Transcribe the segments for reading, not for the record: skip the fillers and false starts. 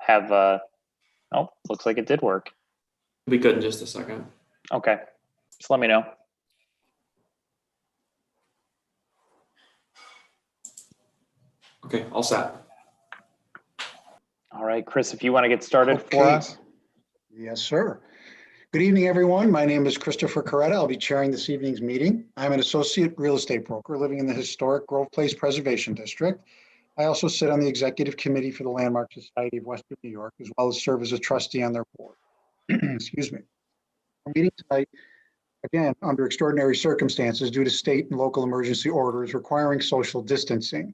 have, oh, looks like it did work. It'll be good in just a second. Okay, just let me know. Okay, all set. All right, Chris, if you want to get started for us. Yes, sir. Good evening, everyone. My name is Christopher Coretta. I'll be chairing this evening's meeting. I'm an associate real estate broker living in the historic Grove Place Preservation District. I also sit on the executive committee for the Landmark Society of Western New York, as well as serve as a trustee on their board. Excuse me. Our meeting tonight, again, under extraordinary circumstances due to state and local emergency orders requiring social distancing.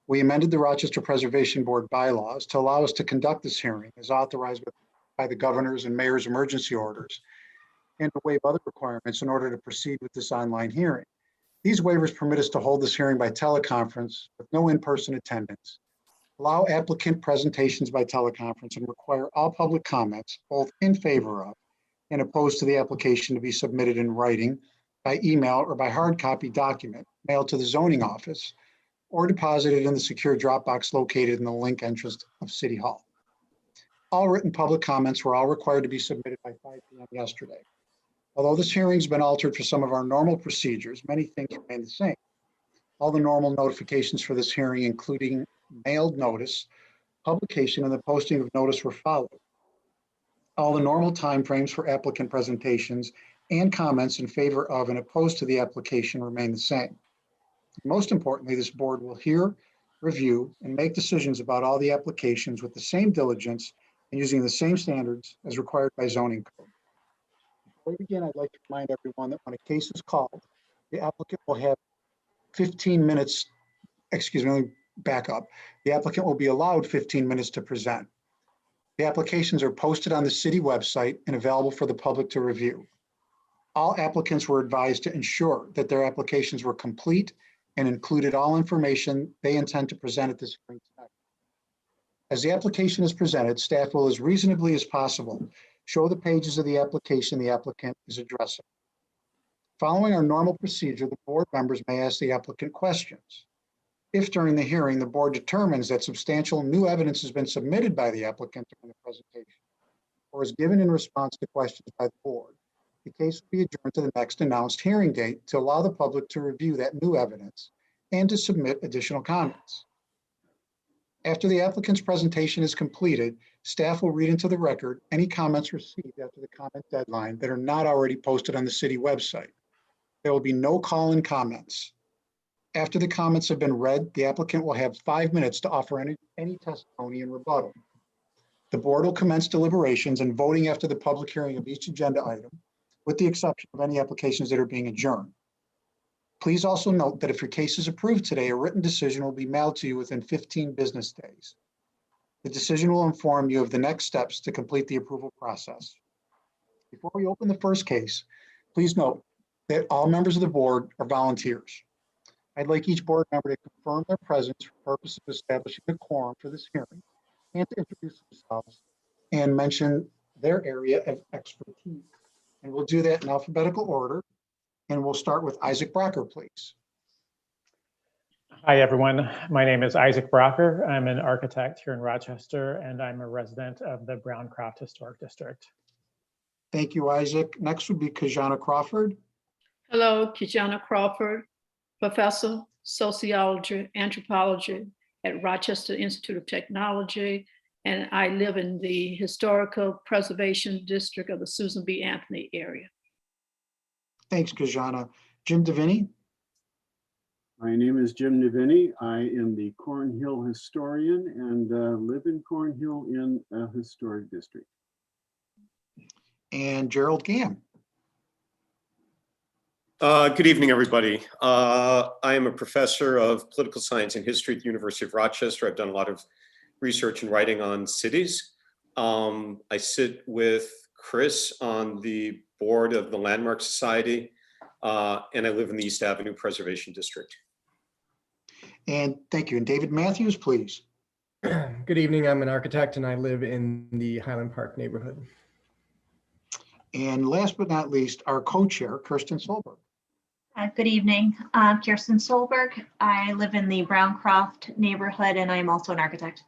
We amended the Rochester Preservation Board bylaws to allow us to conduct this hearing as authorized by the governor's and mayor's emergency orders, and to waive other requirements in order to proceed with this online hearing. These waivers permit us to hold this hearing by teleconference with no in-person attendance, allow applicant presentations by teleconference, and require all public comments, both in favor of and opposed to the application, to be submitted in writing, by email, or by hard copy document mailed to the zoning office, or deposited in the secure Dropbox located in the link entrance of City Hall. All written public comments were all required to be submitted by 5 p.m. yesterday. Although this hearing's been altered for some of our normal procedures, many things remain the same. All the normal notifications for this hearing, including mailed notice, publication, and the posting of notice, were followed. All the normal timeframes for applicant presentations and comments in favor of and opposed to the application remain the same. Most importantly, this board will hear, review, and make decisions about all the applications with the same diligence and using the same standards as required by zoning code. Before we begin, I'd like to remind everyone that when a case is called, the applicant will have 15 minutes, excuse me, let me back up. The applicant will be allowed 15 minutes to present. The applications are posted on the city website and available for the public to review. All applicants were advised to ensure that their applications were complete and included all information they intend to present at this hearing tonight. As the application is presented, staff will, as reasonably as possible, show the pages of the application the applicant is addressing. Following our normal procedure, the board members may ask the applicant questions. If during the hearing, the board determines that substantial new evidence has been submitted by the applicant during the presentation, or is given in response to questions by the board, the case will be adjourned to the next announced hearing date to allow the public to review that new evidence and to submit additional comments. After the applicant's presentation is completed, staff will read into the record any comments received after the comment deadline that are not already posted on the city website. There will be no call-in comments. After the comments have been read, the applicant will have 5 minutes to offer any testimony and rebuttal. The board will commence deliberations and voting after the public hearing of each agenda item, with the exception of any applications that are being adjourned. Please also note that if your case is approved today, a written decision will be mailed to you within 15 business days. The decision will inform you of the next steps to complete the approval process. Before we open the first case, please note that all members of the board are volunteers. I'd like each board member to confirm their presence for purposes of establishing a quorum for this hearing and to introduce themselves and mention their area of expertise. And we'll do that in alphabetical order. And we'll start with Isaac Brocker, please. Hi, everyone. My name is Isaac Brocker. I'm an architect here in Rochester, and I'm a resident of the Browncroft Historic District. Thank you, Isaac. Next would be Kajana Crawford. Hello, Kajana Crawford, professor, sociology, anthropology at Rochester Institute of Technology, and I live in the Historical Preservation District of the Susan B. Anthony area. Thanks, Kajana. Jim Deviney. My name is Jim Deviney. I am the Cornhill historian and live in Cornhill in a historic district. And Gerald Gamm. Good evening, everybody. I am a professor of political science and history at the University of Rochester. I've done a lot of research and writing on cities. I sit with Chris on the board of the Landmark Society, and I live in the East Avenue Preservation District. And thank you. And David Matthews, please. Good evening. I'm an architect and I live in the Highland Park neighborhood. And last but not least, our co-chair, Kirsten Solberg. Good evening. I'm Kirsten Solberg. I live in the Browncroft neighborhood and I'm also an architect.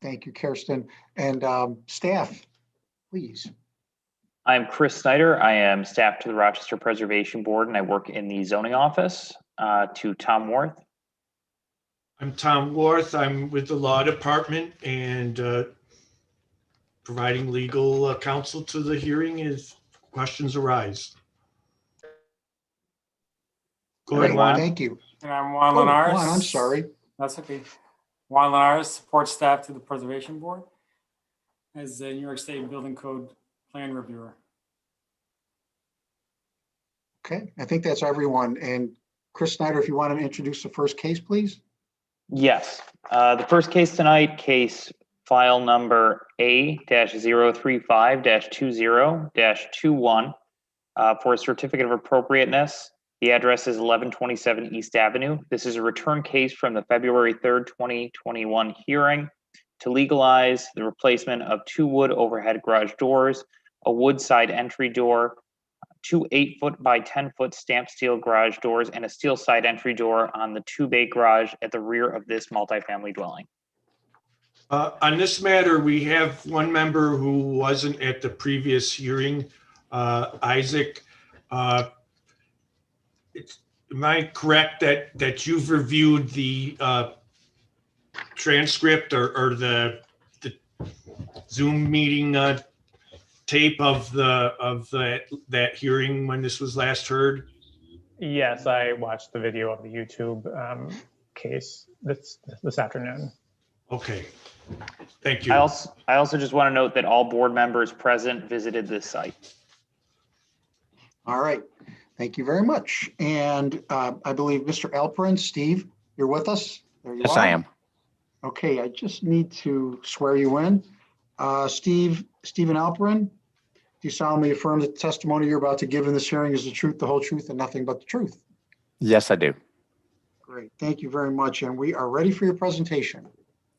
Thank you, Kirsten. And staff, please. I'm Chris Snyder. I am staff to the Rochester Preservation Board, and I work in the zoning office. To Tom Worth. I'm Tom Worth. I'm with the law department and providing legal counsel to the hearing as questions arise. Go ahead, Great, Juan. thank you. And I'm Juan Oh, Linares. Juan, I'm sorry. That's okay. Juan Linares, support staff to the Preservation Board as the New York State Building Code Plan Reviewer. Okay, I think that's everyone. And Chris Snyder, if you want to introduce the first case, please. Yes. The first case tonight, case file number A-035-20-21 for a certificate of appropriateness. The address is 1127 East Avenue. This is a return case from the February 3rd, 2021 hearing to legalize the replacement of 2 wood overhead garage doors, a wood side entry door, 2 8-foot by 10-foot stamped steel garage doors, and a steel side entry door on the 2-bay garage at the rear of this multifamily dwelling. On this matter, we have one member who wasn't at the previous hearing, Isaac. Am I correct that you've reviewed the transcript or the Zoom meeting tape of that hearing when this was last heard? Yes, I watched the video of the YouTube case this afternoon. Okay, thank you. I also just want to note that all board members present visited this site. All right, thank you very much. And I believe Mr. Alperin, Steve, you're with us? There you Yes, are. I am. Okay, I just need to swear you in. Stephen Alperin, do you solemnly affirm that the testimony you're about to give in this hearing is the truth, the whole truth, and nothing but the truth? Yes, I do. Great, thank you very much. And we are ready for your presentation.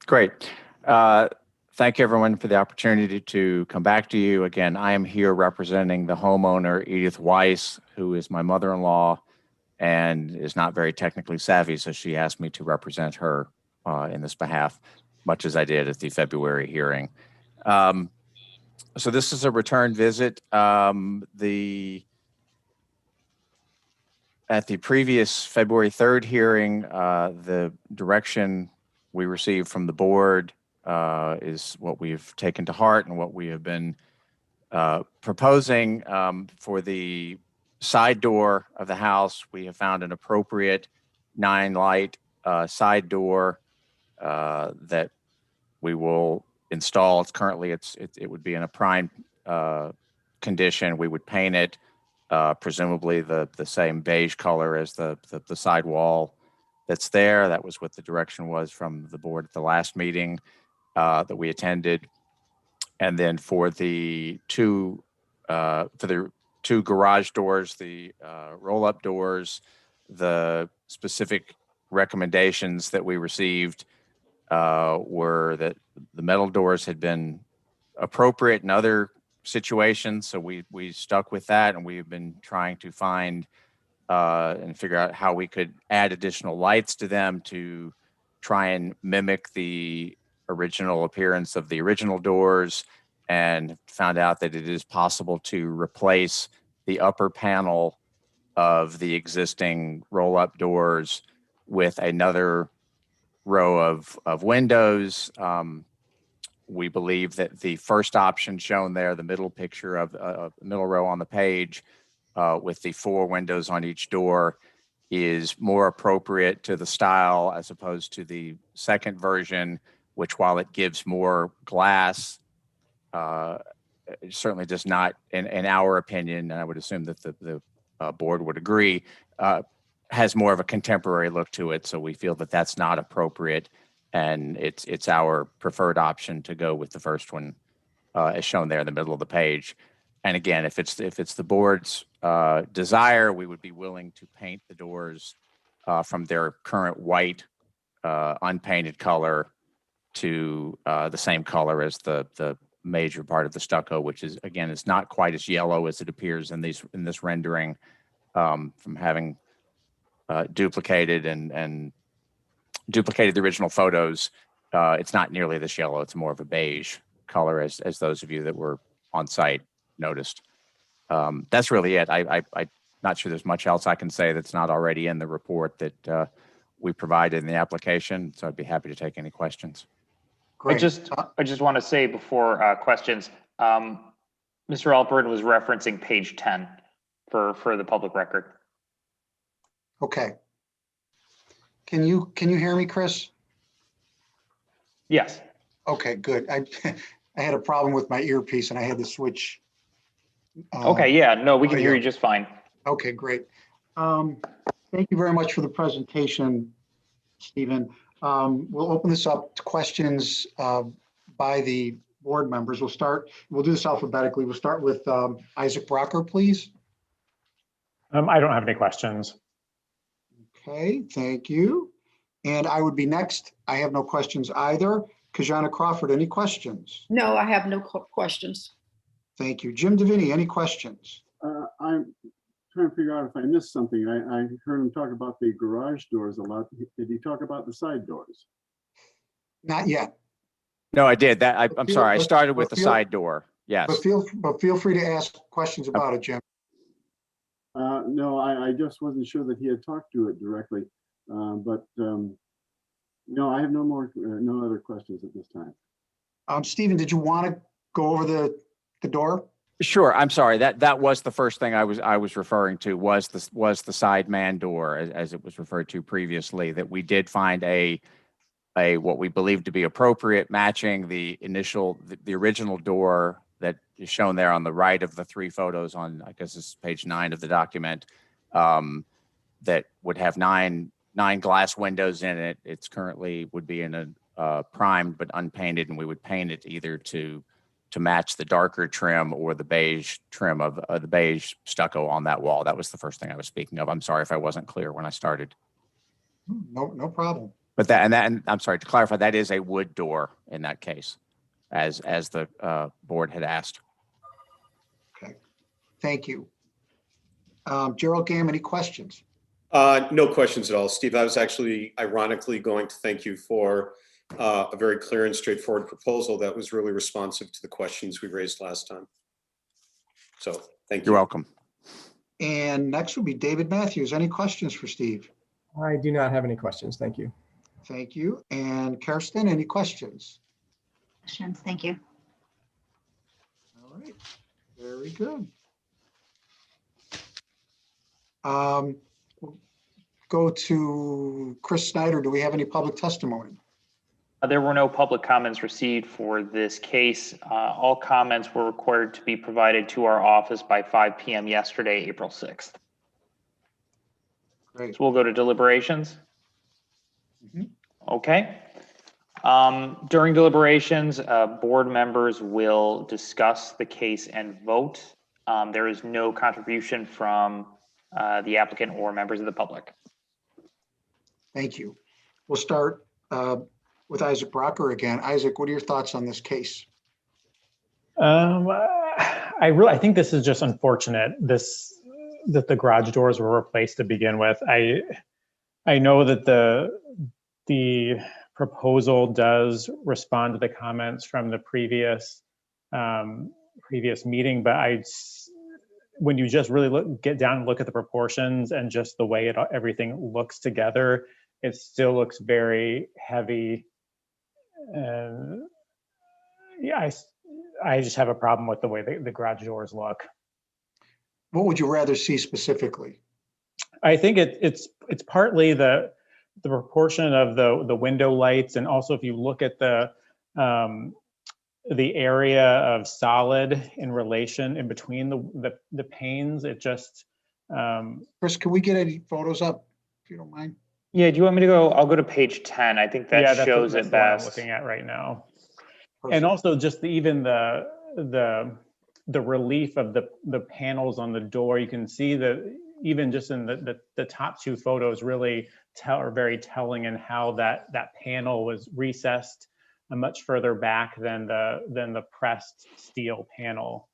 Great. Thank you, everyone, for the opportunity to come back to you. Again, I am here representing the homeowner, Edith Weiss, who is my mother-in-law and is not very technically savvy, so she asked me to represent her in this behalf, much as I did at the February hearing. So this is a return visit. At the previous February 3rd hearing, the direction we received from the board is what we've taken to heart and what we have been proposing. For the side door of the house, we have found an appropriate 9-light side door that we will install. It's currently it would be in a prime condition. We would paint it presumably the same beige color as the side wall that's there. That was what the direction was from the board at the last meeting that we attended. And then for the two garage doors, the roll-up doors, the specific recommendations that we received were that the metal doors had been appropriate in other situations. So we stuck with that, and we've been trying to find and figure out how we could add additional lights to them to try and mimic the original appearance of the original doors, and found out that it is possible to replace the upper panel of the existing roll-up doors with another row of windows. We believe that the first option shown there, the middle picture of the middle row on the page, with the 4 windows on each door, is more appropriate to the style as opposed to the second version, which, while it gives more glass, it certainly does not, in our opinion, and I would assume that the board would agree, has more of a contemporary look to it. So we feel that that's not appropriate, and it's our preferred option to go with the first one as shown there in the middle of the page. And again, if it's the board's desire, we would be willing to paint the doors from their current white unpainted color to the same color as the major part of the stucco, which is, again, it's not quite as yellow as it appears in this rendering, from having duplicated the original photos. it's not nearly this yellow. It's more of a beige color, as those of you that were on site noticed. That's really it. I'm not sure there's much else I can say that's not already in the report that we provided in the application. So I'd be happy to take any questions. I Great. just want to say before questions, Mr. Alpert was referencing page 10 for the public record. Okay. Can you hear me, Chris? Yes. Okay, good. I had a problem with my earpiece and I had to switch. Okay, yeah, no, we can hear audio. you just fine. Okay, great. Thank you very much for the presentation, Stephen. We'll open this up to questions by the board members. We'll do this alphabetically. We'll start with Isaac Brocker, please. I don't have any questions. Okay, thank you. And I would be next. I have no questions either. Kijana Crawford, any questions? No, I have no questions. Thank you. Jim Deviney, any questions? I'm trying to figure out if I missed something. I heard him talk about the garage doors a lot. Did he talk about the side doors? Not yet. No, I did that. I'm sorry. I started with the feel- side door. Yes. But feel free to ask questions about it, Jim. No, I just wasn't sure that he had talked to it directly. No, I have no other questions at this time. Stephen, did you want to go over the door? Sure. I'm sorry. That was the first thing I was referring to was the side man door, as it was referred to previously, that we did find a what we believe to be appropriate, matching the original door that is shown there on the right of the three photos on, I guess this is page 9 of the document, that would have nine glass windows in it. It's currently would be in a primed but unpainted, and we would paint it either to match the darker trim or the beige trim of the beige stucco on that wall. That was the first thing I was speaking of. I'm sorry if I wasn't clear when I started. No problem. But and I'm sorry to clarify, that is a wood door in that case, as the board had asked. Okay, thank you. Gerald Gam, any questions? No questions at all, Steve. I was actually ironically going to thank you for a very clear and straightforward proposal that was really responsive to the questions we raised last time. So thank you. You're welcome. And next will be David Matthews. Any questions for Steve? I do not have any questions. Thank you. Thank you. And Kirsten, any questions? Questions, thank you. All right, very good. We'll go to Chris Snyder. Do we have any public testimony? There were no public comments received for this case. All comments were required to be provided to our office by 5 p.m. yesterday, April 6th. Great. So we'll go to deliberations. Okay. During deliberations, board members will discuss the case and vote. There is no contribution from the applicant or members of the public. Thank you. We'll start with Isaac Brocker again. Isaac, what are your thoughts on this case? I think this is just unfortunate. That the garage doors were replaced to begin with. I know that the proposal does respond to the comments from the previous meeting, but when you just really get down and look at the proportions and just the way everything looks together, it still looks very heavy. And yeah, I just have a problem with the way the garage doors look. What would you rather see specifically? I think it's partly the proportion of the window lights, and also if you look at the area of solid in relation in between the panes, it just. Chris, can we get any photos up if you don't mind? Yeah, do you want me to go? I'll go to page 10. I think that shows it best. I'm looking at right now. Perfect. And also just even the relief of the panels on the door. You can see that even just in the top two photos really are very telling in how that panel was recessed much further back than the pressed steel panel.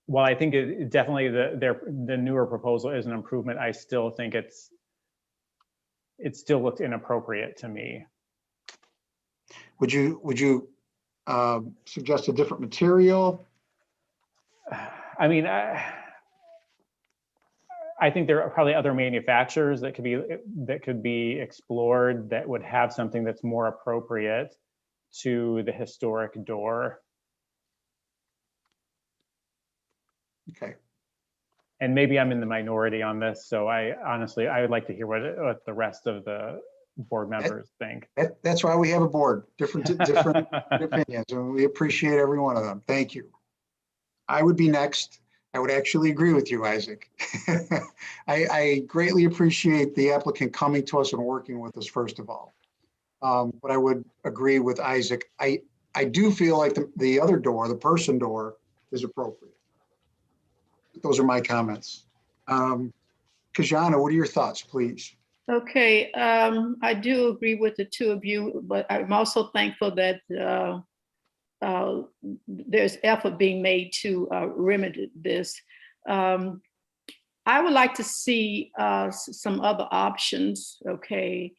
While I think it definitely the newer proposal is an improvement, I still think it still looked inappropriate to me. Would you suggest a different material? I mean, I think there are probably other manufacturers that could be explored that would have something that's more appropriate to the historic door. Okay. And maybe I'm in the minority on this, so I would like to hear what the rest of the board members think. That's why we have a board, different opinions, and we appreciate every one of them. Thank you. I would be next. I would actually agree with you, Isaac. I greatly appreciate the applicant coming to us and working with us, first of all. But I would agree with Isaac. I do feel like the other door, the person door, is appropriate. Those are my comments. Kajana, what are your thoughts, please? Okay, I do agree with the two of you, but I'm also thankful that there's effort being made to remedy this. I would like to see some other options, okay,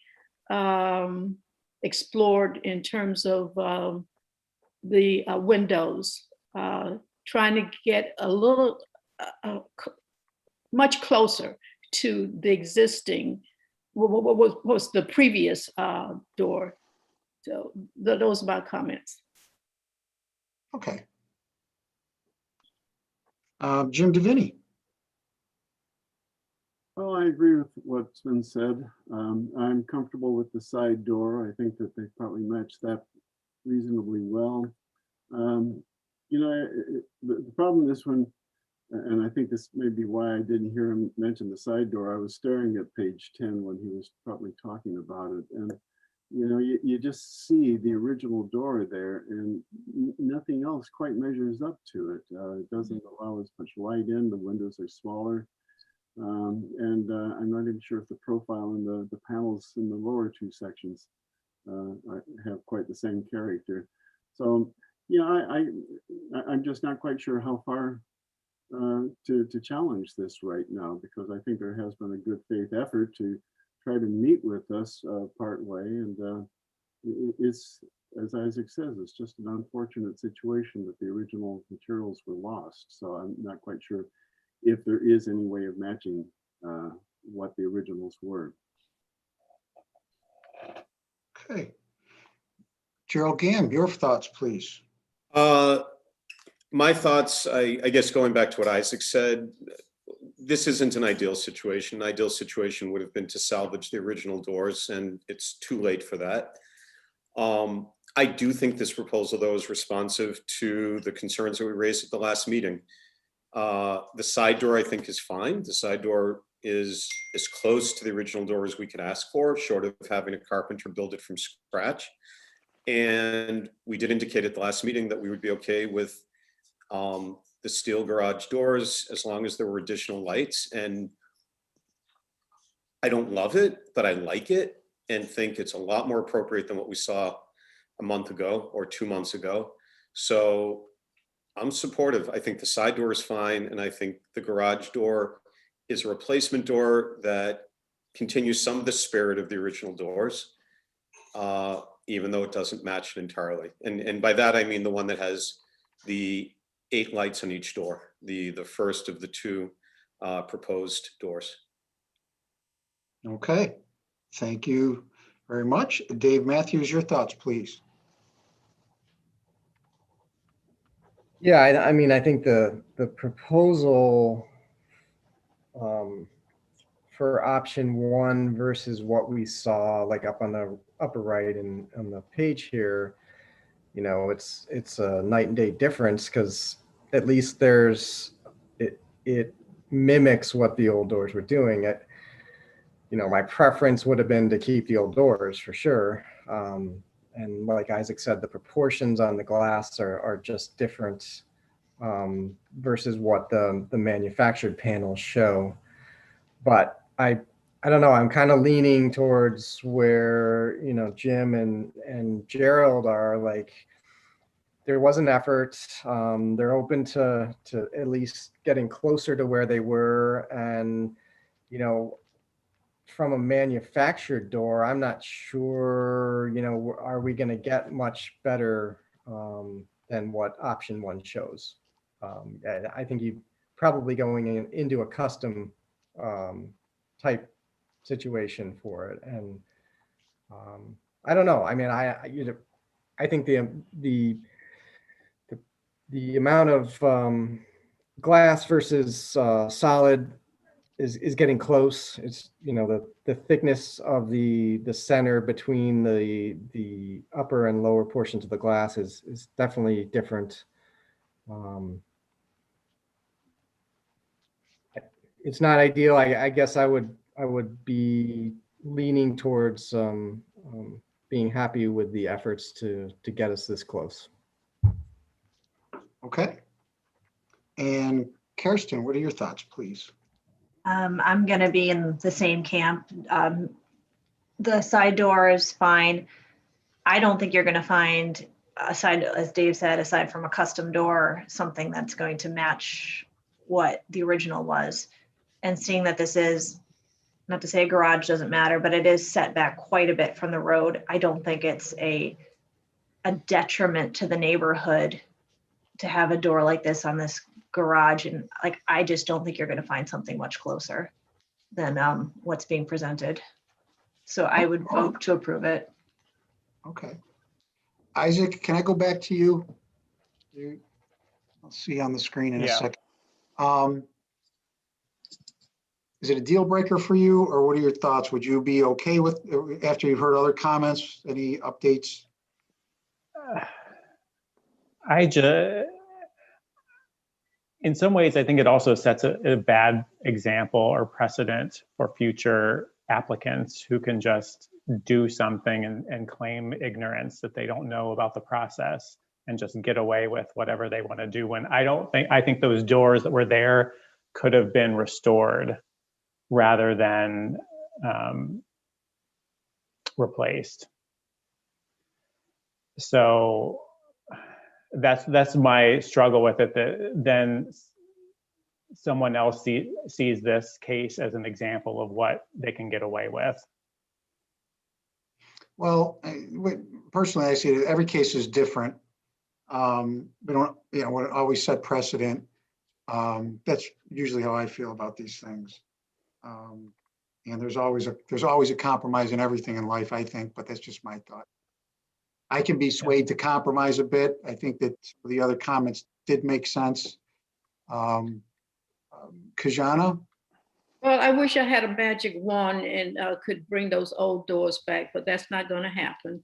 explored in terms of the windows, trying to get a little, much closer to the existing, what was the previous door. So those are my comments. Okay. Jim Deviney. Well, I agree with what's been said. I'm comfortable with the side door. I think that they probably match that reasonably well. You know, the problem with this one, and I think this may be why I didn't hear him mention the side door. I was staring at page 10 when he was probably talking about it. And, you know, you just see the original door there and nothing else quite measures up to it. It doesn't allow as much light in. The windows are smaller. And I'm not even sure if the profile and the panels in the lower two sections have quite the same character. So, yeah, I'm just not quite sure how far to challenge this right now, because I think there has been a good faith effort to try to meet with us part way. And it's, as Isaac says, it's just an unfortunate situation that the original materials were lost. So I'm not quite sure if there is any way of matching what the originals were. Okay. Gerald Gamb, your thoughts, please. My thoughts, I guess going back to what Isaac said, this isn't an ideal situation. An ideal situation would have been to salvage the original doors, and it's too late for that. I do think this proposal, though, is responsive to the concerns that we raised at the last meeting. The side door, I think, is fine. The side door is as close to the original door as we could ask for, short of having a carpenter build it from scratch. And we did indicate at the last meeting that we would be okay with the steel garage doors as long as there were additional lights. And I don't love it, but I like it and think it's a lot more appropriate than what we saw a month ago or 2 months ago. So I'm supportive. I think the side door is fine. And I think the garage door is a replacement door that continues some of the spirit of the original doors, even though it doesn't match it entirely. And by that, I mean the one that has the 8 lights on each door, the first of the 2 proposed doors. Okay. Thank you very much. Dave Matthews, your thoughts, please. Yeah, I mean, I think the proposal for option 1 versus what we saw like up on the upper right and on the page here, you know, it's a night and day difference, because at least it mimics what the old doors were doing. You know, my preference would have been to keep the old doors for sure. And like Isaac said, the proportions on the glass are just different versus what the manufactured panels show. But I don't know, I'm kind of leaning towards where, you know, Jim and Gerald are. Like, there was an effort. They're open to at least getting closer to where they were. And, you know, from a manufactured door, I'm not sure, are we going to get much better than what option 1 shows? I think you probably going into a custom type situation for it. And I don't know. I mean, I think the amount of glass versus solid is getting close. It's, the thickness of the center between the upper and lower portions of the glass is definitely different. It's not ideal. I guess I would be leaning towards being happy with the efforts to get us this close. Okay. And Kirsten, what are your thoughts, please? I'm going to be in the same camp. The side door is fine. I don't think you're going to find, aside, as Dave said, aside from a custom door, something that's going to match what the original was. And seeing that this is, not to say a garage doesn't matter, but it is set back quite a bit from the road. I don't think it's a detriment to the neighborhood to have a door like this on this garage. And like, I just don't think you're going to find something much closer than what's being presented. So I would vote to approve it. Okay. Isaac, can I go back to you? I'll see you on the screen in a second. Is it a deal breaker for you, or what are your thoughts? Would you be okay with, after you've heard other comments, any updates? In some ways, I think it also sets a bad example or precedent for future applicants who can just do something and claim ignorance, that they don't know about the process and just get away with whatever they want to do. When I think those doors that were there could have been restored rather than replaced. So that's my struggle with it, that then someone else sees this case as an example of what they can get away with. Well, personally, I see it, every case is different. We don't, always set precedent. That's usually how I feel about these things. And there's always a compromise in everything in life, I think, but that's just my thought. I can be swayed to compromise a bit. I think that the other comments did make sense. Kajana? Well, I wish I had a magic wand and could bring those old doors back, but that's not going to happen.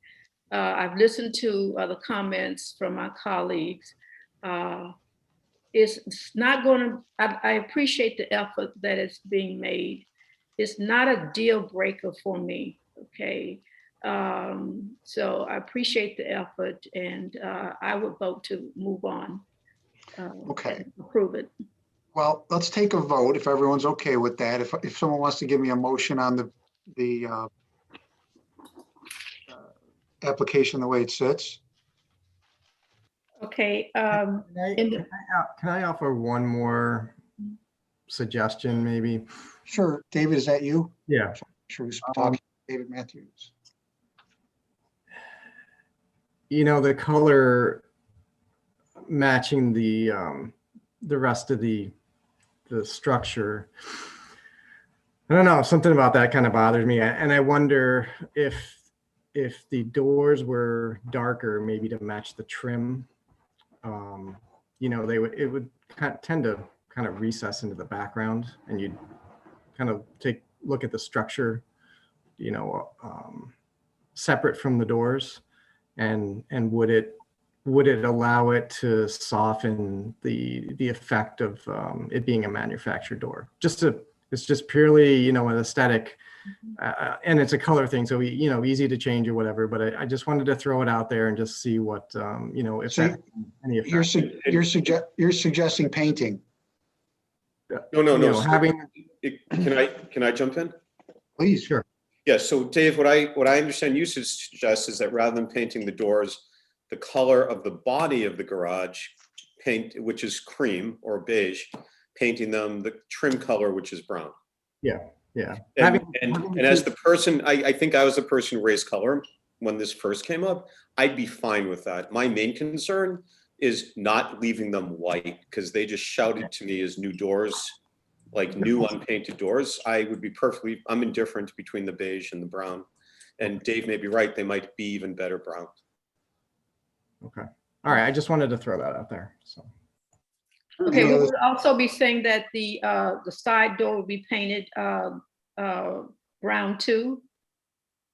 I've listened to the comments from my colleagues. It's not going to, I appreciate the effort that is being made. It's not a deal breaker for me, okay? So I appreciate the effort, and I would vote to move on. Okay. Approve it. Well, let's take a vote if everyone's okay with that. If someone wants to give me a motion on the application the way it sits. Okay. Can I offer one more suggestion, maybe? Sure. David, is that you? Yeah. Sure. Who's talking? David Matthews. The color matching the rest of the structure. I don't know, something about that kind of bothers me. And I wonder if the doors were darker, maybe to match the trim, it would tend to kind of recess into the background, and you'd kind of look at the structure, separate from the doors, and would it allow it to soften the effect of it being a manufactured door? It's just purely, an aesthetic, and it's a color thing, so easy to change or whatever. But I just wanted to throw it out there and just see what if So that any effect. you're suggesting painting. No. Having. Can I jump in? Please. Sure. Yeah. So Dave, what I understand you suggest is that rather than painting the doors, the color of the body of the garage paint, which is cream or beige, painting them the trim color, which is brown. Yeah. Yeah. And as the person, I think I was the person who raised color when this first came up. I'd be fine with that. My main concern is not leaving them white because they just shouted to me as new doors, like new unpainted doors. I would be perfectly, I'm indifferent between the beige and the brown. And Dave may be right, they might be even better brown. Okay. All right. I just wanted to throw that out there. So. Okay, we would also be saying that the side door will be painted brown too.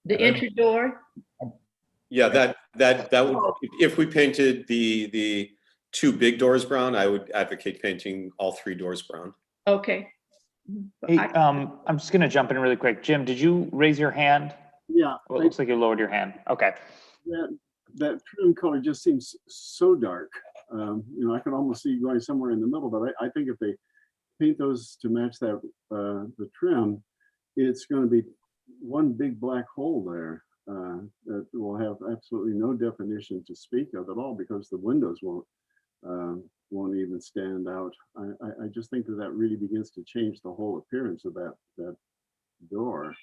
The entry door. Yeah, that would, if we painted the two big doors brown, I would advocate painting all three doors brown. Okay. Hey, I'm just gonna jump in really quick. Jim, did you raise your hand? Yeah. Well, it looks like you lowered your hand. Okay. That trim color just seems so dark. You know, I can almost see going somewhere in the middle, but I think if they paint those to match that the trim, it's going to be one big black hole there that will have absolutely no definition to speak of at all because the windows won't even stand out. I just think that really begins to change the whole appearance of that door.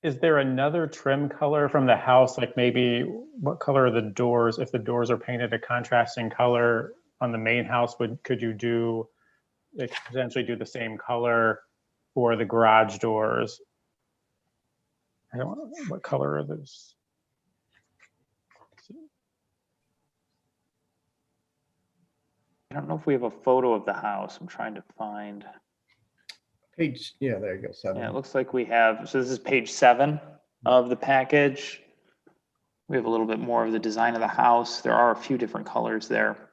Is there another trim color from the house? Like maybe what color are the doors? If the doors are painted a contrasting color on the main house, could you do, like, potentially do the same color for the garage doors? I don't know, what color are those? I don't know if we have a photo of the house. I'm trying to find. Page, yeah, there you go, 7. Yeah, it looks like we have, so this is page 7 of the package. We have a little bit more of the design of the house. There are a few different colors there.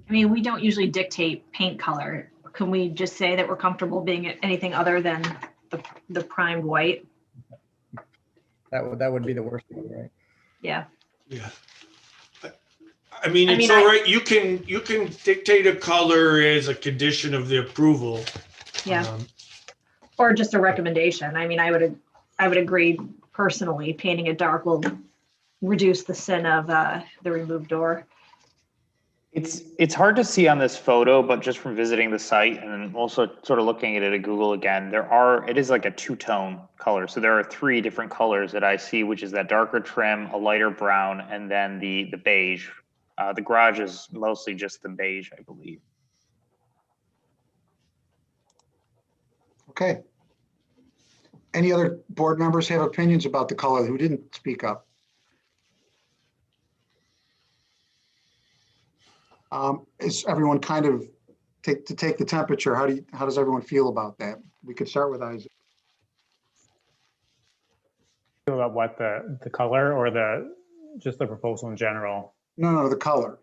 I mean, we don't usually dictate paint color. Can we just say that we're comfortable being anything other than the primed white? That would be the worst one, right? Yeah. Yeah. I mean, it's all right. You can dictate a color as a condition of the approval. Yeah. Or just a recommendation. I mean, I would agree personally, painting it dark will reduce the sin of the removed door. It's hard to see on this photo, but just from visiting the site and also sort of looking at it at Google again, it is like a two-tone color. So there are 3 different colors that I see, which is that darker trim, a lighter brown, and then the beige. The garage is mostly just the beige, I believe. Okay. Any other board members have opinions about the color who didn't speak up? Is everyone kind of take the temperature? How does everyone feel about that? We could start with Isaac. Feel about what, the color or just the proposal in general? No, the color.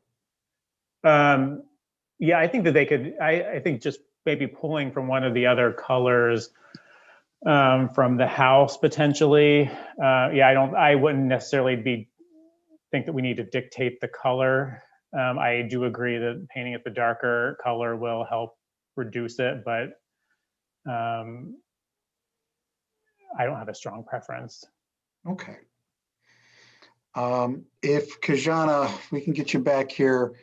Yeah, I think that they could, I think just maybe pulling from one of the other colors from the house potentially. Yeah, I wouldn't necessarily think that we need to dictate the color. I do agree that painting it the darker color will help reduce it, but I don't have a strong preference. Okay. If Kajana, we can get you back here.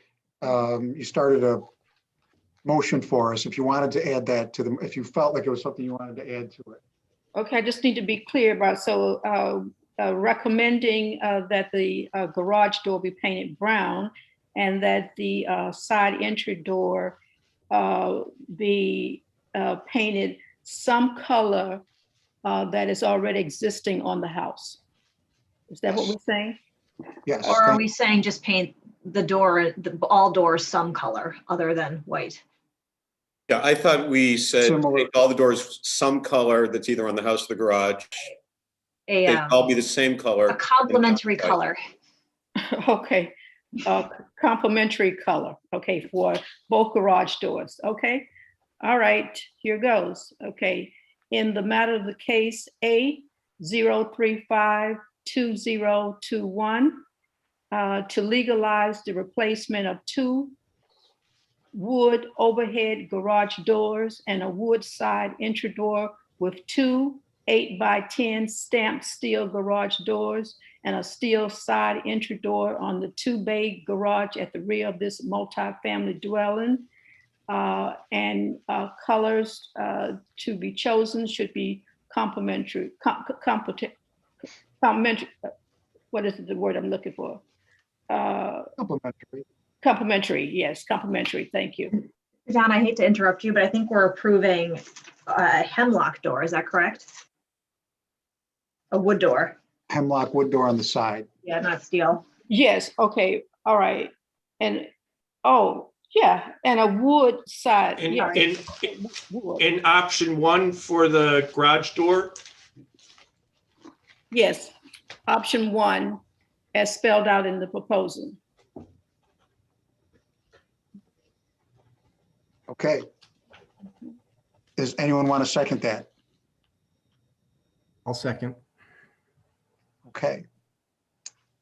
You started a motion for us. If you wanted to add that to if you felt like it was something you wanted to add to it. Okay, I just need to be clear about, so recommending that the garage door be painted brown and that the side entry door be painted some color that is already existing on the house. Is that what we're saying? Yes. Or are we saying just paint the door, all doors some color other than white? Yeah, I thought we said paint all the doors some color that's either on the house or the garage. They all be the same color. A complementary color. Okay, complementary color. Okay, for both garage doors. Okay, all right, here goes. Okay, in the matter of the case A0352021, to legalize the replacement of 2 wood overhead garage doors and a wood side entry door with 2 8x10 stamped steel garage doors and a steel side entry door on the 2-bay garage at the rear of this multi-family dwelling. Colors to be chosen should be complementary. What is the word I'm looking for? Complimentary. Complementary, yes, complementary. Thank you. John, I hate to interrupt you, but I think we're approving a hemlock door. Is that correct? A wood door. Hemlock wood door on the side. Yeah, not steel. Yes, okay, all right. And, oh, yeah, and a wood side. And, Yeah. and option 1 for the garage door? Yes, option 1 as spelled out in the proposal. Okay. Does anyone want to second that? I'll second. Okay.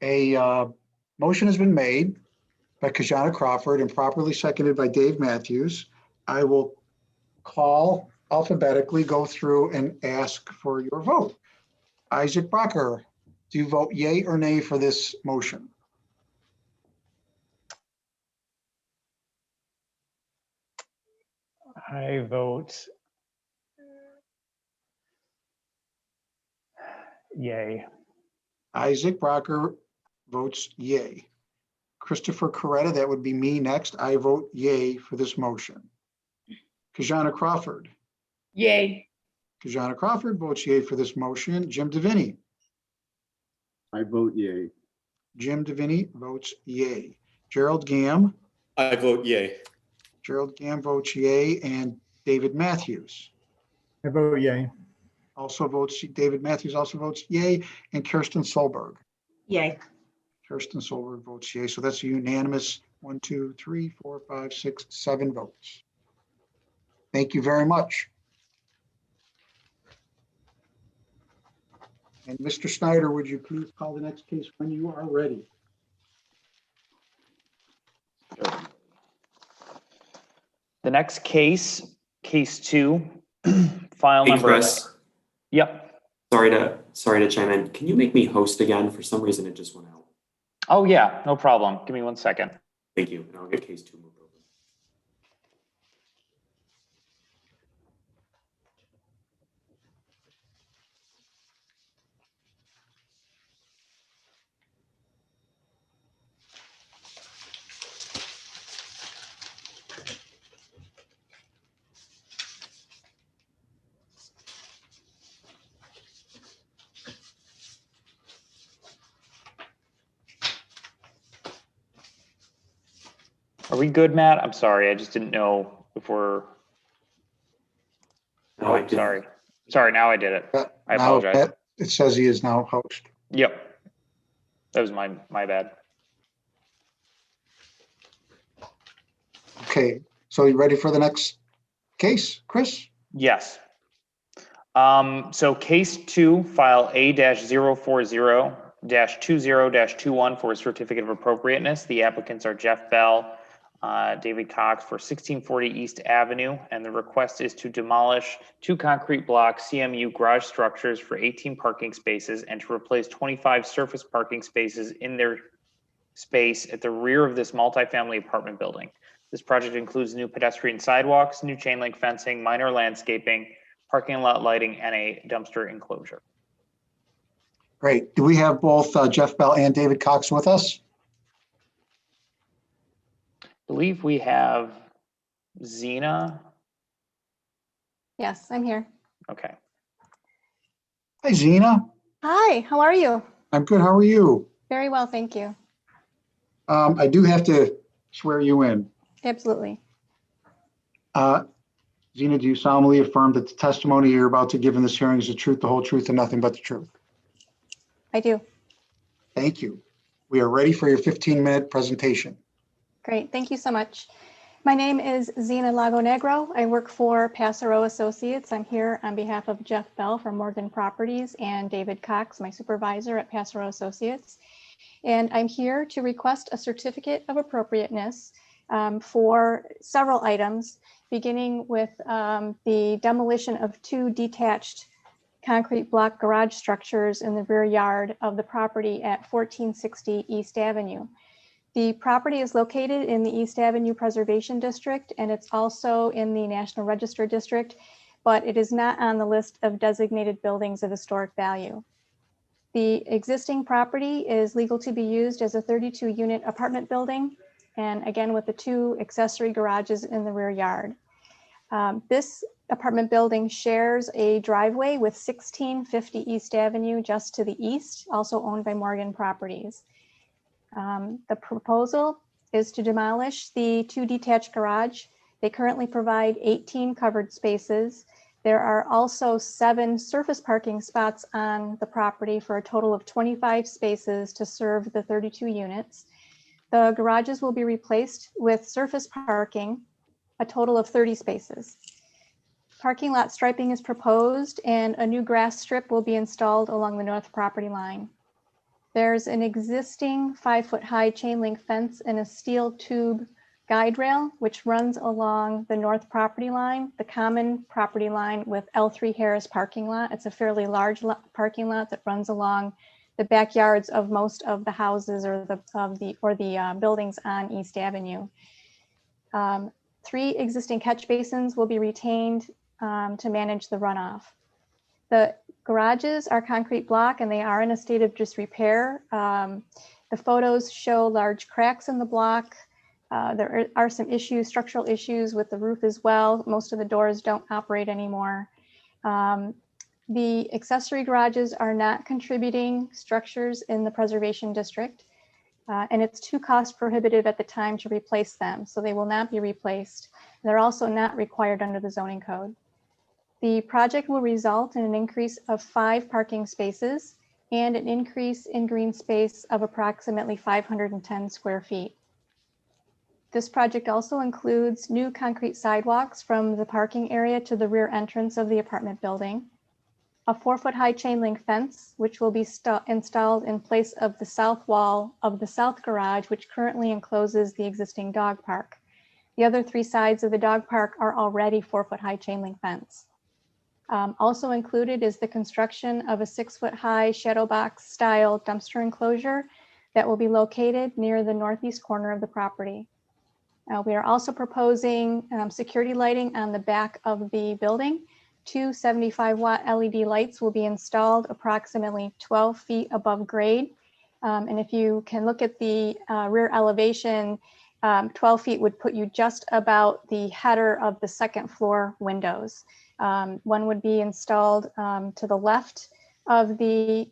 A motion has been made by Kajana Crawford and properly seconded by Dave Matthews. I will call alphabetically, go through and ask for your vote. Isaac Brocker, do you vote yay or nay for this motion? I vote yay. Isaac Brocker votes yay. Christopher Coretta, that would be me next. I vote yay for this motion. Kajana Crawford. Yay. Kajana Crawford votes yay for this motion. Jim Deviney. I vote yay. Jim Deviney votes yay. Gerald Gam. I vote yay. Gerald Gam votes yay, and David Matthews I vote yay. also votes, David Matthews also votes yay, and Kirsten Solberg. Yay. Kirsten Solberg votes yay, so that's a unanimous 1, 2, 3, 4, 5, 6, 7 votes. Thank you very much. And Mr. Snyder, would you please call the next case when you are ready? The next case, case 2, file Hey, number. Chris, Yep. sorry to chime in. Can you make me host again? For some reason, it just went out. Oh, yeah, no problem. Give me 1 second. Thank you. And I'll get case 2 moved over. Are we good, Matt? I'm sorry. I just didn't know if we're. No, I Oh, didn't. sorry. Sorry, now I did it. I Now, apologize. it says he is now host. Yep. That was my bad. Okay, so you ready for the next case, Chris? Yes. So case 2, file A-040-20-21 for a certificate of appropriateness. The applicants are Jeff Bell, David Cox for 1640 East Avenue, and the request is to demolish 2 concrete block CMU garage structures for 18 parking spaces and to replace 25 surface parking spaces in their space at the rear of this multifamily apartment building. This project includes new pedestrian sidewalks, new chain link fencing, minor landscaping, parking lot lighting, and a dumpster enclosure. Great. Do we have both Jeff Bell and David Cox with us? I believe we have Zena. Yes, I'm here. Okay. Hi, Zena. Hi, how are you? I'm good. How are you? Very well, thank you. I do have to swear you in. Absolutely. Zena, do you solemnly affirm that the testimony you're about to give in this hearing is the truth, the whole truth, and nothing but the truth? I do. Thank you. We are ready for your 15-minute presentation. Great, thank you so much. My name is Zena Lago Negro. I work for Passero Associates. I'm here on behalf of Jeff Bell from Morgan Properties and David Cox, my supervisor at Passero Associates. And I'm here to request a certificate of appropriateness for several items, beginning with the demolition of 2 detached concrete block garage structures in the rear yard of the property at 1460 East Avenue. The property is located in the East Avenue Preservation District, and it's also in the National Register District, but it is not on the list of designated buildings of historic value. The existing property is legal to be used as a 32-unit apartment building, and again with the 2 accessory garages in the rear yard. This apartment building shares a driveway with 1650 East Avenue just to the east, also owned by Morgan Properties. The proposal is to demolish the 2 detached garage. They currently provide 18 covered spaces. There are also 7 surface parking spots on the property for a total of 25 spaces to serve the 32 units. The garages will be replaced with surface parking, a total of 30 spaces. Parking lot striping is proposed and a new grass strip will be installed along the north property line. There's an existing 5-foot-high chain link fence and a steel tube guide rail, which runs along the north property line, the common property line with L3 Harris parking lot. It's a fairly large parking lot that runs along the backyards of most of the houses or the buildings on East Avenue. 3 existing catch basins will be retained to manage the runoff. The garages are concrete block and they are in a state of disrepair. The photos show large cracks in the block. There are some issues, structural issues with the roof as well. Most of the doors don't operate anymore. The accessory garages are not contributing structures in the preservation district, and it's too cost prohibitive at the time to replace them, so they will not be replaced. They're also not required under the zoning code. The project will result in an increase of 5 parking spaces and an increase in green space of approximately 510 square feet. This project also includes new concrete sidewalks from the parking area to the rear entrance of the apartment building, a 4-foot-high chain link fence, which will be installed in place of the south wall of the south garage, which currently encloses the existing dog park. The other 3 sides of the dog park are already 4-foot-high chain link fence. Also included is the construction of a 6-foot-high shadow box style dumpster enclosure that will be located near the northeast corner of the property. We are also proposing security lighting on the back of the building. 2 75-watt LED lights will be installed approximately 12 feet above grade. And if you can look at the rear elevation, 12 feet would put you just about the header of the 2nd floor windows. One would be installed to the left of the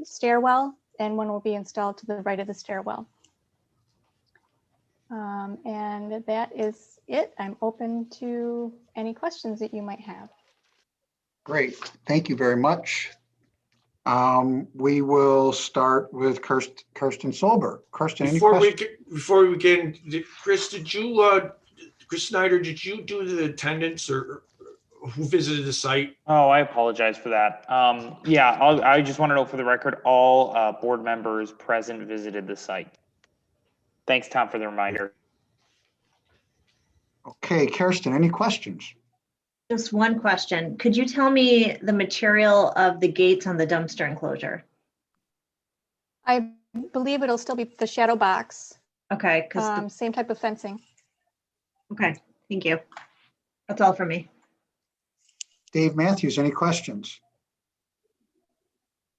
stairwell, and one will be installed to the right of the stairwell. And that is it. I'm open to any questions that you might have. Great, thank you very much. We will start with Kirsten Solberg. Kirsten, any questions? Before we get in, Chris, Chris Snyder, did you do the attendance or who visited the site? Oh, I apologize for that. Yeah, I just want to know for the record, all board members present visited the site. Thanks, Tom, for the reminder. Okay, Kirsten, any questions? Just one question. Could you tell me the material of the gates on the dumpster enclosure? I believe it'll still be the shadow box. Okay, same type of fencing. Okay, thank you. That's all for me. Dave Matthews, any questions?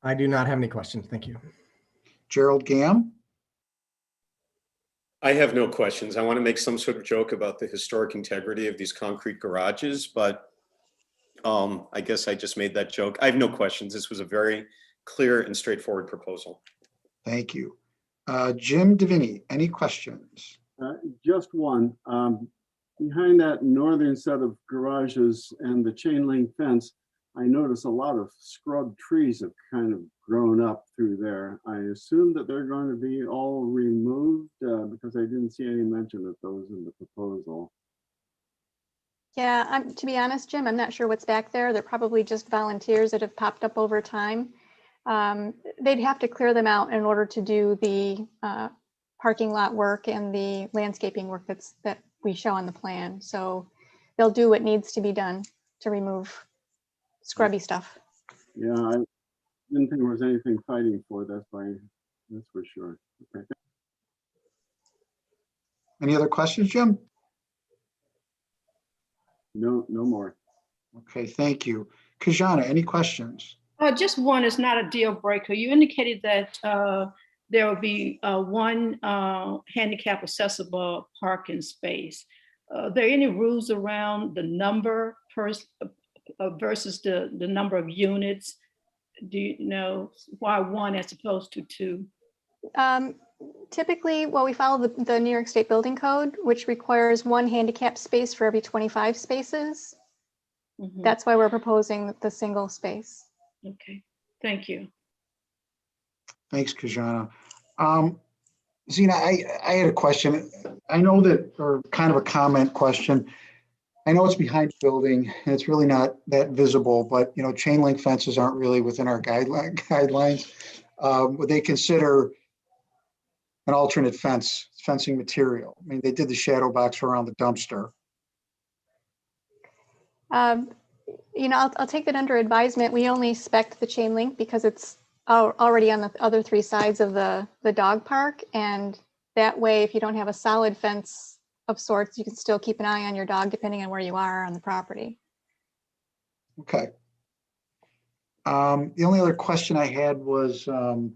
I do not have any questions. Thank you. Gerald Gam? I have no questions. I want to make some sort of joke about the historic integrity of these concrete garages, but I guess I just made that joke. I have no questions. This was a very clear and straightforward proposal. Thank you. Jim Deviney, any questions? Just one. Behind that northern set of garages and the chain link fence, I notice a lot of scrub trees have kind of grown up through there. I assume that they're going to be all removed because I didn't see any mention of those in the proposal. Yeah, to be honest, Jim, I'm not sure what's back there. They're probably just volunteers that have popped up over time. They'd have to clear them out in order to do the parking lot work and the landscaping work that we show on the plan. So they'll do what needs to be done to remove scrubby stuff. Yeah, I didn't think there was anything fighting for, that's for sure. Okay. Any other questions, Jim? No more. Okay, thank you. Kajana, any questions? Just one is not a deal breaker. You indicated that there will be one handicap accessible parking space. Are there any rules around the number versus the number of units? Do you know why one as opposed to two? Typically, well, we follow the New York State Building Code, which requires one handicap space for every 25 spaces. Mhm. That's why we're proposing the single space. Okay, thank you. Thanks, Kajana. Zena, I had a question. I know that, or kind of a comment question. I know it's behind the building and it's really not that visible, but you know, chain link fences aren't really within our guidelines. Would they consider an alternate fencing material? I mean, they did the shadow box around the dumpster. You know, I'll take that under advisement. We only spec'd the chain link because it's already on the other three sides of the dog park. And that way, if you don't have a solid fence of sorts, you can still keep an eye on your dog depending on where you are on the property. Okay. The only other question I had was the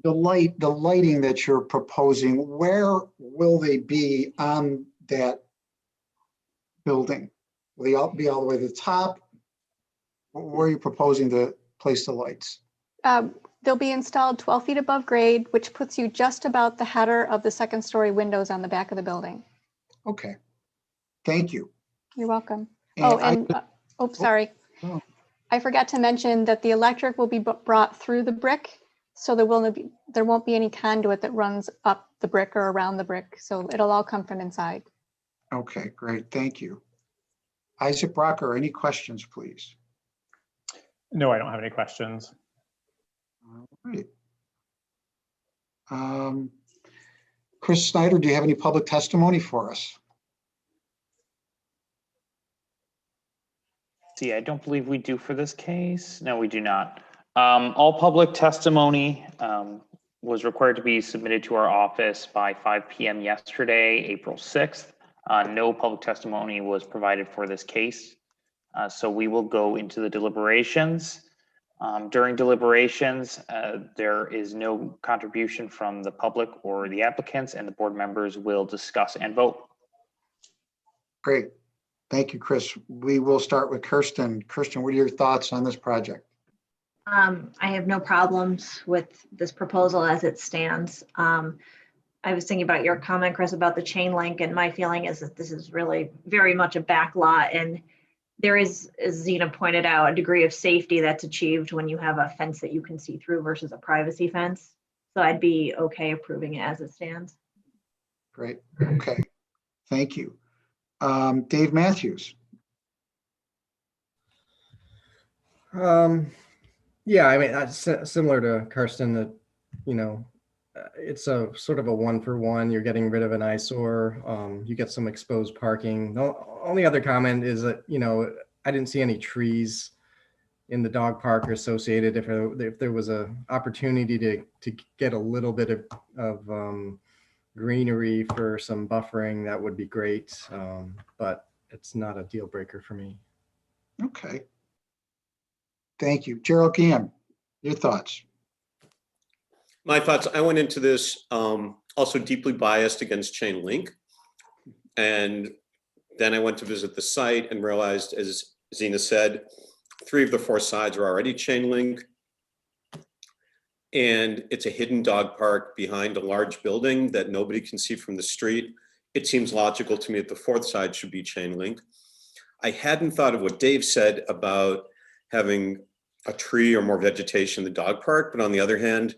lighting that you're proposing. Where will they be on that building? Will they all be all the way to the top? Where are you proposing to place the lights? They'll be installed 12 feet above grade, which puts you just about the header of the second story windows on the back of the building. Okay, thank you. You're welcome. And Sorry. Oh. I forgot to mention that the electric will be brought through the brick, so there won't be any conduit that runs up the brick or around the brick. So it'll all come from inside. Okay, great, thank you. Isaac Brocker, any questions, please? No, I don't have any questions. All right. Chris Snyder, do you have any public testimony for us? See, I don't believe we do for this case. No, we do not. All public testimony was required to be submitted to our office by 5 p.m. yesterday, April 6th. No public testimony was provided for this case. So we will go into the deliberations. During deliberations, there is no contribution from the public or the applicants, and the board members will discuss and vote. Great. Thank you, Chris. We will start with Kirsten. Kirsten, what are your thoughts on this project? I have no problems with this proposal as it stands. I was thinking about your comment, Chris, about the chain link, and my feeling is that this is really very much a back lot, and there is, as Zena pointed out, a degree of safety that's achieved when you have a fence that you can see through versus a privacy fence. So I'd be okay approving it as it stands. Great. Okay. Thank you. Dave Matthews. Yeah, I mean, that's similar to Karsten, that, you know, it's a sort of a 1-for-1. You're getting rid of an eyesore. You get some exposed parking. The only other comment is that, you know, I didn't see any trees in the dog park associated. If there was a opportunity to get a little bit of greenery for some buffering, that would be great. But it's not a deal breaker for me. Okay. Thank you. Gerald Gamm, your thoughts? My thoughts, I went into this also deeply biased against chain link. And then I went to visit the site and realized, as Zena said, 3 of the 4 sides are already chain link. And it's a hidden dog park behind a large building that nobody can see from the street. It seems logical to me that the 4th side should be chain link. I hadn't thought of what Dave said about having a tree or more vegetation in the dog park, but on the other hand,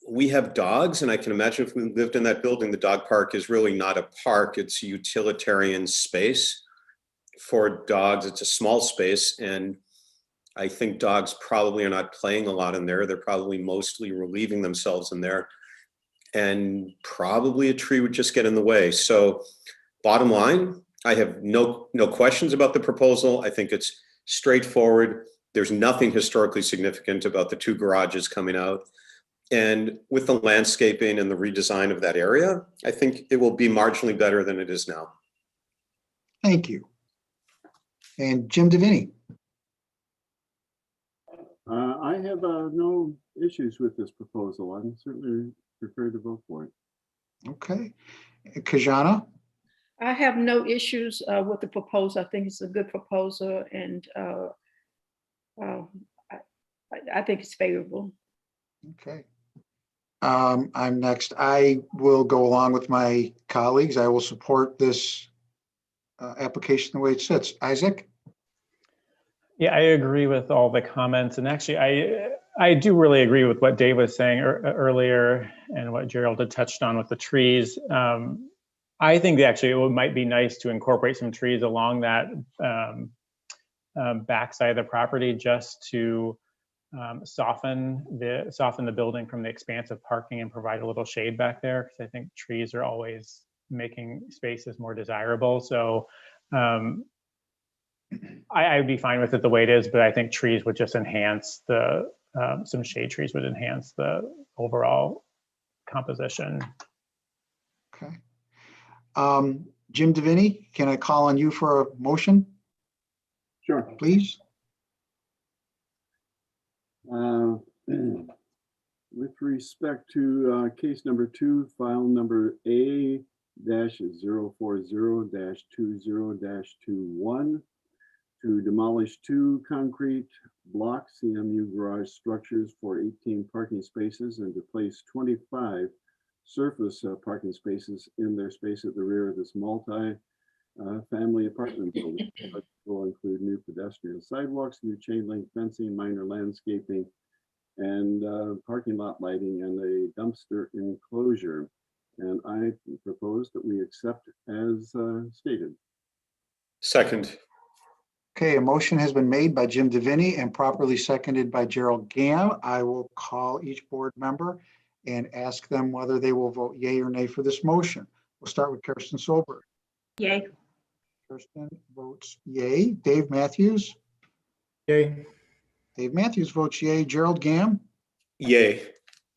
we have dogs, and I can imagine if we lived in that building, the dog park is really not a park, it's a utilitarian space for dogs. It's a small space, and I think dogs probably are not playing a lot in there. They're probably mostly relieving themselves in there. and probably a tree would just get in the way. So bottom line, I have no questions about the proposal. I think it's straightforward. There's nothing historically significant about the two garages coming out. And with the landscaping and the redesign of that area, I think it will be marginally better than it is now. Thank you. And Jim Devaney. I have no issues with this proposal. I'm certainly prepared to vote for it. Okay. Kajana? I have no issues with the proposal. I think it's a good proposal, and I think it's favorable. Okay. I'm next. I will go along with my colleagues. I will support this application the way it sits. Isaac? Yeah, I agree with all the comments. And actually, I do really agree with what Dave was saying earlier and what Gerald had touched on with the trees. I think actually it might be nice to incorporate some trees along that backside of the property just to soften the building from the expansive parking and provide a little shade back there, because I think trees are always making spaces more desirable. So I'd be fine with it the way it is, but I think trees would just enhance some shade trees would enhance the overall composition. Okay. Jim Devaney, can I call on you for a motion? Sure. Please. With respect to case number 2, file number A-040-20-21, to demolish 2 concrete block CMU garage structures for 18 parking spaces and to place 25 surface parking spaces in their space at the rear of this multi-family apartment building. That will include new pedestrian sidewalks, new chain link fencing, minor landscaping, and parking lot lighting, and a dumpster enclosure. And I propose that we accept as stated. Second. Okay, a motion has been made by Jim Devaney and properly seconded by Gerald Gamm. I will call each board member and ask them whether they will vote yay or nay for this motion. We'll start with Kirsten Solberg. Yay. Kirsten votes yay. Dave Matthews? Yay. Dave Matthews votes yay. Gerald Gamm? Yay.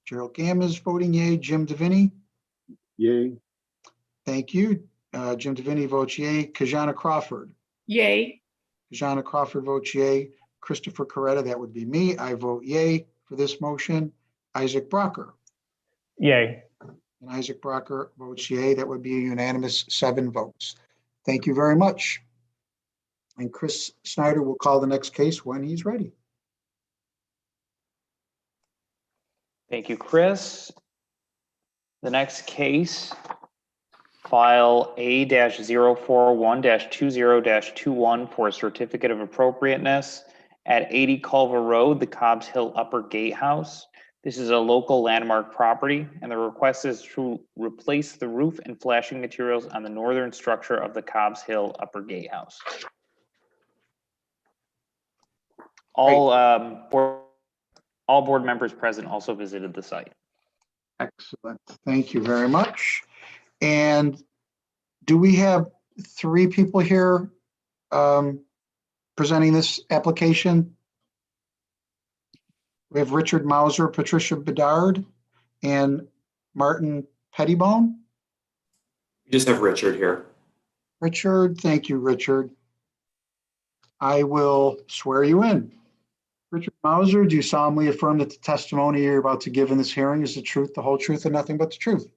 Gerald Gamm is voting yay. Jim Devaney? Yay. Thank you. Jim Devaney votes yay. Kajana Crawford? Yay. Kajana Crawford votes yay. Christopher Coretta, that would be me. I vote yay for this motion. Isaac Brocker? Yay. And Isaac Brocker votes yay. That would be a unanimous 7 votes. Thank you very much. And Chris Snyder will call the next case when he's ready. Thank you, Chris. The next case, file A-041-20-21 for a certificate of appropriateness at 80 Culver Road, the Cobbs Hill Upper Gatehouse. This is a local landmark property, and the request is to replace the roof and flashing materials on the northern structure of the Cobbs Hill Upper Gatehouse. All board members present also visited the site. Excellent. Thank you very much. And do we have 3 people here presenting this application? We have Richard Mauser, Patricia Bedard, and Martin Pettibone. We just have Richard here. Richard, thank you, Richard. I will swear you in. Richard Mauser, do you solemnly affirm that the testimony you're about to give in this hearing is the truth, the whole truth, and nothing but the truth?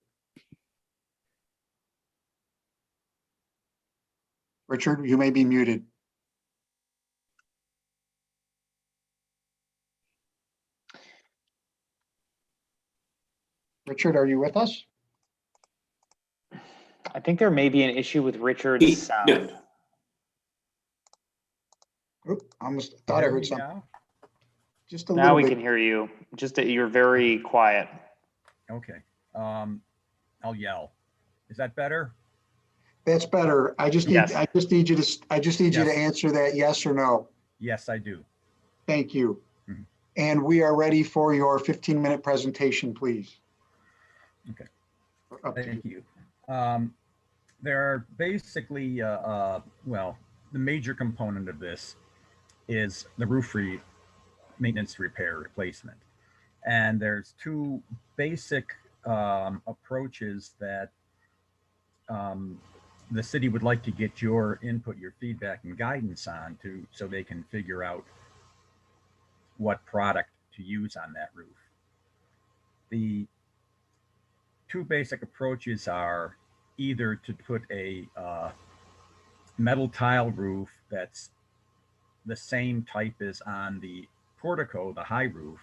Richard, you may be muted. Richard, are you with us? I think there may be an issue with Richard's sound. Yeah. Oop, I almost thought I heard something. Now? Just a Now little we bit. can hear you. Just that you're very quiet. Okay. I'll yell. Is that better? That's better. I just need Yes. I just need you to answer that yes or no. Yes, I do. Thank you. Mhm. And we are ready for your 15-minute presentation, please. Okay, Up to thank you. There are basically, well, the major component of this is the roof maintenance, repair, replacement. And there's two basic approaches that the city would like to get your input, your feedback and guidance on so they can figure out what product to use on that roof. The two basic approaches are either to put a metal tile roof that's the same type as on the portico, the high roof,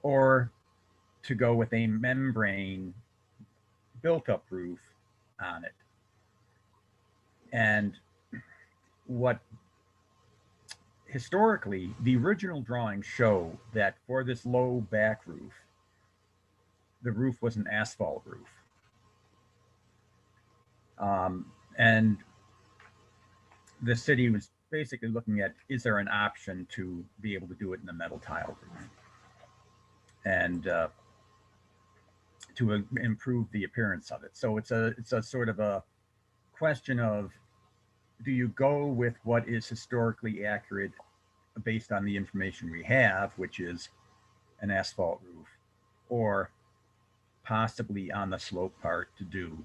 or to go with a membrane built-up roof on it. And what historically, the original drawings show that for this low back roof, the roof was an asphalt roof. And the city was basically looking at, is there an option to be able to do it in a metal tile roof? And to improve the appearance of it. So it's a sort of a question of, do you go with what is historically accurate based on the information we have, which is an asphalt roof, or possibly on the slope part to do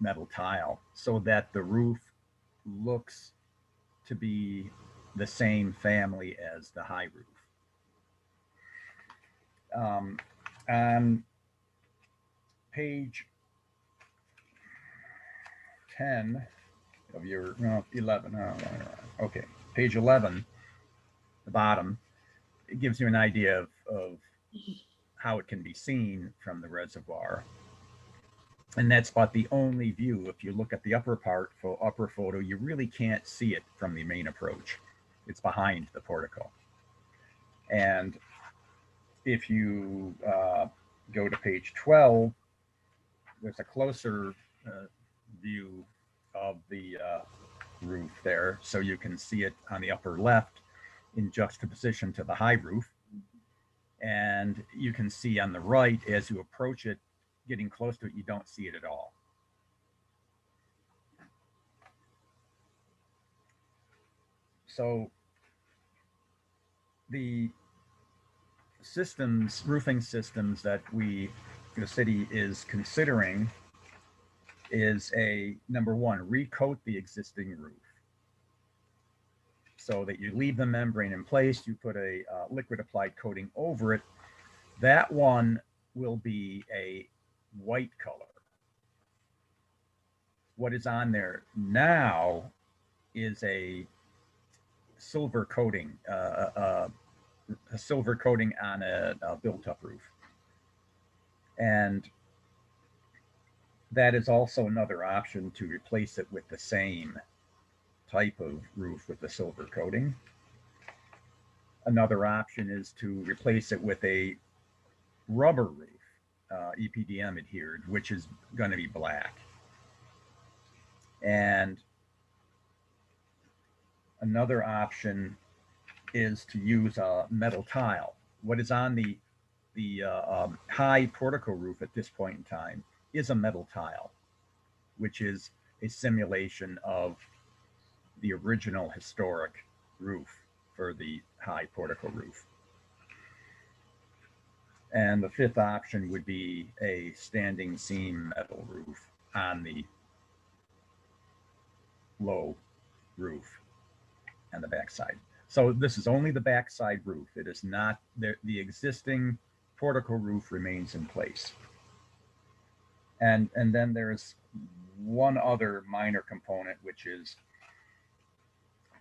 metal tile so that the roof looks to be the same family as the high roof. On page 10 of your, no, 11, okay, page 11, the bottom, it gives you an idea of how it can be seen from the reservoir. And that's about the only view. If you look at the upper photo, you really can't see it from the main approach. It's behind the portico. And if you go to page 12, there's a closer view of the roof there. So you can see it on the upper left in juxtaposition to the high roof. And you can see on the right, as you approach it, getting close to it, you don't see it at all. So the systems, roofing systems that the city is considering is number one, recoat the existing roof. So that you leave the membrane in place, you put a liquid applied coating over it. That one will be a white color. What is on there now is a silver coating, a silver coating on a built-up roof. And that is also another option to replace it with the same type of roof with the silver coating. Another option is to replace it with a rubber roof, EPDM adhered, which is going to be black. And another option is to use a metal tile. What is on the high portico roof at this point in time is a metal tile, which is a simulation of the original historic roof for the high portico roof. And the fifth option would be a standing seam metal roof on the low roof and the backside. So this is only the backside roof. It is not, the existing portico roof remains in place. And then there's one other minor component, which is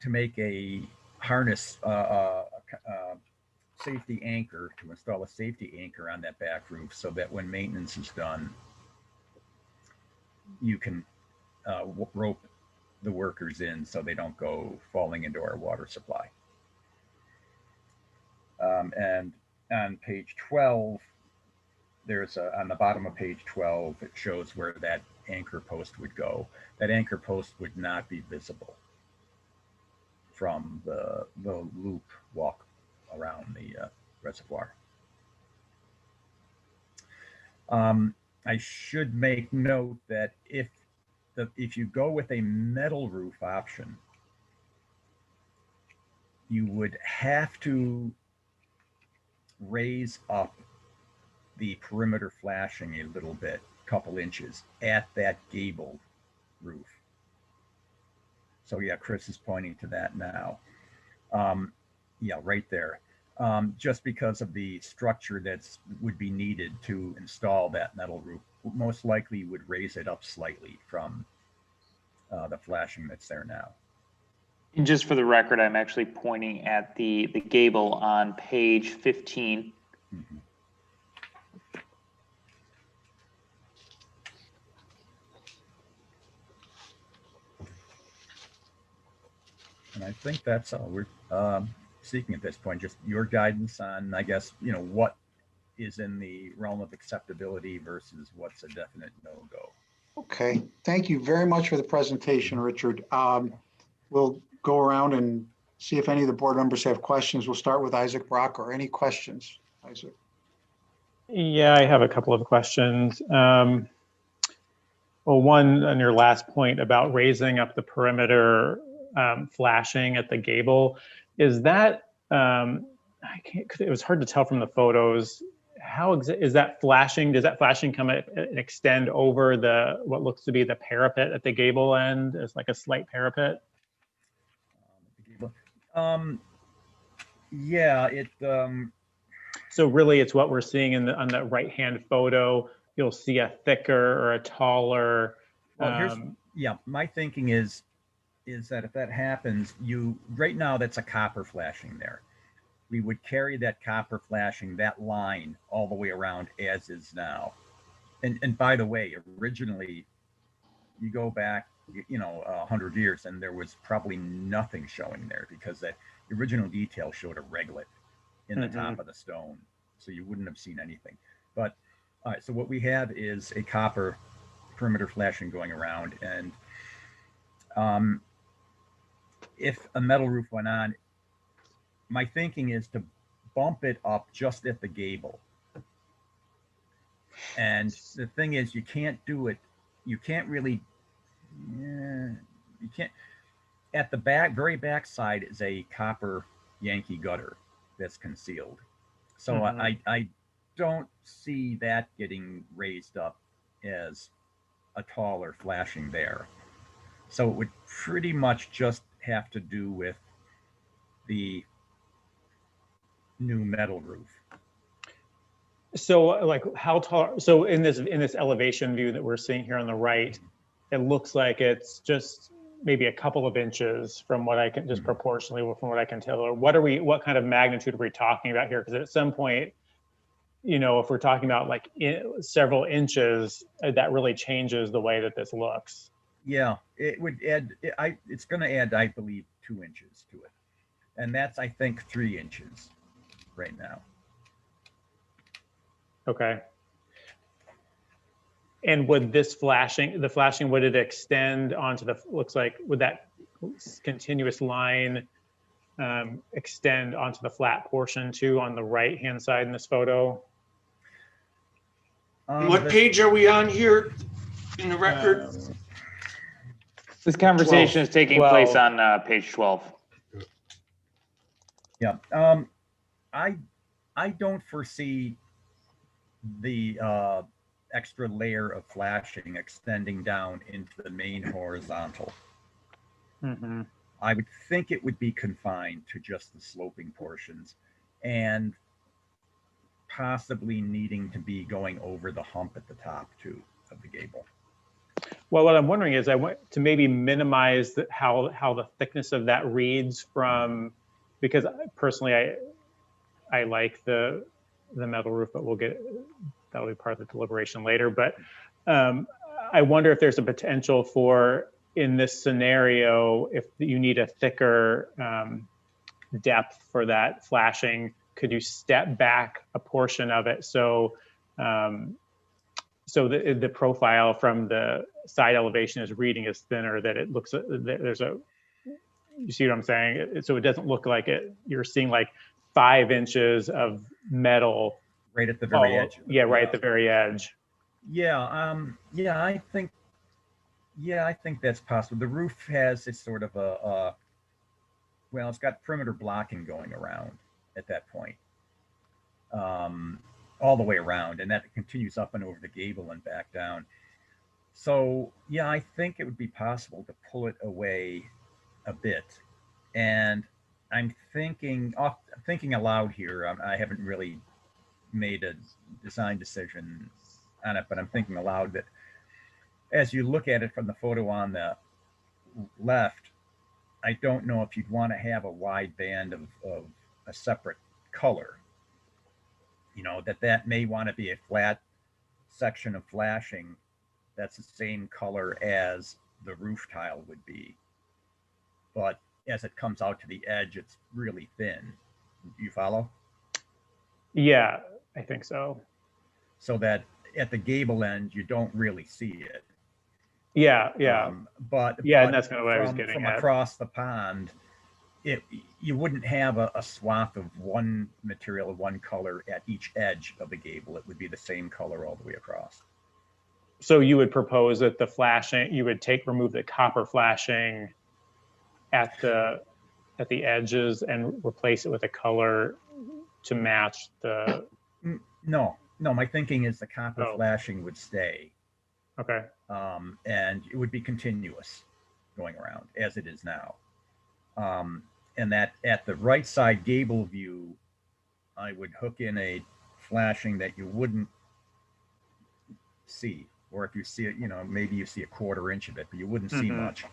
to make a harness, safety anchor, to install a safety anchor on that back roof so that when maintenance is done, you can rope the workers in so they don't go falling into our water supply. And on page 12, there's on the bottom of page 12, it shows where that anchor post would go. That anchor post would not be visible from the loop walk around the reservoir. I should make note that if you go with a metal roof option, you would have to raise up the perimeter flashing a little bit, couple inches, at that gable roof. So yeah, Chris is pointing to that now. Yeah, right there. Just because of the structure that's would be needed to install that metal roof, most likely would raise it up slightly from the flashing that's there now. And just for the record, I'm actually pointing at the gable on page 15. Mm-hmm. And I think that's all we're seeking at this point, just your guidance on, I guess, what is in the realm of acceptability versus what's a definite no-go. Okay, thank you very much for the presentation, Richard. We'll go around and see if any of the board members have questions. We'll start with Isaac Brocker. Any questions, Isaac? Yeah, I have a couple of questions. Well, one on your last point about raising up the perimeter flashing at the gable, is that, it was hard to tell from the photos, how is that flashing? Does that flashing come and extend over what looks to be the parapet at the gable end as like a slight parapet? Yeah, so really it's what we're seeing on the right-hand photo. You'll see a thicker or a taller. Well, my thinking is that if that happens, right now that's a copper flashing there. We would carry that copper flashing, that line, all the way around as is now. And by the way, originally, you go back, 100 years, and there was probably nothing showing there because the original detail showed a reglet in the top of the stone, so you wouldn't have seen anything. But all right, so what we have is a copper perimeter flashing going around, and if a metal roof went on, my thinking is to bump it up just at the gable. And the thing is, you can't do it. You can't really. You can't. At the very back side is a copper Yankee gutter that's concealed. So I don't see that getting raised up as a taller flashing there. So it would pretty much just have to do with the new metal roof. So like how tall, so in this elevation view that we're seeing here on the right, it looks like it's just maybe a couple of inches from what I can, just proportionally from what I can tell. Or what kind of magnitude are we talking about here? Because at some point, if we're talking about like several inches, that really changes the way that this looks. Yeah, it would add, it's going to add, I believe, 2 inches to it. And that's, I think, 3 inches right now. Okay. And would the flashing, would it extend onto would that continuous line extend onto the flat portion too on the right-hand side in this photo? What page are we on here in the record? This conversation is taking place on page 12. Yeah, I don't foresee the extra layer of flashing extending down into the main horizontal. I would think it would be confined to just the sloping portions and possibly needing to be going over the hump at the top too of the gable. Well, what I'm wondering is I want to maybe minimize how the thickness of that reads from, because personally I like the metal roof, but that'll be part of the deliberation later. But I wonder if there's a potential for, in this scenario, if you need a thicker depth for that flashing, could you step back a portion of it so the profile from the side elevation is reading is thinner, that it looks, you see what I'm saying? So it doesn't look like you're seeing like 5 inches of metal right at the very edge. Yeah, right at the very edge. Yeah, I think that's possible. The roof has this sort of well, it's got perimeter blocking going around at that point, all the way around, and that continues up and over the gable and back down. So yeah, I think it would be possible to pull it away a bit. And I'm thinking aloud here. I haven't really made a design decision on it, but I'm thinking aloud that as you look at it from the photo on the left, I don't know if you'd want to have a wide band of a separate color. You know, that may want to be a flat section of flashing that's the same color as the roof tile would be. But as it comes out to the edge, it's really thin. Do you follow? Yeah, I think so. So that at the gable end, you don't really see it. Yeah. But and that's kind of what I was getting from at. across the pond, you wouldn't have a swath of one material, one color at each edge of the gable. It would be the same color all the way across. So you would propose that the flashing, you would remove the copper flashing at the edges and replace it with a color to match the. No, my thinking is the copper flashing would stay. Okay. And it would be continuous going around as it is now. And that at the right side gable view, I would hook in a flashing that you wouldn't see, or if you see it, maybe you see a 1/4 inch of it, but you wouldn't see much.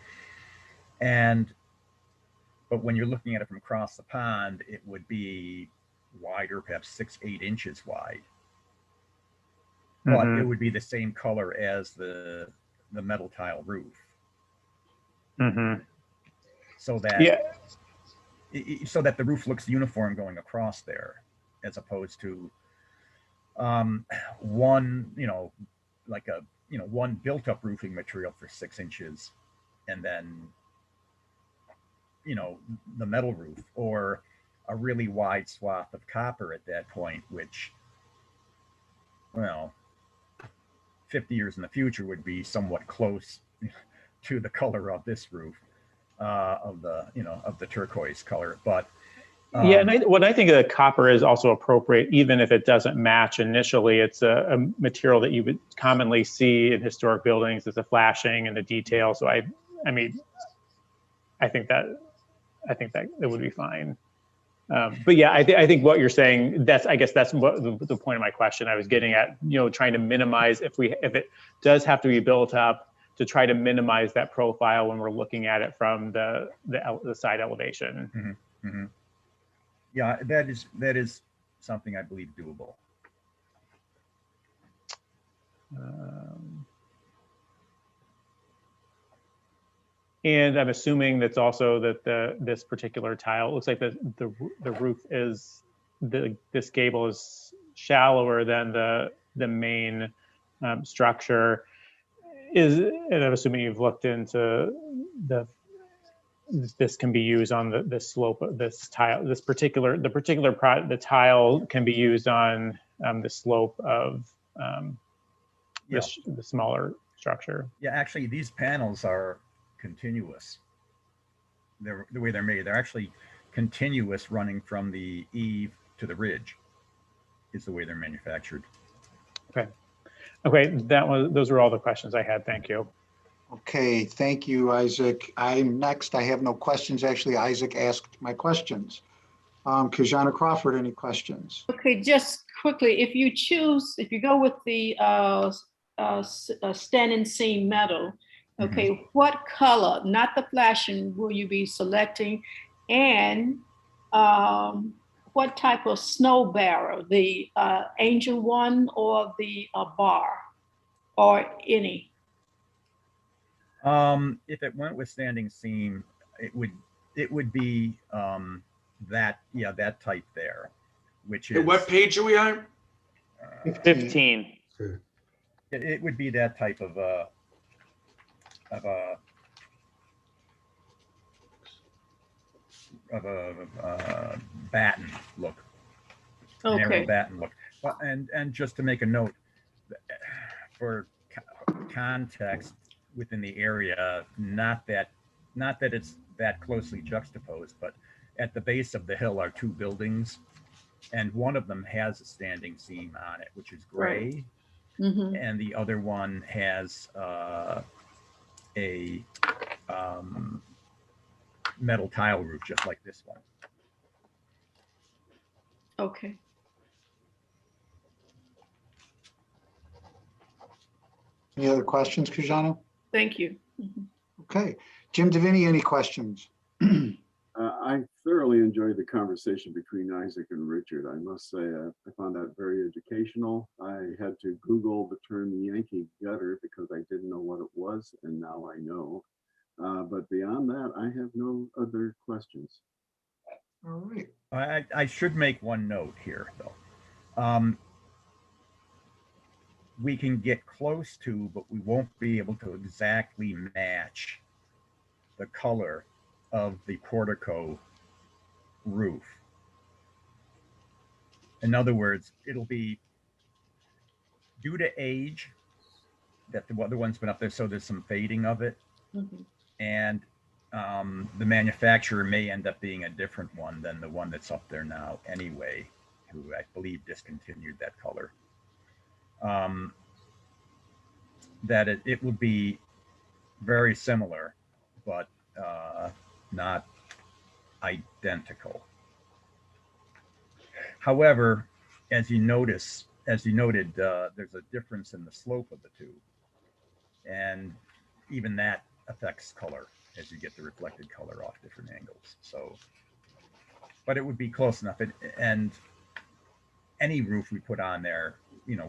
But when you're looking at it from across the pond, it would be wider, perhaps 6-8 inches wide. But it would be the same color as the metal tile roof. So that so that the roof looks uniform going across there, as opposed to one, one built-up roofing material for 6 inches, and then the metal roof, or a really wide swath of copper at that point, which, well, 50 years in the future would be somewhat close to the color of this roof, of the turquoise color. But and what I think of copper is also appropriate, even if it doesn't match initially. It's a material that you would commonly see in historic buildings as a flashing and a detail. So I think that it would be fine. But yeah, I think what you're saying, I guess that's what the point of my question I was getting at, trying to minimize if it does have to be built up, to try to minimize that profile when we're looking at it from the side elevation. Yeah, that is something I believe doable. And I'm assuming that's also that this particular tile looks like the roof is this gable is shallower than the main structure. And I'm assuming you've looked into this can be used on the slope of this tile. The tile can be used on the slope of the smaller structure. Yeah, actually, these panels are continuous. The way they're made, they're actually continuous, running from the eave to the ridge is the way they're manufactured. Okay, those were all the questions I had. Thank you. Okay, thank you, Isaac. I'm next. I have no questions. Actually, Isaac asked my questions. Kijana Crawford, any questions? Okay, just quickly, if you go with the standing seam metal, okay, what color, not the flashing, will you be selecting? And what type of snow barrel, the angel one or the bar, or any? If it went with standing seam, it would be that type there, which is. What page are we on? 15. It would be that type of batten look. Okay. Narrow batten look. And just to make a note, for context within the area, not that it's that closely juxtaposed, but at the base of the hill are two buildings, and one of them has a standing seam on it, which is gray, and the other one has a metal tile roof, just like this one. Okay. Any other questions, Kijano? Thank you. Okay. Jim Davini, any questions? I thoroughly enjoyed the conversation between Isaac and Richard. I must say, I found that very educational. I had to Google the term Yankee gutter because I didn't know what it was, and now I know. But beyond that, I have no other questions. All right. I should make one note here, though. We can get close to, but we won't be able to exactly match the color of the portico roof. In other words, it'll be due to age that the other one's been up there, so there's some fading of it. And the manufacturer may end up being a different one than the one that's up there now anyway, who I believe discontinued that color. That it would be very similar, but not identical. However, as you noted, there's a difference in the slope of the two, and even that affects color as you get the reflected color off different angles. So, but it would be close enough, and any roof we put on there,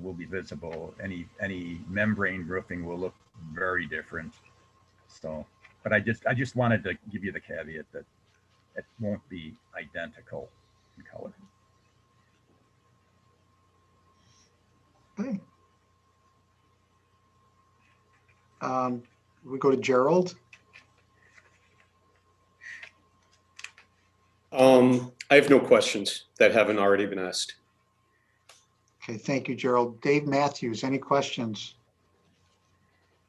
will be visible. Any membrane roofing will look very different. So, but I just wanted to give you the caveat that it won't be identical in color. Okay. We go to Gerald. I have no questions that haven't already been asked. Okay, thank you, Gerald. Dave Matthews, any questions?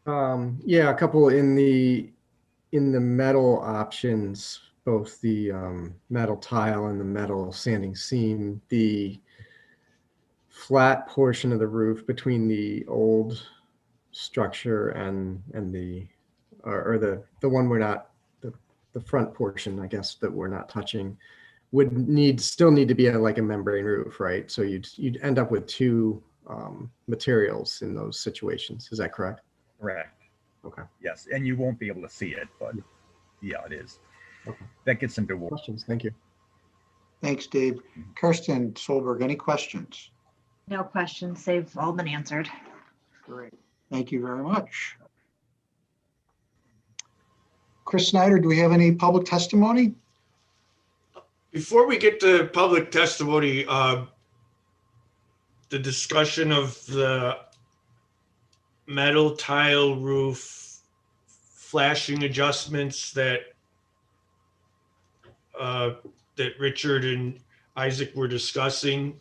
Yeah, a couple in the metal options, both the metal tile and the metal sanding seam. The flat portion of the roof between the old structure and the one we're not, the front portion, I guess, that we're not touching, would still need to be like a membrane roof, right? So you'd end up with two materials in those situations. Is that correct? Correct. Okay. Yes, and you won't be able to see it, but yeah, it is. Okay. That gets into questions. Thank you. Thanks, Dave. Kirsten Solberg, any questions? No questions. They've all been answered. Great. Thank you very much. Chris Snyder, do we have any public testimony? Before we get to public testimony, the discussion of the metal tile roof flashing adjustments that Richard and Isaac were discussing.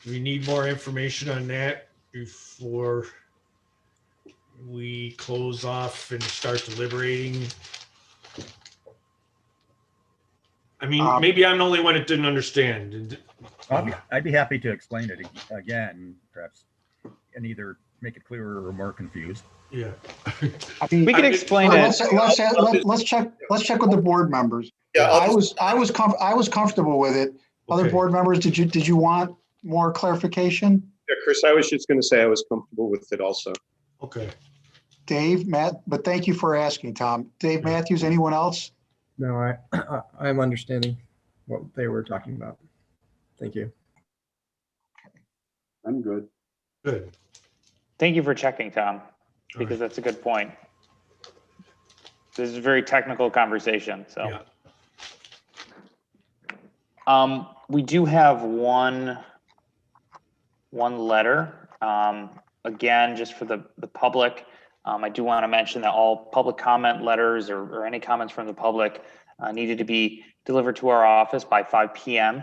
Do we need more information on that before we close off and start deliberating? I mean, maybe I'm the only one that didn't understand. I'd be happy to explain it again, perhaps, and either make it clearer or more confused. Yeah. I mean, we can explain it. Let's check with the board members. Yeah, I was comfortable with it. Other Okay. board members, did you want more clarification? Yeah, Chris, I was just going to say I was comfortable with it also. Okay. Dave, Matt, but thank you for asking, Tom. Dave Matthews, anyone else? No, I'm understanding what they were talking about. Thank you. I'm good. Good. Thank you for checking, Tom, because that's a good point. This is a very technical conversation, so. Yeah. We do have one letter. Again, just for the public, I do want to mention that all public comment letters or any comments from the public needed to be delivered to our office by 5 p.m.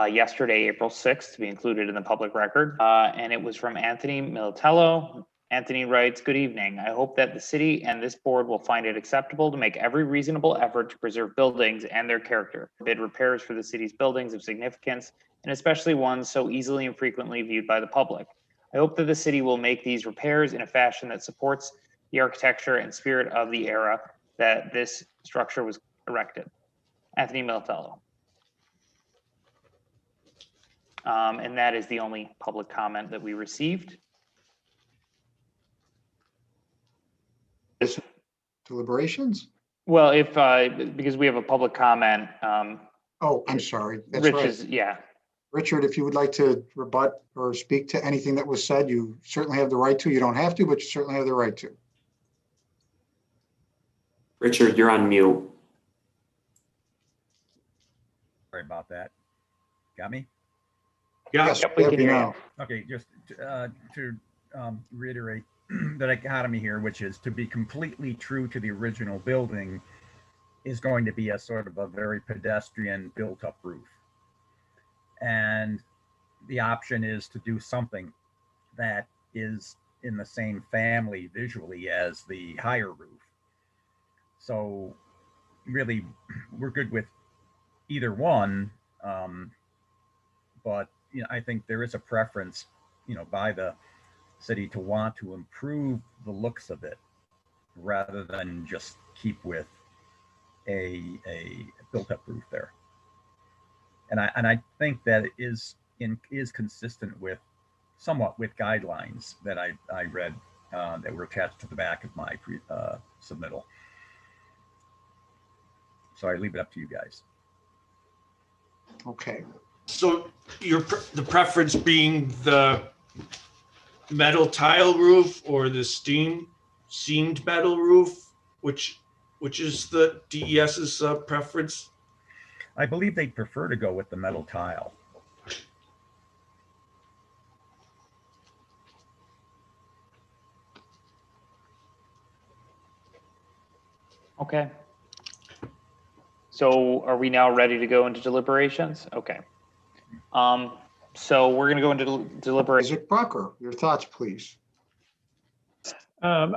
Yesterday, April 6th, to be included in the public record. And it was from Anthony Militello Anthony writes, good evening. I hope that the city and this board will find it acceptable to make every reasonable effort to preserve buildings and their character, bid repairs for the city's buildings of significance, and especially ones so easily and frequently viewed by the public. I hope that the city will make these repairs in a fashion that supports the architecture and spirit of the era that this structure was erected. Anthony Militello. And that is the only public comment that we received. Deliberations? Well, if, because we have a public comment. Oh, I'm sorry. That's Rich right. is, yeah. Richard, if you would like to rebut or speak to anything that was said, you certainly have the right to. You don't have to, but you certainly have the right to. Richard, you're on mute. Sorry about that. Got me? Yeah. Yes, we we have can you hear now. Okay, just to reiterate the dichotomy here, which is to be completely true to the original building is going to be a sort of a very pedestrian built-up roof. And the option is to do something that is in the same family visually as the higher roof. So really, we're good with either one. But you know, I think there is a preference, you know, by the city to want to improve the looks of it rather than just keep with a built-up roof there. And I think that is consistent with somewhat with guidelines that I read that were attached to the back of my submittal. So I leave it up to you guys. Okay. So the preference being the metal tile roof or the seamed metal roof, which is the DES's preference? I believe they'd prefer to go with the metal tile. Okay. So are we now ready to go into deliberations? Okay. So we're going to go into deliberations. Isaac Brucker, your thoughts, please. I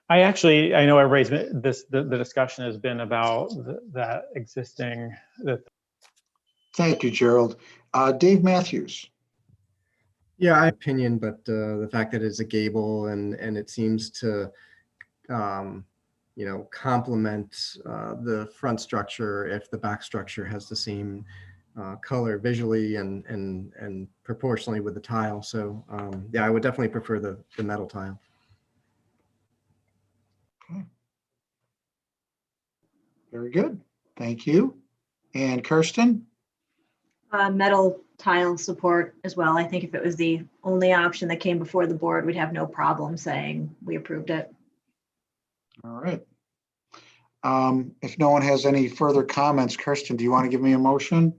know everybody's the discussion has been about that existing. Thank you, Gerald. Dave Matthews. Yeah, I opinion, but the fact that it's a gable and it seems to, you know, complement the front structure if the back structure has the same color visually and proportionally with the tile. So yeah, I would definitely prefer the metal tile. Okay. Very good. Thank you. And Kirsten? Metal tile support as well. I think if it was the only option that came before the board, we'd have no problem saying we approved it. All right. If no one has any further comments, Kirsten, do you want to give me a motion?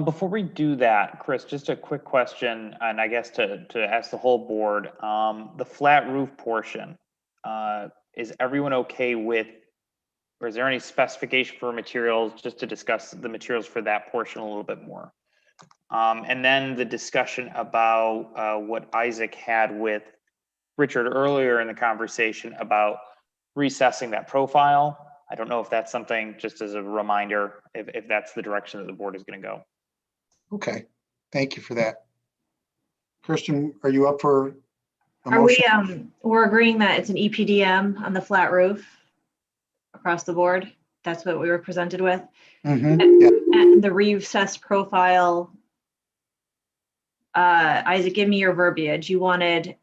Before we do that, Chris, just a quick question, and I guess to ask the whole board, the flat roof portion, is everyone okay with, or is there any specification for materials, just to discuss the materials for that portion a little bit more? And then the discussion about what Isaac had with Richard earlier in the conversation about recessing that profile. I don't know if that's something, just as a reminder, if that's the direction that the board is going to go. Okay, thank you for that. Kirsten, are you up for a Are we, motion? we're agreeing that it's an EPDM on the flat roof across the board? That's what we were presented with? Mhm, And the recessed profile, Isaac, give me your verbiage. You wanted,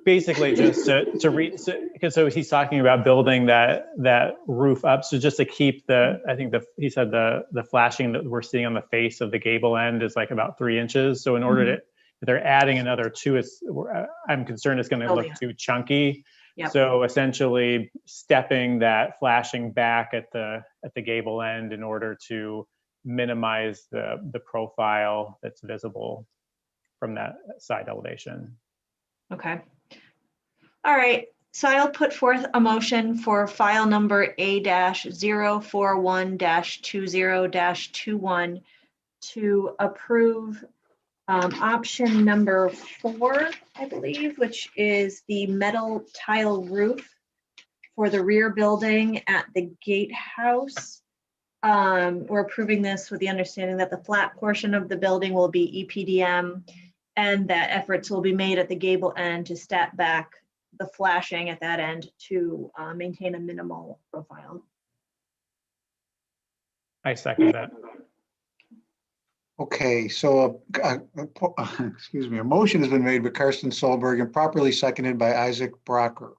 Basically just to read, so he's talking about building that roof up. So just to keep I think he said the flashing that we're seeing on the face of the gable end is like about 3 inches. So in order to, if they're adding another 2, I'm concerned it's going to look too chunky. Yep. So essentially stepping that flashing back at the gable end in order to minimize the profile that's visible from that side elevation. okay. All right, so I'll put forth a motion for file number A-041-20-21 to approve Option number 4, I believe, which is the metal tile roof for the rear building at the gatehouse. We're approving this with the understanding that the flat portion of the building will be EPDM and that efforts will be made at the gable end to step back the flashing at that end to maintain a minimal profile. I second that. Okay, so excuse me, a motion has been made by Karsten Solberg and properly seconded by Isaac Brocker.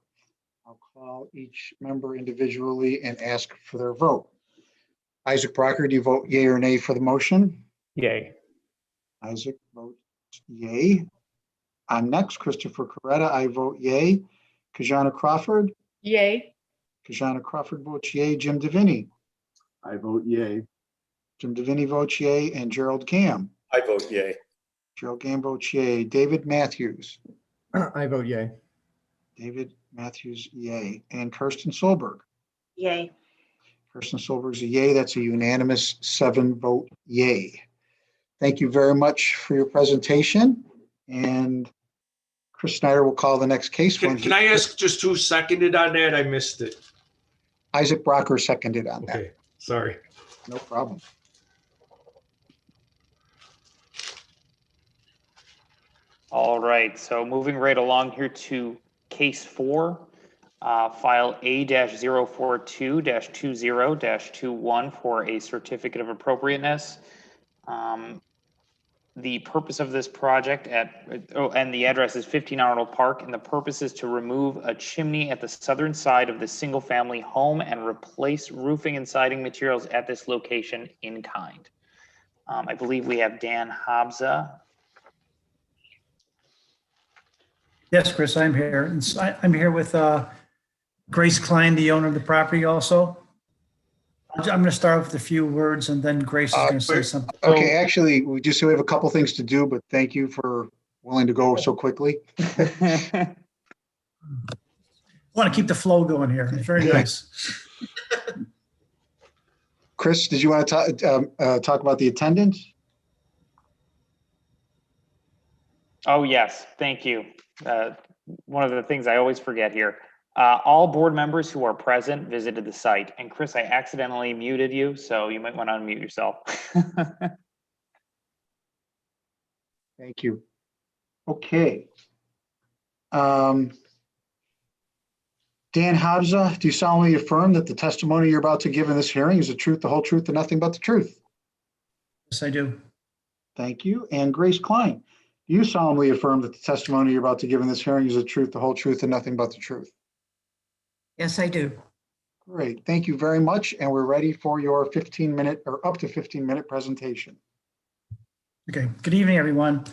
I'll call each member individually and ask for their vote. Isaac Brocker, do you vote yay or nay for the motion? Yay. Isaac votes yay. I'm next, Christopher Coretta. I vote yay. Kajana Crawford. Yay. Kajana Crawford votes yay. Jim Deviney. I vote yay. Jim Deviney votes yay. And Gerald Gam. I vote yay. Gerald Gam votes yay. David Matthews. I vote yay. David Matthews, yay. And Kirsten Solberg. Yay. Kirsten Solberg's a yay. That's a unanimous 7-vote yay. Thank you very much for your presentation. And Chris Snyder will call the next case. Can I ask just who seconded on that? I missed it. Isaac Brocker seconded on that. Okay, sorry. No problem. All right, so moving right along here to case 4, file A-042-20-21 for a certificate of appropriateness. The purpose of this project and the address is 15 Arnold Park, and the purpose is to remove a chimney at the southern side of the single-family home and replace roofing and siding materials at this location in kind. I believe we have Dan Habza. Yes, Chris, I'm here. I'm here with Grace Klein, the owner of the property also. I'm going to start with a few words and then Grace is going to say something. Okay, actually, we have a couple things to do, but thank you for willing to go so quickly. I want to keep the flow going here. It's very nice. Chris, did you want to talk about the attendance? Oh, yes, thank you. One of the things I always forget here. All board members who are present visited the site. And Chris, I accidentally muted you, so you might want to unmute yourself. Thank you. Okay. Dan Habza, do you solemnly affirm that the testimony you're about to give in this hearing is the truth, the whole truth, and nothing but the truth? Yes, I do. Thank you. And Grace Klein, do you solemnly affirm that the testimony you're about to give in this hearing is the truth, the whole truth, and nothing but the truth? Yes, I do. Great. Thank you very much. And we're ready for your 15-minute or up to 15-minute presentation. Okay. Good evening, everyone.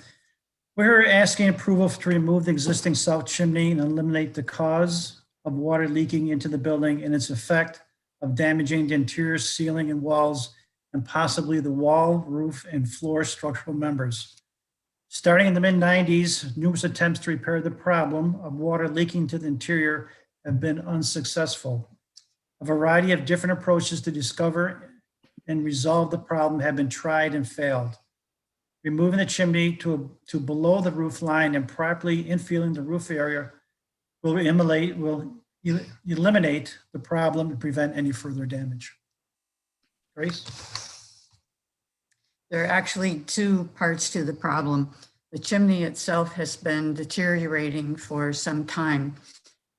We're asking approval to remove the existing south chimney and eliminate the cause of water leaking into the building and its effect of damaging the interior ceiling and walls and possibly the wall, roof, and floor structural members. Starting in the mid-90s, numerous attempts to repair the problem of water leaking to the interior have been unsuccessful. A variety of different approaches to discover and resolve the problem have been tried and failed. Removing the chimney to below the roof line and properly infilling the roof area will eliminate the problem and prevent any further damage. Grace? There are actually 2 parts to the problem. The chimney itself has been deteriorating for some time.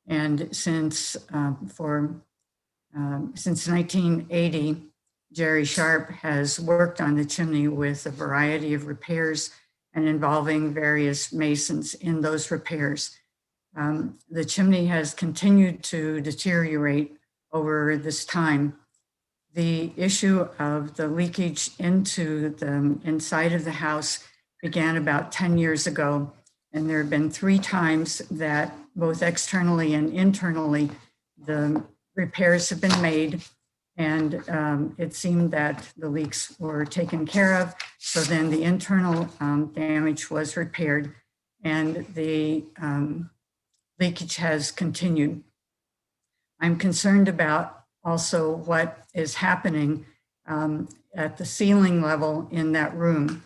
And since 1980, Jerry Sharp has worked on the chimney with a variety of repairs and involving various masons in those repairs. The chimney has continued to deteriorate over this time. The issue of the leakage into the inside of the house began about 10 years ago. And there have been 3 times that both externally and internally, the repairs have been made. And it seemed that the leaks were taken care of. So then the internal damage was repaired and the leakage has continued. I'm concerned about also what is happening at the ceiling level in that room.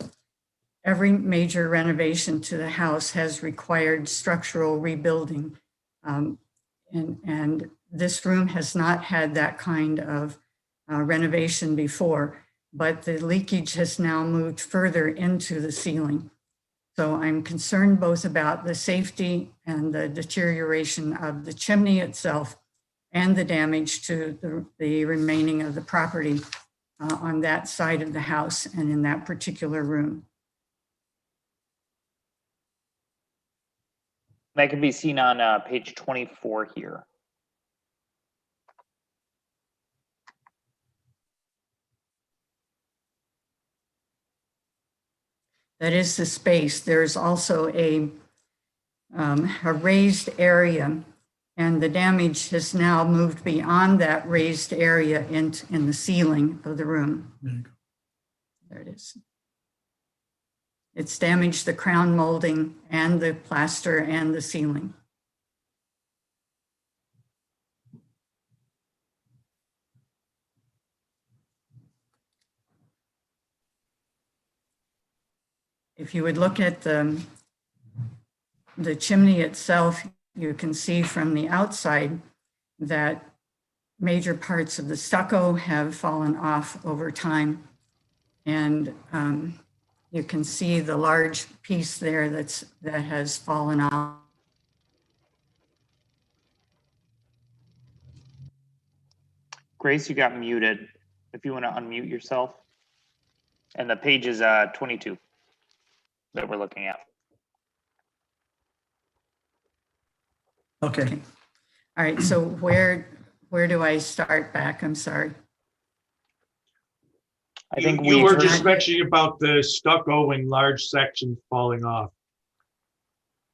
every major renovation to the house has required structural rebuilding. And this room has not had that kind of renovation before, but the leakage has now moved further into the ceiling. So I'm concerned both about the safety and the deterioration of the chimney itself and the damage to the remaining of the property on that side of the house and in that particular room. That can be seen on page 24 here. That is the space. There's also a raised area, and the damage has now moved beyond that raised area in the ceiling of the room. There it is. It's damaged the crown molding and the plaster and the ceiling. If you would look at the chimney itself, you can see from the outside that major parts of the stucco have fallen off over time. And you can see the large piece there that has fallen off. Grace, you got muted. If you want to unmute yourself. And the page is 22 that we're looking at. Okay. All right, so where do I start back? I'm sorry. I think you were just mentioning about the stucco and large sections falling off.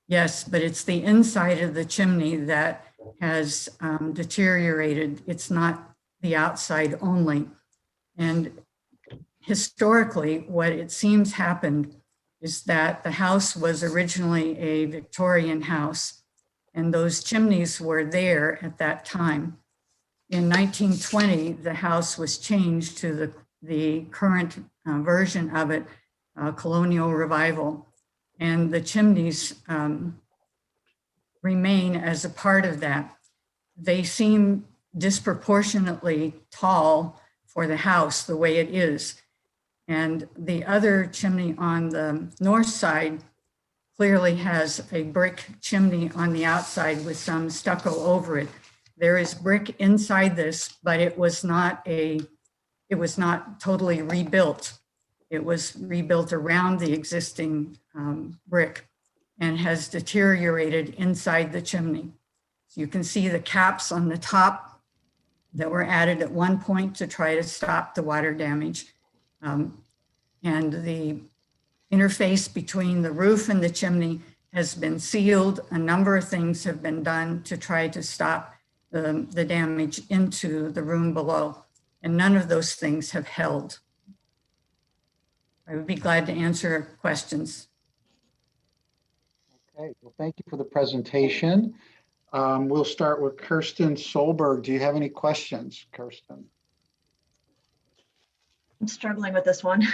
Yes, but it's the inside of the chimney that has deteriorated. It's not the outside only. And historically, what it seems happened is that the house was originally a Victorian house, and those chimneys were there at that time. In 1920, the house was changed to the current version of it, Colonial Revival, and the chimneys remain as a part of that. They seem disproportionately tall for the house the way it is. And the other chimney on the north side clearly has a brick chimney on the outside with some stucco over it. There is brick inside this, but it was not totally rebuilt. It was rebuilt around the existing brick and has deteriorated inside the chimney. So you can see the caps on the top that were added at one point to try to stop the water damage. And the interface between the roof and the chimney has been sealed. A number of things have been done to try to stop the damage into the room below, and none of those things have held. I would be glad to answer questions. Okay, well, thank you for the presentation. We'll start with Kirsten Solberg. Do you have any questions, Kirsten? I'm struggling with this one.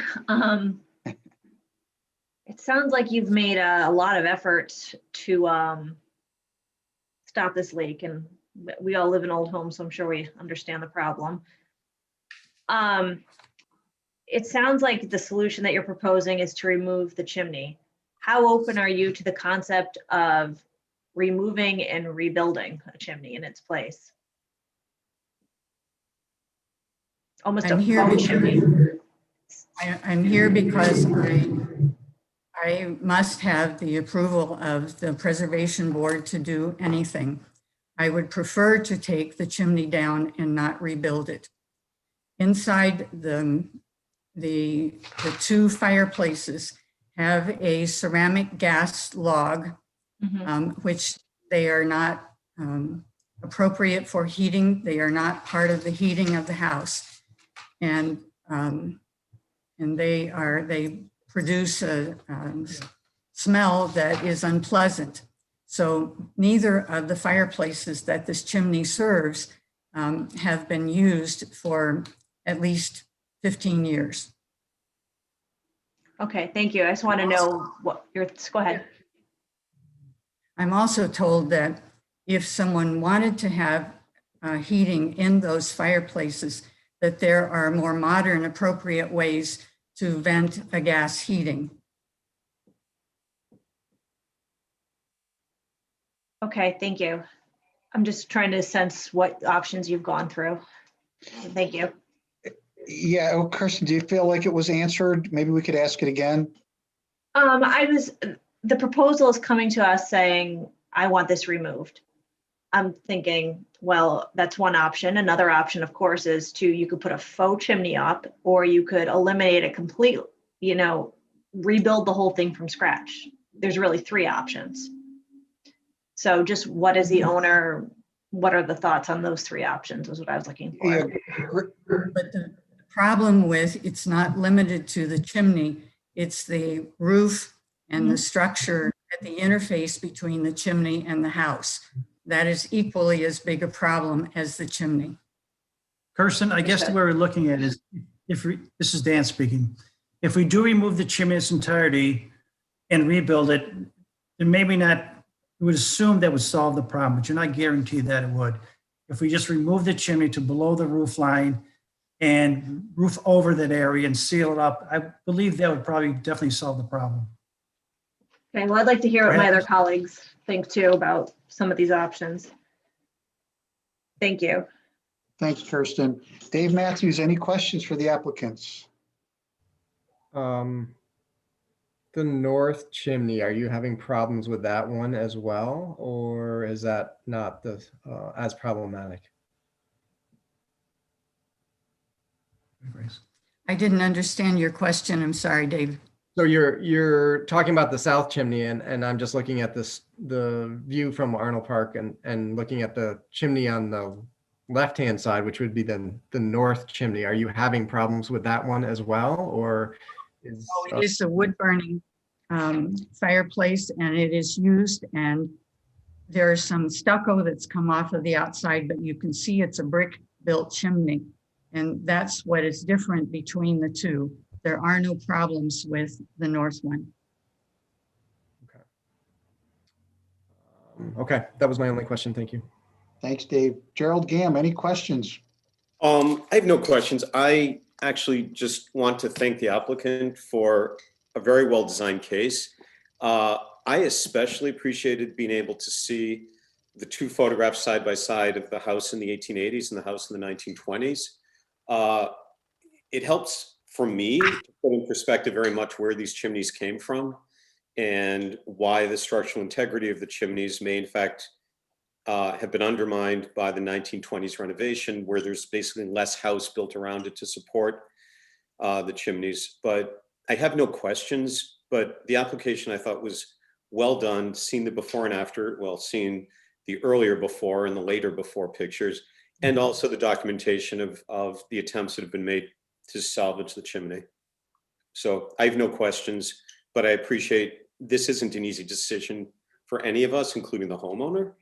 It sounds like you've made a lot of efforts to stop this leak, and we all live in old homes, so I'm sure we understand the problem. It sounds like the solution that you're proposing is to remove the chimney. How open are you to the concept of removing and rebuilding a chimney in its place? Almost a full chimney. I'm here because I must have the approval of the Preservation Board to do anything. I would prefer to take the chimney down and not rebuild it. Inside the two fireplaces have a ceramic gas log, which they are not appropriate for heating. They are not part of the heating of the house. And they produce a smell that is unpleasant. So neither of the fireplaces that this chimney serves have been used for at least 15 years. Okay, thank you. I just want to know what your, go ahead. I'm also told that if someone wanted to have heating in those fireplaces, that there are more modern, appropriate ways to vent a gas heating. Okay, thank you. I'm just trying to sense what options you've gone through. Thank you. Yeah, oh, Kirsten, do you feel like it was answered? Maybe we could ask it again. The proposal is coming to us saying, I want this removed. I'm thinking, well, that's one option. Another option, of course, is you could put a faux chimney up, or you could eliminate it completely, rebuild the whole thing from scratch. There's really three options. So just what is the owner, what are the thoughts on those three options is what I was looking for. Yeah. But the problem with, it's not limited to the chimney, it's the roof and the structure at the interface between the chimney and the house. That is equally as big a problem as the chimney. Kirsten, I guess the way we're looking at it is, this is Dan speaking. If we do remove the chimney in its entirety and rebuild it, then maybe not, we would assume that would solve the problem, but you're not guaranteed that it would. If we just remove the chimney to below the roof line and roof over that area and seal it up, I believe that would probably definitely solve the problem. Okay, well, I'd like to hear what my other colleagues think too about some of these options. Thank you. Thanks, Kirsten. Dave Matthews, any questions for the applicants? The north chimney, are you having problems with that one as well? Or is that not as problematic? I didn't understand your question. I'm sorry, Dave. So you're talking about the south chimney, and I'm just looking at the view from Arnold Park and looking at the chimney on the left-hand side, which would be the north chimney. Are you having problems with that one as well, or is? It is a wood burning fireplace, and it is used, and there's some stucco that's come off of the outside, but you can see it's a brick built chimney, and that's what is different between the two. There are no problems with the north one. Okay, that was my only question. Thank you. Thanks, Dave. Gerald Gamm, any questions? I have no questions. I actually just want to thank the applicant for a very well-designed case. I especially appreciated being able to see the two photographs side by side of the house in the 1880s and the house in the 1920s. It helps for me to put in perspective very much where these chimneys came from and why the structural integrity of the chimneys may in fact have been undermined by the 1920s renovation, where there's basically less house built around it to support the chimneys. But I have no questions, but the application I thought was well done, seeing the before and after, well, seeing the earlier before and the later before pictures, and also the documentation of the attempts that have been made to salvage the chimney. So I have no questions, but I appreciate this isn't an easy decision for any of us, including the homeowner.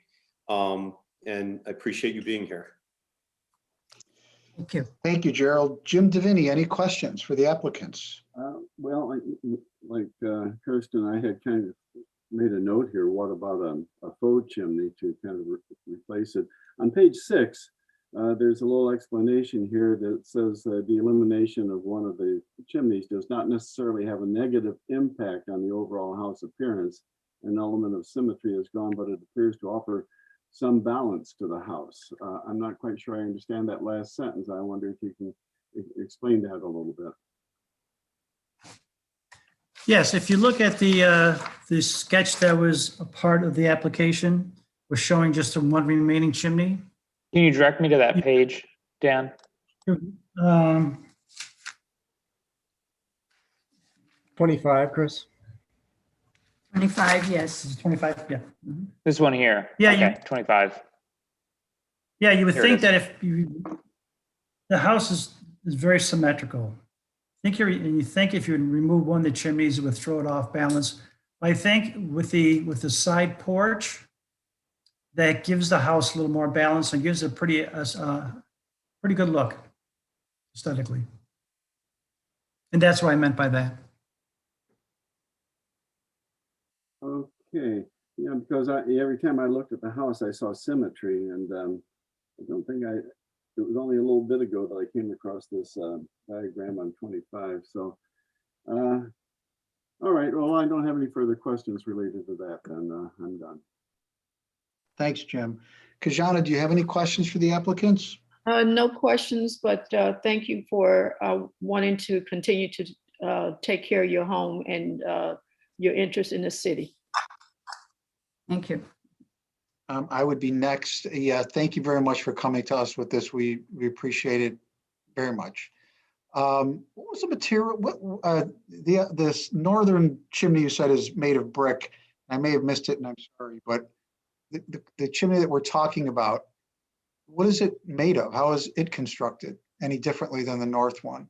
And I appreciate you being here. Thank you. Thank you, Gerald. Jim Deviney, any questions for the applicants? Well, like Kirsten, I had kind of made a note here. What about a faux chimney to kind of replace it? On page 6, there's a little explanation here that says the elimination of one of the chimneys does not necessarily have a negative impact on the overall house appearance. An element of symmetry is gone, but it appears to offer some balance to the house. I'm not quite sure I understand that last sentence. I wonder if you can explain that a little bit. Yes, if you look at the sketch that was a part of the application, we're showing just one remaining chimney. Can you direct me to that page, Dan? 25, Chris? 25, yes. 25, yeah. This one here. Yeah, okay, 25. Yeah, you would Here think it that if the house is very symmetrical. You think if you remove one of the chimneys, it would throw it off balance. I think with the side porch, that gives the house a little more balance and gives it a pretty good look aesthetically. And that's what I meant by that. Okay, yeah, because every time I looked at the house, I saw symmetry, and I don't think it was only a little bit ago that I came across this diagram on 25. So, all right, well, I don't have any further questions related to that, then I'm done. Thanks, Jim. Kajana, do you have any questions for the applicants? No questions, but thank you for wanting to continue to take care of your home and your interest in the city. Thank you. I would be next. Yeah, thank you very much for coming to us with this. We appreciate it very much. What was the material? This northern chimney you said is made of brick. I may have missed it, and I'm sorry, but the chimney that we're talking about, what is it made of? How is it constructed any differently than the north one?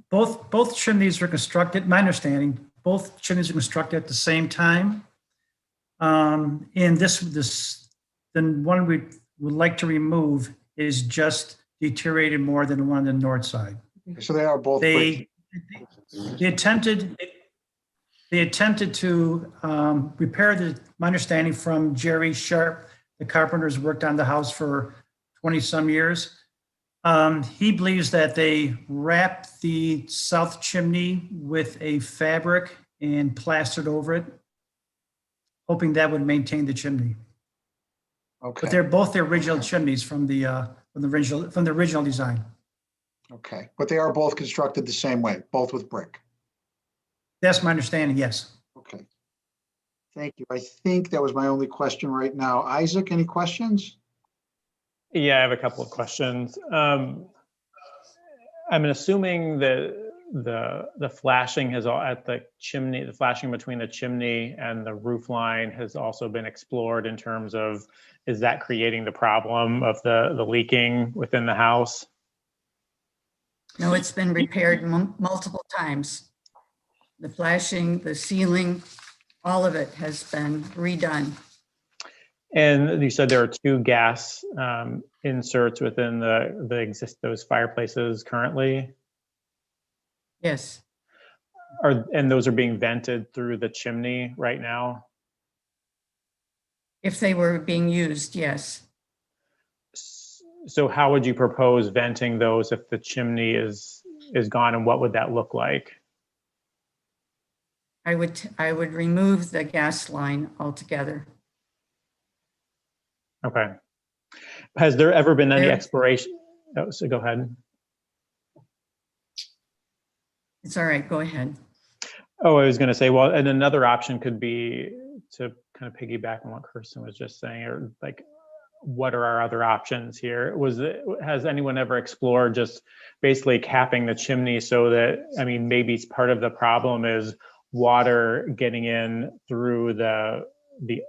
Both chimneys are constructed, my understanding, both chimneys are constructed at the same time. And the one we would like to remove is just deteriorated more than the one on the north side. So they are both. They attempted to repair my understanding from Jerry Sharp, the carpenter's worked on the house for 20 some years. He believes that they wrapped the south chimney with a fabric and plastered over it, hoping that would maintain the chimney. Okay. But they're both the original chimneys from the original design. Okay, but they are both constructed the same way, both with brick. That's my understanding, yes. Okay. Thank you. I think that was my only question right now. Isaac, any questions? Yeah, I have a couple of questions. I'm assuming that the flashing has all at the chimney, the flashing between the chimney and the roof line has also been explored in terms of, is that creating the problem of the leaking within the house? No, it's been repaired multiple times. The flashing, the ceiling, all of it has been redone. And you said there are two gas inserts within those fireplaces currently? Yes. And those are being vented through the chimney right now? If they were being used, yes. So how would you propose venting those if the chimney is gone, and what would that look like? I would remove the gas line altogether. Okay. Has there ever been any exploration? Oh, so go ahead. It's all right, go ahead. Oh, I was going to say, well, and another option could be to kind of piggyback on what Kirsten was just saying, or like, what are our other options here? Has anyone ever explored just basically capping the chimney so that, I mean, maybe it's part of the problem is water getting in through the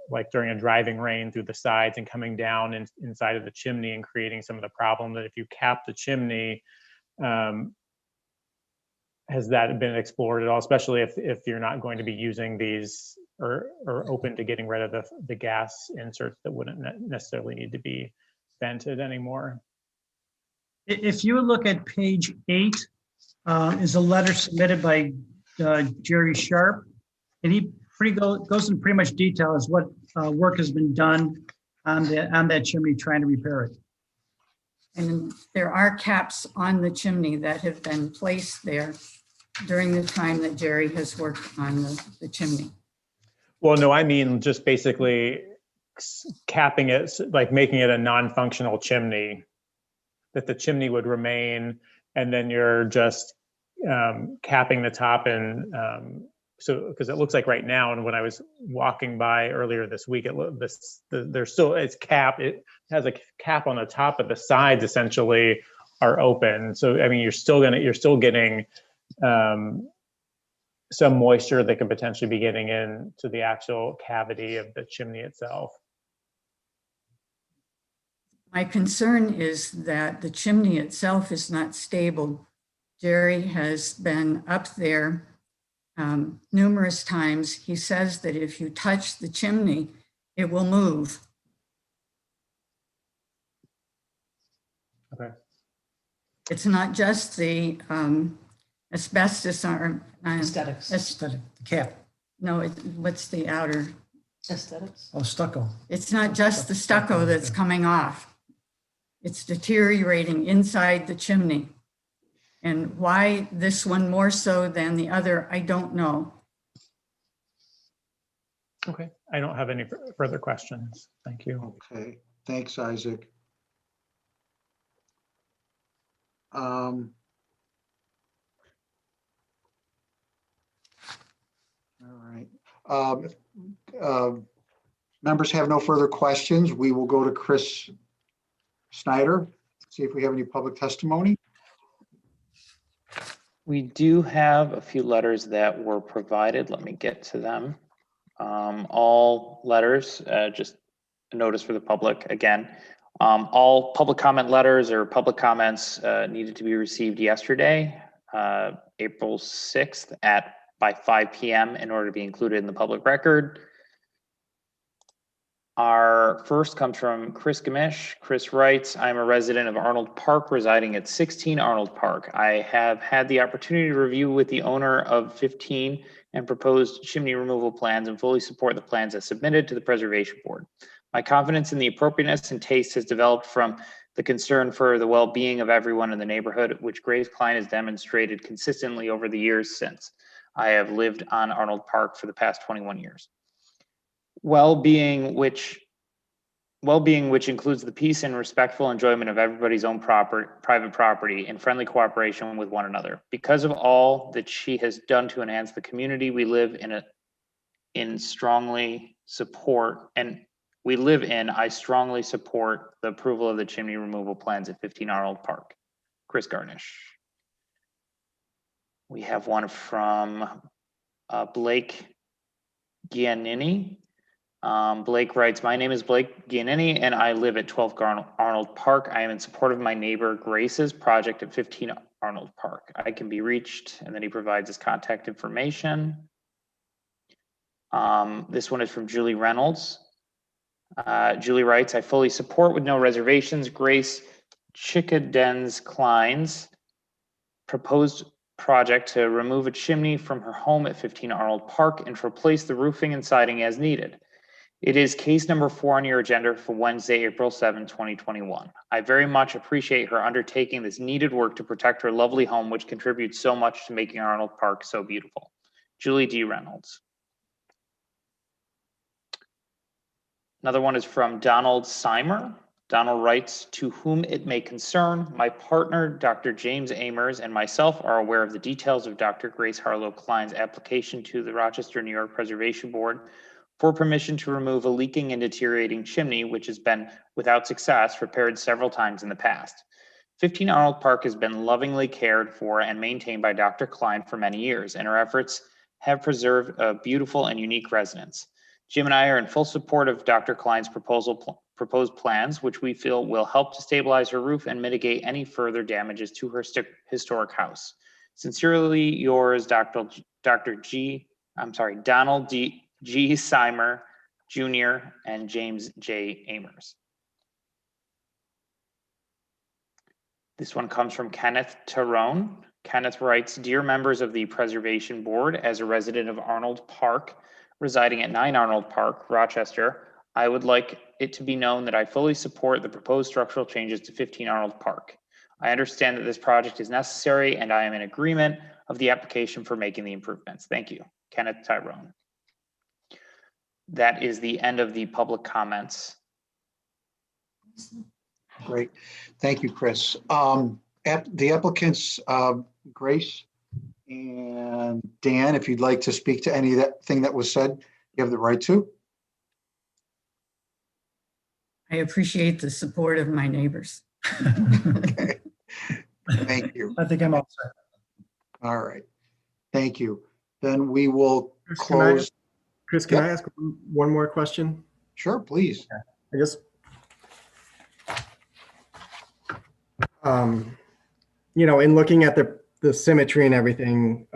like during a driving rain through the sides and coming down inside of the chimney and creating some of the problem that if you cap the chimney, has that been explored at all, especially if you're not going to be using these or open to getting rid of the gas inserts that wouldn't necessarily need to be vented anymore? If you look at page 8, is a letter submitted by Jerry Sharp, and he goes into pretty much detail as what work has been done on that chimney trying to repair it. And there are caps on the chimney that have been placed there during the time that Jerry has worked on the chimney. Well, no, I mean just basically capping it, like making it a non-functional chimney, that the chimney would remain, and then you're just capping the top. And so, because it looks like right now, and when I was walking by earlier this week, there's still, it's capped. It has a cap on the top, but the sides essentially are open. So, I mean, you're still getting some moisture that could potentially be getting into the actual cavity of the chimney itself. My concern is that the chimney itself is not stable. Jerry has been up there numerous times. He says that if you touch the chimney, it will move. Okay. It's not just the asbestos or aesthetic, the cap. No, what's the outer? Aesthetics. Oh, stucco. It's not just the stucco that's coming off. It's deteriorating inside the chimney. And why this one more so than the other, I don't know. Okay, I don't have any further questions. Thank you. Okay, thanks, Isaac. All right. Members have no further questions. We will go to Chris Snyder, see if we have any public testimony. We do have a few letters that were provided. Let me get to them. All letters, just a notice for the public again. All public comment letters or public comments needed to be received yesterday, April 6th by 5 p.m. in order to be included in the public record. Our first comes from Chris Gamish. Chris writes, I'm a resident of Arnold Park, residing at 16 Arnold Park. I have had the opportunity to review with the owner of 15 and proposed chimney removal plans and fully support the plans as submitted to the Preservation Board. My confidence in the appropriateness and taste has developed from the concern for the well-being of everyone in the neighborhood, which Grace Klein has demonstrated consistently over the years since I have lived on Arnold Park for the past 21 years. Well-being which includes the peace and respectful enjoyment of everybody's own private property in friendly cooperation with one another. Because of all that she has done to enhance the community we live in, I strongly support the approval of the chimney removal plans at 15 Arnold Park. Chris Garnish. We have one from Blake Giannini. Blake writes, my name is Blake Giannini and I live at 12 Arnold Park. I am in support of my neighbor Grace's project at 15 Arnold Park. I can be reached, and then he provides his contact information. This one is from Julie Reynolds. Julie writes, I fully support with no reservations Grace Chickadens Klein's proposed project to remove a chimney from her home at 15 Arnold Park and to replace the roofing and siding as needed. It is case number 4 on your agenda for Wednesday, April 7, 2021. I very much appreciate her undertaking this needed work to protect her lovely home, which contributes so much to making Arnold Park so beautiful. Julie D. Reynolds. Another one is from Donald Seimer. Donald writes, to whom it may concern, my partner, Dr. James Amers, and myself are aware of the details of Dr. Grace Harlow Klein's application to the Rochester, New York Preservation Board for permission to remove a leaking and deteriorating chimney, which has been, without success, repaired several times in the past. 15 Arnold Park has been lovingly cared for and maintained by Dr. Klein for many years, and her efforts have preserved a beautiful and unique residence. Jim and I are in full support of Dr. Klein's proposed plans, which we feel will help to stabilize her roof and mitigate any further damages to her historic house. Sincerely yours, Donald G. Seimer Jr. and James J. Amers. This one comes from Kenneth Tyrone. Kenneth writes, dear members of the Preservation Board, as a resident of Arnold Park, residing at 9 Arnold Park, Rochester, I would like it to be known that I fully support the proposed structural changes to 15 Arnold Park. I understand that this project is necessary and I am in agreement of the application for making the improvements. Thank you, Kenneth Tyrone. That is the end of the public comments. Great. Thank you, Chris. The applicants, Grace and Dan, if you'd like to speak to any of that thing that was said, you have the right to. I appreciate the support of my neighbors. Okay. Thank you. I think I'm all set. All right. Thank you. Then we will Chris, close. Can I ask one more question? Sure, please. I guess, in looking at the symmetry and everything,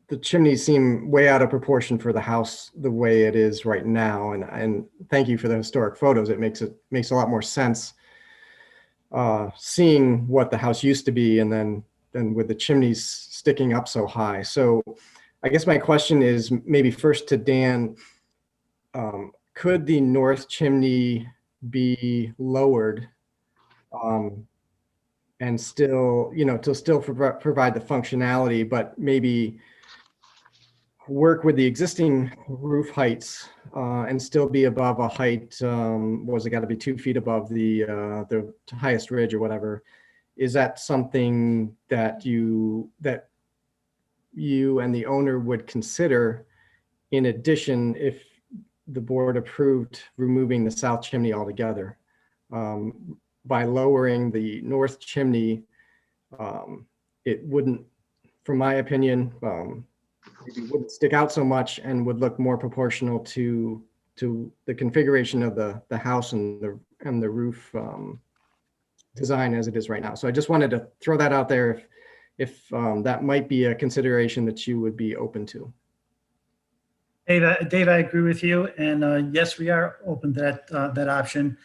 the chimneys seem way out of proportion for the house the way it is right now. And thank you for the historic photos. It makes a lot more sense seeing what the house used to be and then with the chimneys sticking up so high. So I guess my question is maybe first to Dan, could the north chimney be lowered and still, to still provide the functionality, but maybe work with the existing roof heights and still be above a height, was it got to be 2 feet above the highest ridge or whatever? Is that something that you and the owner would consider in addition if the board approved removing the south chimney altogether? By lowering the north chimney, it wouldn't, from my opinion, it wouldn't stick out so much and would look more proportional to the configuration of the house and the roof design as it is right now. So I just wanted to throw that out there if that might be a consideration that you would be open to. Dave, I agree with you. And yes, we are open to that option.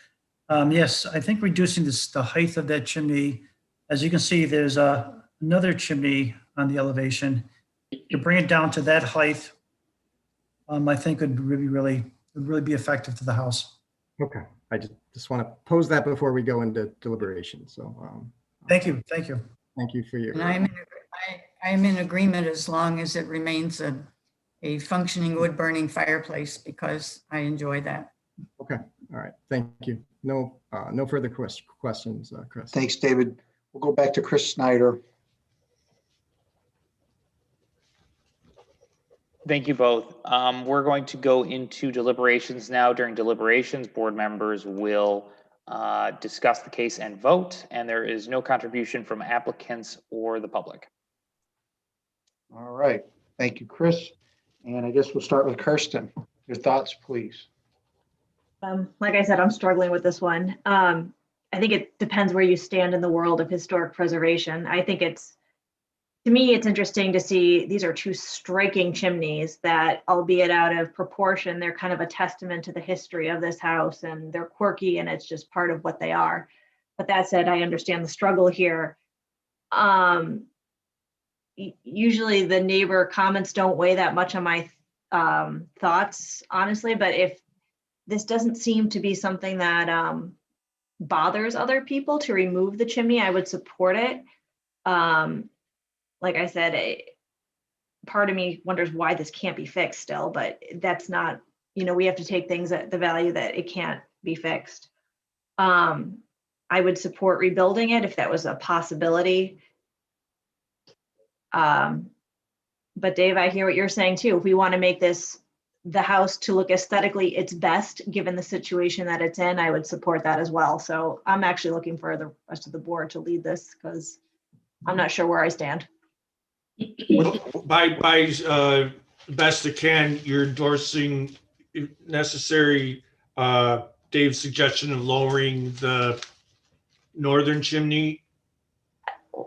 Yes, I think reducing the height of that chimney, as you can see, there's another chimney on the elevation. To bring it down to that height, I think would really be effective to the house. Okay, I just want to pose that before we go into deliberation. So thank you. Thank you for your. And I'm in agreement as long as it remains a functioning wood burning fireplace, because I enjoy that. Okay, all right, thank you. No further questions, Chris. Thanks, David. We'll go back to Chris Snyder. Thank you both. We're going to go into deliberations now. During deliberations, board members will discuss the case and vote, and there is no contribution from applicants or the public. All right, thank you, Chris. And I guess we'll start with Kirsten. Your thoughts, please. Like I said, I'm struggling with this one. I think it depends where you stand in the world of historic preservation. I think to me, it's interesting to see these are two striking chimneys that, albeit out of proportion, they're kind of a testament to the history of this house, and they're quirky and it's just part of what they are. But that said, I understand the struggle here. Usually the neighbor comments don't weigh that much on my thoughts, honestly, but if this doesn't seem to be something that bothers other people to remove the chimney, I would support it. Like I said, part of me wonders why this can't be fixed still, but that's not, we have to take things at the value that it can't be fixed. I would support rebuilding it if that was a possibility. But Dave, I hear what you're saying too. If we want to make the house to look aesthetically its best, given the situation that it's in, I would support that as well. So I'm actually looking for the rest of the board to lead this, because I'm not sure where I stand. By best it can, you're endorsing, if necessary, Dave's suggestion of lowering the northern chimney.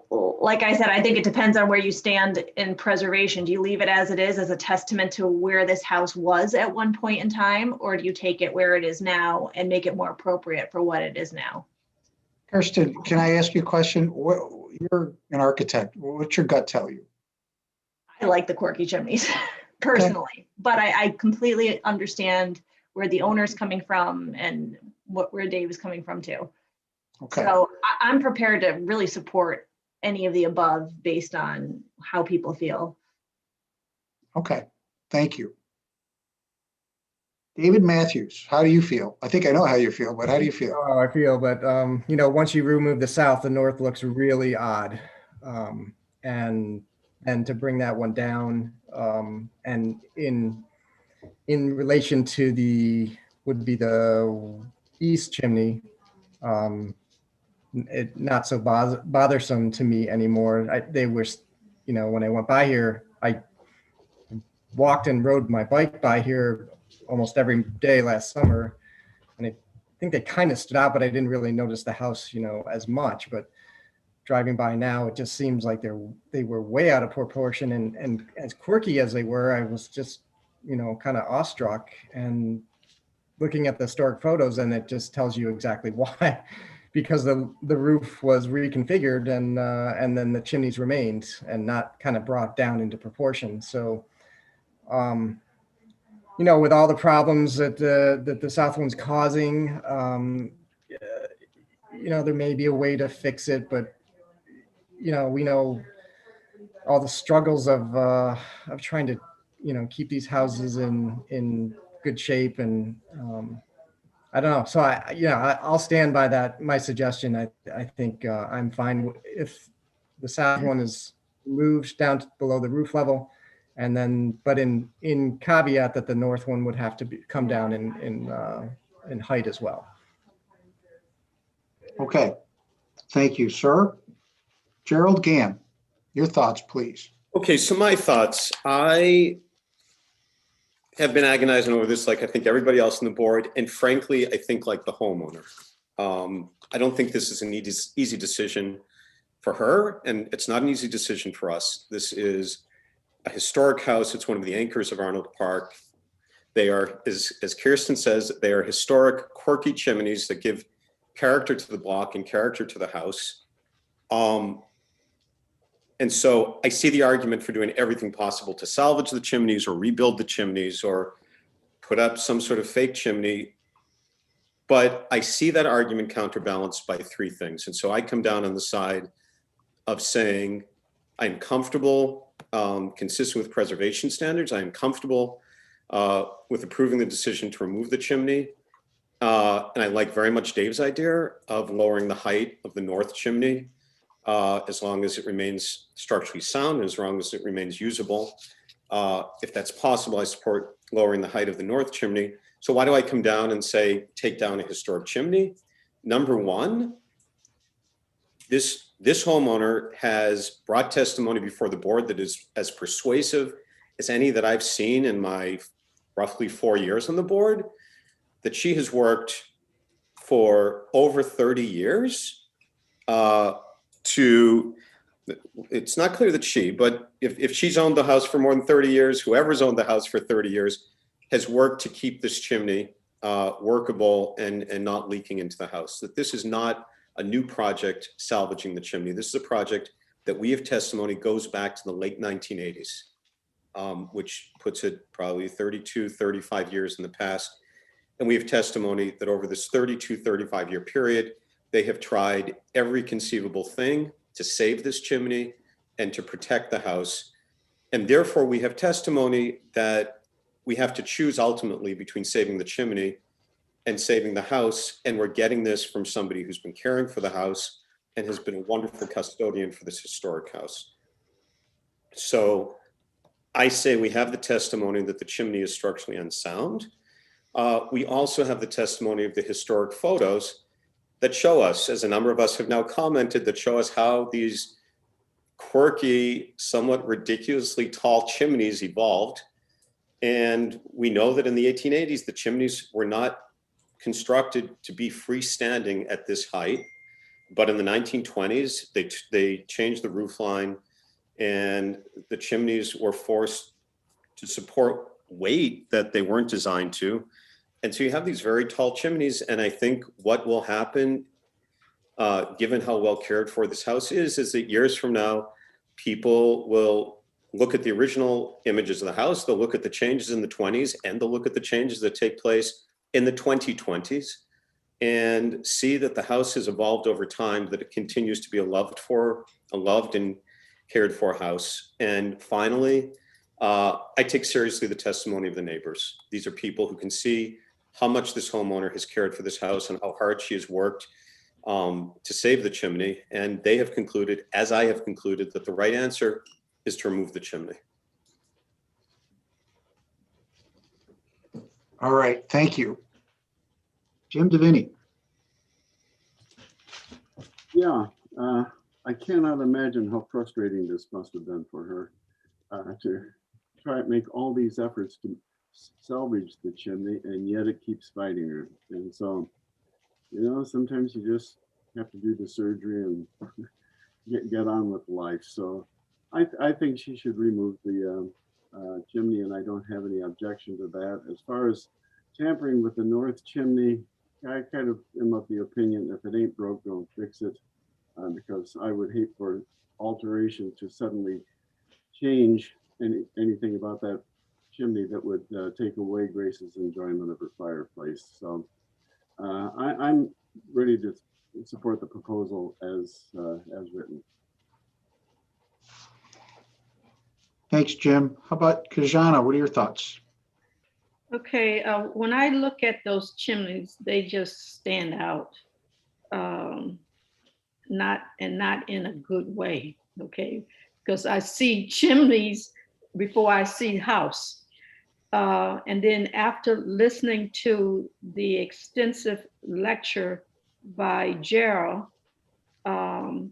Like I said, I think it depends on where you stand in preservation. Do you leave it as it is as a testament to where this house was at one point in time, or do you take it where it is now and make it more appropriate for what it is now? Kirsten, can I ask you a question? You're an architect. What's your gut tell you? I like the quirky chimneys personally, but I completely understand where the owner's coming from and where Dave is coming from too. Okay. So I'm prepared to really support any of the above based on how people feel. Okay, thank you. David Matthews, how do you feel? I think I know how you feel, but how do you feel? Oh, I feel that, once you remove the south, the north looks really odd. And to bring that one down, and in relation to would be the east chimney, it not so bothersome to me anymore. They were, when I went by here, I walked and rode my bike by here almost every day last summer, and I think they kind of stood out, but I didn't really notice the house, as much. But driving by now, it just seems like they were way out of proportion, and as quirky as they were, I was just, kind of awestruck. And looking at the historic photos, and it just tells you exactly why. Because the roof was reconfigured, and then the chimneys remained and not kind of brought down into proportion. So You know, with all the problems that the south one's causing, you know, there may be a way to fix it, but you know, we know all the struggles of trying to, you know, keep these houses in good shape, and I don't know. So I'll stand by that. My suggestion. I think I'm fine if the south one is moved down to below the roof level, and then, but in caveat that the north one would have to come down in height as well. Okay, thank you, sir. Gerald Gann, your thoughts, please. Okay, so my thoughts. I have been agonizing over this like I think everybody else on the board. And frankly, I think like the homeowner. I don't think this is an easy decision for her, and it's not an easy decision for us. This is a historic house. It's one of the anchors of Arnold Park. They are, as Kirsten says, they are historic, quirky chimneys that give character to the block and character to the house. And so I see the argument for doing everything possible to salvage the chimneys or rebuild the chimneys or put up some sort of fake chimney. But I see that argument counterbalanced by three things. And so I come down on the side of saying, I'm comfortable, consistent with preservation standards. I am comfortable with approving the decision to remove the chimney. And I like very much Dave's idea of lowering the height of the north chimney as long as it remains structurally sound, and as long as it remains usable. If that's possible, I support lowering the height of the north chimney. So why do I come down and say, take down a historic chimney? Number one, this homeowner has brought testimony before the board that is as persuasive as any that I've seen in my roughly 4 years on the board, that she has worked for over 30 years it's not clear that she, but if she's owned the house for more than 30 years, whoever's owned the house for 30 years has worked to keep this chimney workable and not leaking into the house. That this is not a new project salvaging the chimney. This is a project that we have testimony goes back to the late 1980s, which puts it probably 32, 35 years in the past. And we have testimony that over this 32, 35 year period, they have tried every conceivable thing to save this chimney and to protect the house. And therefore we have testimony that we have to choose ultimately between saving the chimney and saving the house. And we're getting this from somebody who's been caring for the house and has been a wonderful custodian for this historic house. So I say we have the testimony that the chimney is structurally unsound. We also have the testimony of the historic photos that show us, as a number of us have now commented, that show us how these quirky, somewhat ridiculously tall chimneys evolved. And we know that in the 1880s, the chimneys were not constructed to be freestanding at this height. But in the 1920s, they changed the roof line, and the chimneys were forced to support weight that they weren't designed to. And so you have these very tall chimneys. And I think what will happen, given how well cared for this house is that years from now, people will look at the original images of the house, they'll look at the changes in the 20s, and they'll look at the changes that take place in the 2020s and see that the house has evolved over time, that it continues to be a loved and cared for house. And finally, I take seriously the testimony of the neighbors. These are people who can see how much this homeowner has cared for this house and how hard she has worked to save the chimney. And they have concluded, as I have concluded, that the right answer is to remove the chimney. All right, thank you. Jim Devaney. Yeah, I cannot imagine how frustrating this must have been for her to try to make all these efforts to salvage the chimney, and yet it keeps fighting her. And so, you know, sometimes you just have to do the surgery and get on with life. So I think she should remove the chimney, and I don't have any objection to that. As far as tampering with the north chimney, I kind of am of the opinion, if it ain't broke, don't fix it, because I would hate for alteration to suddenly change anything about that chimney that would take away Grace's enjoyment of her fireplace. So I'm ready to support the proposal as written. Thanks, Jim. How about Kajana? What are your thoughts? Okay, when I look at those chimneys, they just stand out. Not in a good way, okay? Because I see chimneys before I see house. And then after listening to the extensive lecture by Gerald, I'm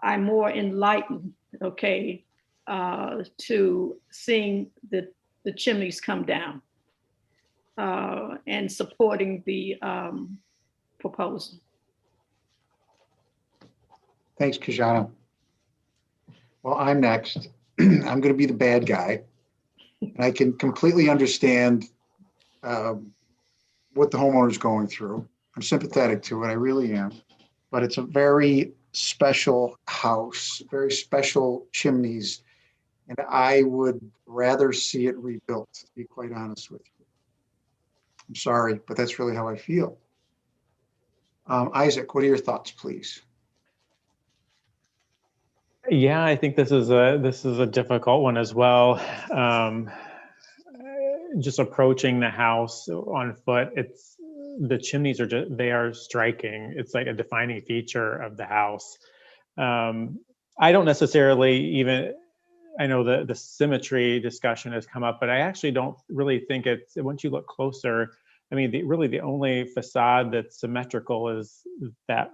more enlightened, okay, to seeing the chimneys come down and supporting the proposal. Thanks, Kajana. Well, I'm next. I'm going to be the bad guy. And I can completely understand what the homeowner's going through. I'm sympathetic to it, I really am. But it's a very special house, very special chimneys. And I would rather see it rebuilt, to be quite honest with you. I'm sorry, but that's really how I feel. Isaac, what are your thoughts, please? Yeah, I think this is a difficult one as well. Just approaching the house on foot, the chimneys they are striking. It's like a defining feature of the house. I don't necessarily even, I know the symmetry discussion has come up, but I actually don't really think it's, once you look closer, I mean, really the only facade that's symmetrical is that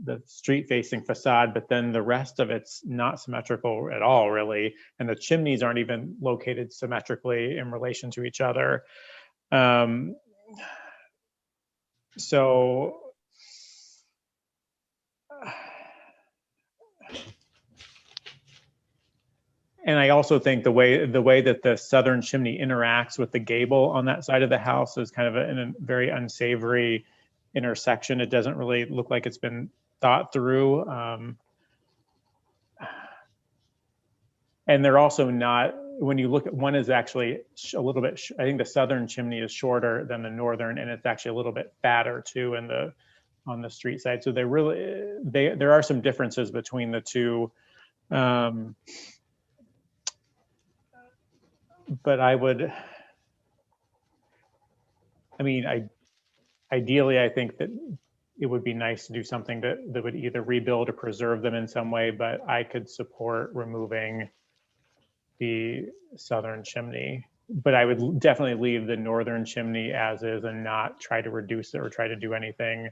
the street facing facade, but then the rest of it's not symmetrical at all, really. And the chimneys aren't even located symmetrically in relation to each other. So, and I also think the way that the southern chimney interacts with the gable on that side of the house is kind of in a very unsavory intersection. It doesn't really look like it's been thought through. And they're also not, when you look at one is actually a little bit, I think the southern chimney is shorter than the northern, and it's actually a little bit fatter too on the street side. So there are some differences between the two. But ideally, I think that it would be nice to do something that would either rebuild or preserve them in some way, but I could support removing the southern chimney. But I would definitely leave the northern chimney as is and not try to reduce it or try to do anything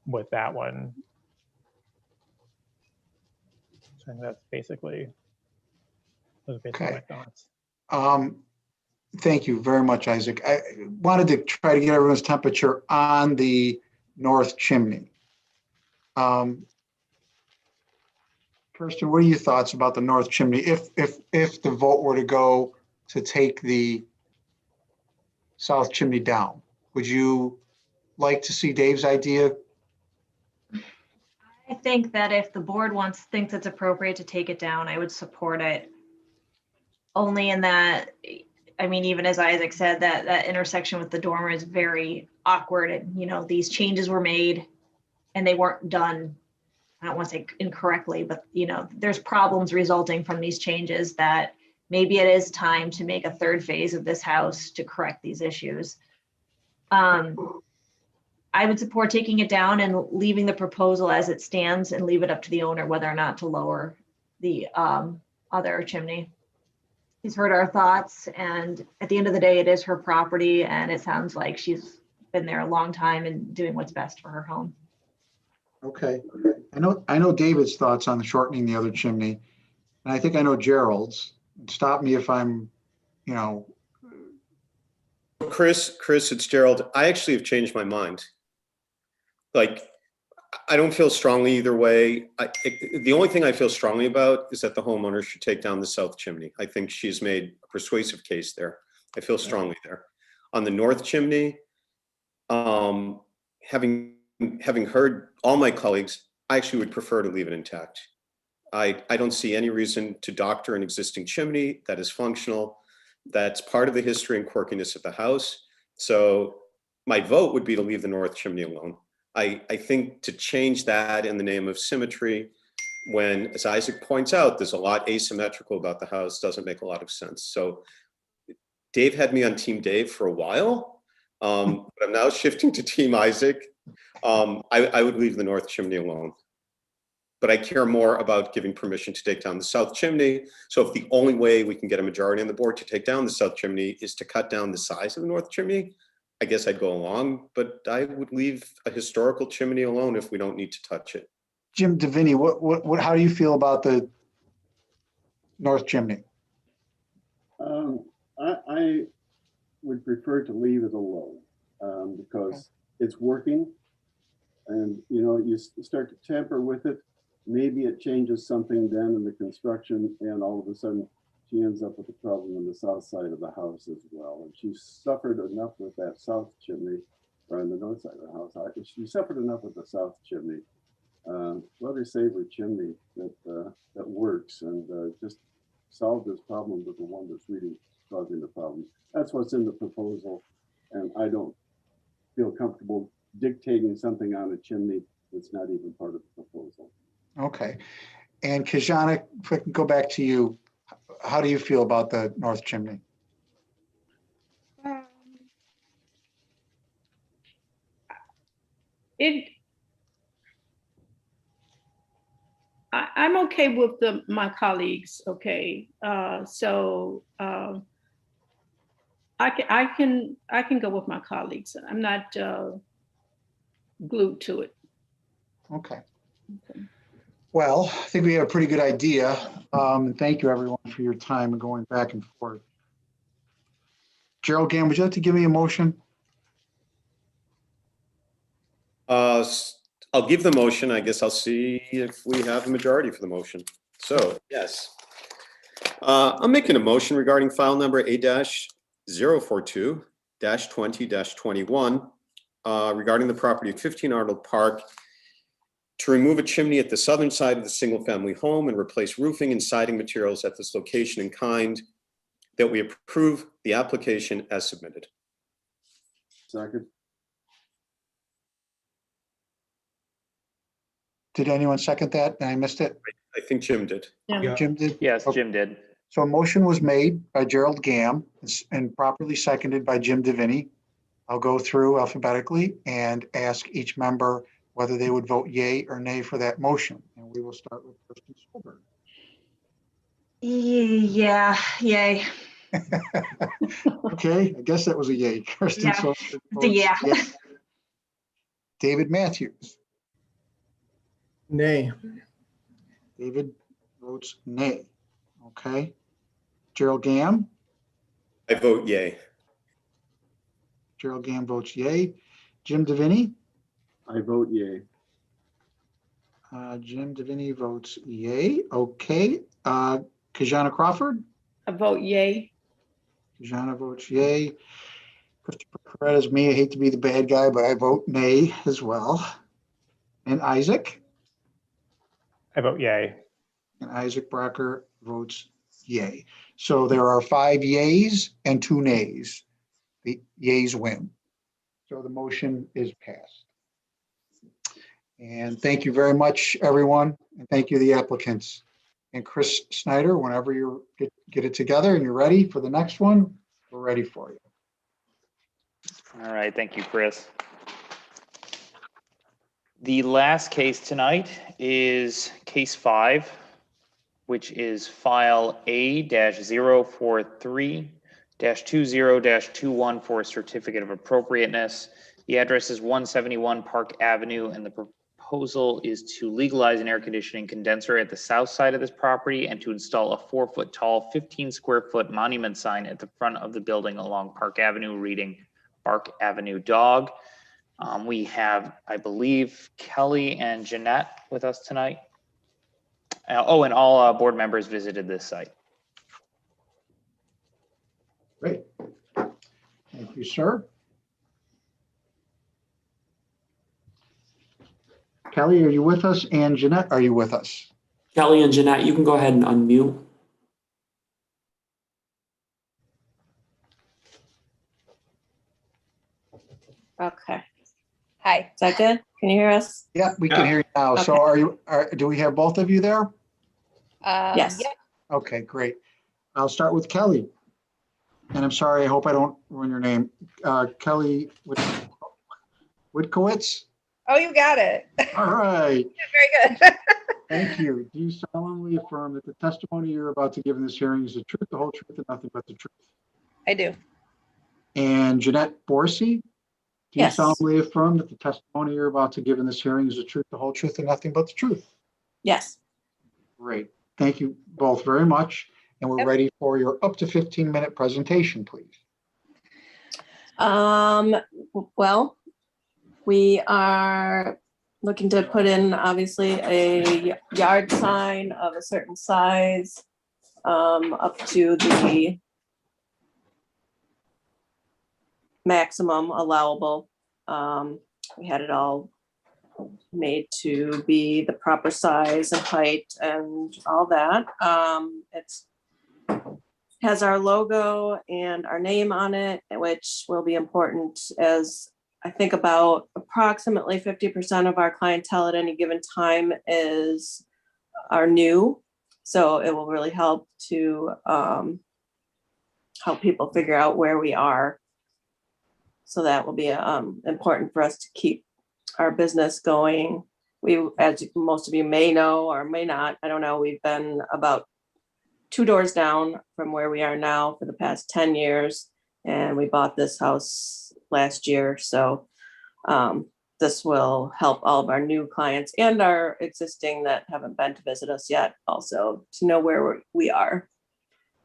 with that one. So that's basically, those are basically my thoughts. Thank you very much, Isaac. I wanted to try to get everyone's temperature on the north chimney. Kirsten, what are your thoughts about the north chimney if the vote were to go to take the south chimney down? Would you like to see Dave's idea? I think that if the board thinks it's appropriate to take it down, I would support it. Only in that, I mean, even as Isaac said, that intersection with the dormer is very awkward, and these changes were made and they weren't done, I don't want to say incorrectly, but there's problems resulting from these changes that maybe it is time to make a third phase of this house to correct these issues. I would support taking it down and leaving the proposal as it stands and leave it up to the owner whether or not to lower the other chimney. He's heard our thoughts, and at the end of the day, it is her property, and it sounds like she's been there a long time and doing what's best for her home. Okay, I know David's thoughts on shortening the other chimney, and I think I know Gerald's. Stop me if I'm, Chris, it's Gerald. I actually have changed my mind. Like, I don't feel strongly either way. The only thing I feel strongly about is that the homeowner should take down the south chimney. I think she's made a persuasive case there. I feel strongly there. On the north chimney, having heard all my colleagues, I actually would prefer to leave it intact. I don't see any reason to doctor an existing chimney that is functional. That's part of the history and quirkiness of the house. So my vote would be to leave the north chimney alone. I think to change that in the name of symmetry, when, as Isaac points out, there's a lot asymmetrical about the house, doesn't make a lot of sense. So Dave had me on Team Dave for a while, but I'm now shifting to Team Isaac. I would leave the north chimney alone. But I care more about giving permission to take down the south chimney. So if the only way we can get a majority on the board to take down the south chimney is to cut down the size of the north chimney, I guess I'd go along, but I would leave a historical chimney alone if we don't need to touch it. Jim Deviney, how do you feel about the north chimney? I would prefer to leave it alone because it's working, and you know, you start to tamper with it. Maybe it changes something then in the construction, and all of a sudden she ends up with a problem on the south side of the house as well. And she suffered enough with that south chimney, or on the north side of the house. She suffered enough with the south chimney. Let her savory chimney that works and just solve this problem with the one that's really causing the problem. That's what's in the proposal, and I don't feel comfortable dictating something on a chimney that's not even part of the proposal. Okay. And Kijana, if I can go back to you, how do you feel about the north chimney? I'm okay with my colleagues. Okay, so I can go with my colleagues. I'm not glued to it. Okay. Well, I think we have a pretty good idea. Thank you, everyone, for your time and going back and forth. Gerald Gann, would you like to give me a motion? I'll give the motion. I guess I'll see if we have a majority for the motion. So yes, I'm making a motion regarding file number A-042-20-21 regarding the property of 15 Arnold Park to remove a chimney at the southern side of the single-family home and replace roofing and siding materials at this location in kind, that we approve the application as submitted. Second. Did anyone second that? I missed it. I think Jim did. Yeah. Jim did? Yes, Okay. Jim did. So a motion was made by Gerald Gamm and properly seconded by Jim Deviney. I'll go through alphabetically and ask each member whether they would vote yay or nay for that motion. And we will start with Kristen Solberg. Yeah, yay. Okay, I guess that was a yay. Kristen Yeah, Solberg the votes yeah. yay. David Matthews. Nay. David votes nay. Okay. Gerald Gamm. I vote yay. Gerald Gamm votes yay. Jim Deviney. I vote yay. Jim Deviney votes yay. Okay. Kijana Crawford. I vote yay. Kijana votes yay. Christopher Coretta is me. I hate to be the bad guy, but I vote nay as well. And Isaac. I vote yay. And Isaac Brocker votes yay. So there are 5 yays and 2 nays. The yays win. So the motion is passed. And thank you very much, everyone. And thank you, the applicants. And Chris Snyder, whenever you get it together and you're ready for the next one, we're ready for you. All right, thank you, Chris. The last case tonight is case 5, which is file A-043-20-21 for a certificate of appropriateness. The address is 171 Park Avenue, and the proposal is to legalize an air conditioning condenser at the south side of this property and to install a 4-foot tall, 15 square foot monument sign at the front of the building along Park Avenue reading Park Avenue Dog. We have, I believe, Kelly and Jeanette with us tonight. And all board members visited this site. Great. Thank you, sir. Kelly, are you with us? And Jeanette, are you with us? Kelly and Jeanette, you can go ahead and unmute. Okay. Hi, is that good? Can you hear us? Yeah, we can hear you now. So do we have both of you there? Yes. Yeah. Okay, great. I'll start with Kelly. And I'm sorry, I hope I don't ruin your name. Kelly Witkowitz? Oh, you got it. All right. Very good. Thank you. Do you solemnly affirm that the testimony you're about to give in this hearing is the truth, the whole truth, and nothing but the truth? I do. And Jeanette Borsey? Do you Yes. solemnly affirm that the testimony you're about to give in this hearing is the truth, the whole truth, and nothing but the truth? Yes. Great. Thank you both very much. And we're ready for your up to 15-minute presentation, please. Well, we are looking to put in obviously a yard sign of a certain size, up to the maximum allowable. We had it all made to be the proper size and height and all that. It's has our logo and our name on it, which will be important, as I think about approximately 50% of our clientele at any given time are new. So it will really help to help people figure out where we are. So that will be important for us to keep our business going. We, as most of you may know or may not, I don't know, we've been about 2 doors down from where we are now for the past 10 years. And we bought this house last year. So this will help all of our new clients and our existing that haven't been to visit us yet also to know where we are.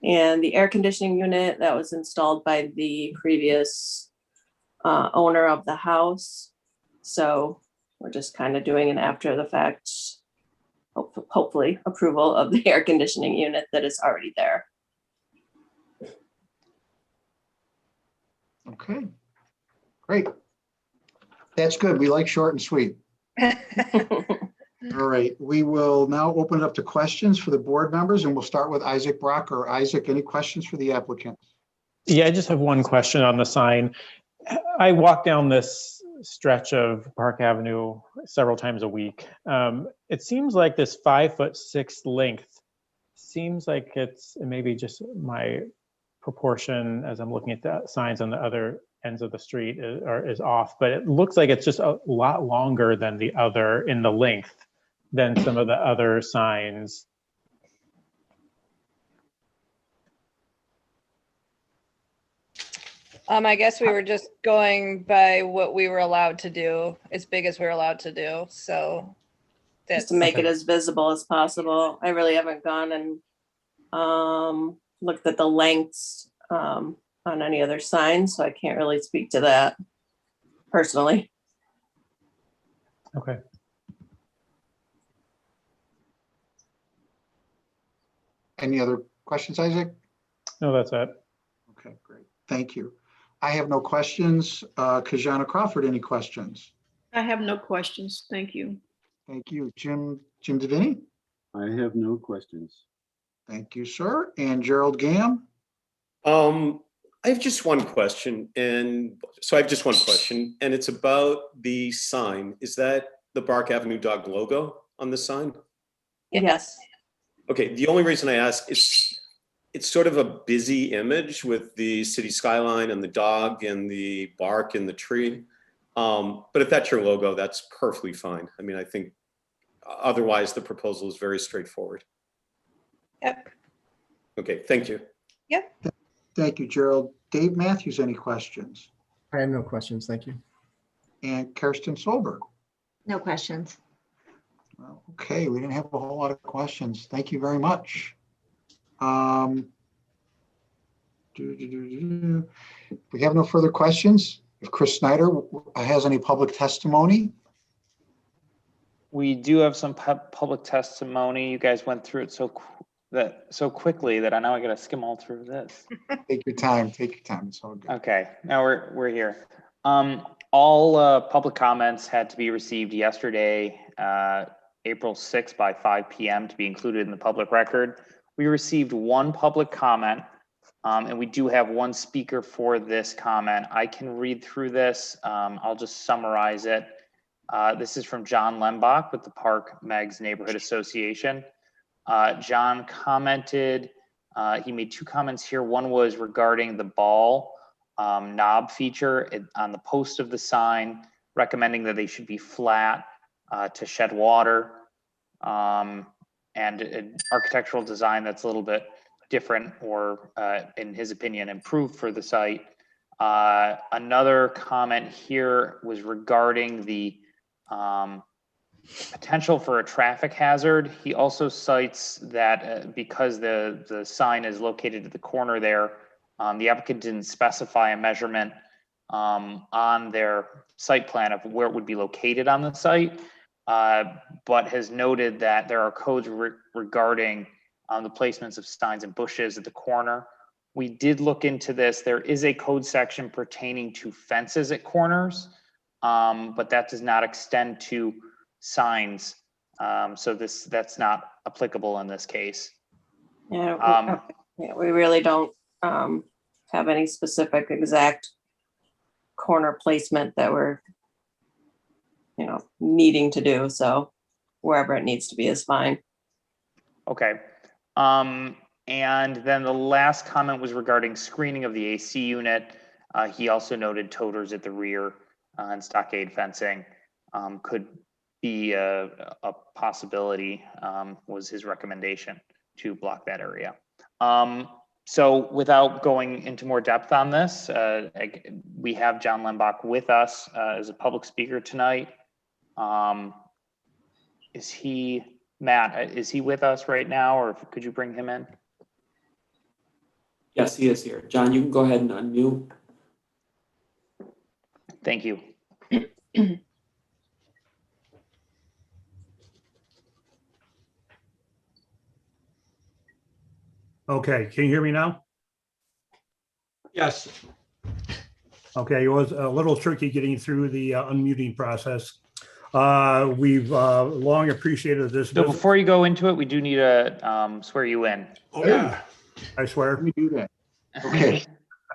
And the air conditioning unit that was installed by the previous owner of the house. So we're just kind of doing an after the fact, hopefully approval of the air conditioning unit that is already there. Okay, great. That's good. We like short and sweet. All right, we will now open it up to questions for the board members, and we'll start with Isaac Brocker. Isaac, any questions for the applicant? Yeah, I just have one question on the sign. I walk down this stretch of Park Avenue several times a week. It seems like this 5'6" length seems like it's maybe just my proportion as I'm looking at the signs on the other ends of the street is off, but it looks like it's just a lot longer than the other in the length than some of the other signs. I guess we were just going by what we were allowed to do, as big as we were allowed to do. So just to make it as visible as possible. I really haven't gone and looked at the lengths on any other signs, so I can't really speak to that personally. Okay. Any other questions, Isaac? No, that's it. Okay, great. Thank you. I have no questions. Kajana Crawford, any questions? I have no questions. Thank you. Thank you. Jim Deviney? I have no questions. Thank you, sir. And Gerald Gam? I have just one question, and it's about the sign. Is that the Park Avenue Dog logo on the sign? Yes. Okay, the only reason I ask is it's sort of a busy image with the city skyline and the dog and the bark and the tree. But if that's your logo, that's perfectly fine. I mean, I think otherwise the proposal is very straightforward. Yep. Okay, thank you. Yep. Thank you, Gerald. Dave Matthews, any questions? I have no questions. Thank you. And Kirsten Solberg? No questions. Well, okay, we didn't have a whole lot of questions. Thank you very much. We have no further questions. If Chris Snyder has any public testimony. We do have some public testimony. You guys went through it so quickly that I know I got to skim all through this. Take your time. Take your time. It's all good. Okay, now we're here. All public comments had to be received yesterday. April 6th by 5 p.m. to be included in the public record. We received one public comment, and we do have one speaker for this comment. I can read through this. I'll just summarize it. This is from John Lembach with the Park Megs Neighborhood Association. John commented, he made two comments here. One was regarding the ball knob feature on the post of the sign, recommending that they should be flat to shed water, and an architectural design that's a little bit different, or in his opinion, improved for the site. Another comment here was regarding the potential for a traffic hazard. He also cites that because the sign is located at the corner there, the applicant didn't specify a measurement on their site plan of where it would be located on the site, but has noted that there are codes regarding the placements of signs and bushes at the corner. We did look into this. There is a code section pertaining to fences at corners, but that does not extend to signs. So that's not applicable in this case. Yeah, we really don't have any specific exact corner placement that we're, needing to do. So wherever it needs to be is fine. Okay. And then the last comment was regarding screening of the AC unit. He also noted toters at the rear and stockade fencing could be a possibility, was his recommendation to block that area. So without going into more depth on this, we have John Lembach with us as a public speaker tonight. Matt, is he with us right now, or could you bring him in? Yes, he is here. John, you can go ahead and unmute. Thank you. Okay, can you hear me now? Yes. Okay, it was a little tricky getting through the unmuting process. We've long appreciated this. So before you go into it, we do need to swear you in. Oh, yeah. I swear. Let me do that. Okay.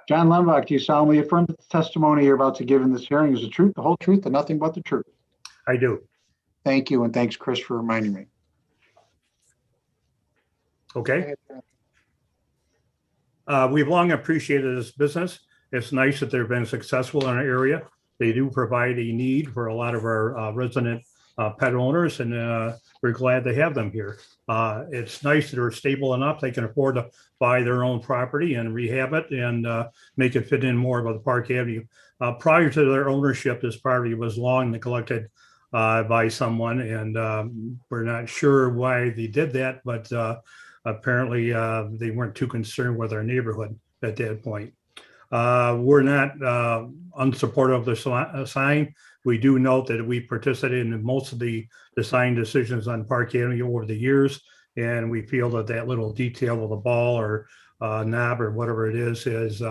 John Lembach, do you solemnly affirm that the testimony you're about to give in this hearing is the truth, the whole truth, and nothing but the truth? I do. Thank you, and thanks, Chris, for reminding me. Okay. We've long appreciated this business. It's nice that they've been successful in our area. They do provide a need for a lot of our resident pet owners, and we're glad to have them here. It's nice that they're stable enough. They can afford to buy their own property and rehab it and make it fit in more with the Park Avenue. Prior to their ownership, this property was long neglected by someone, and we're not sure why they did that, but apparently they weren't too concerned with our neighborhood at that point. We're not unsupportive of the sign. We do note that we participated in most of the design decisions on Park Avenue over the years, and we feel that that little detail of the ball or knob or whatever it is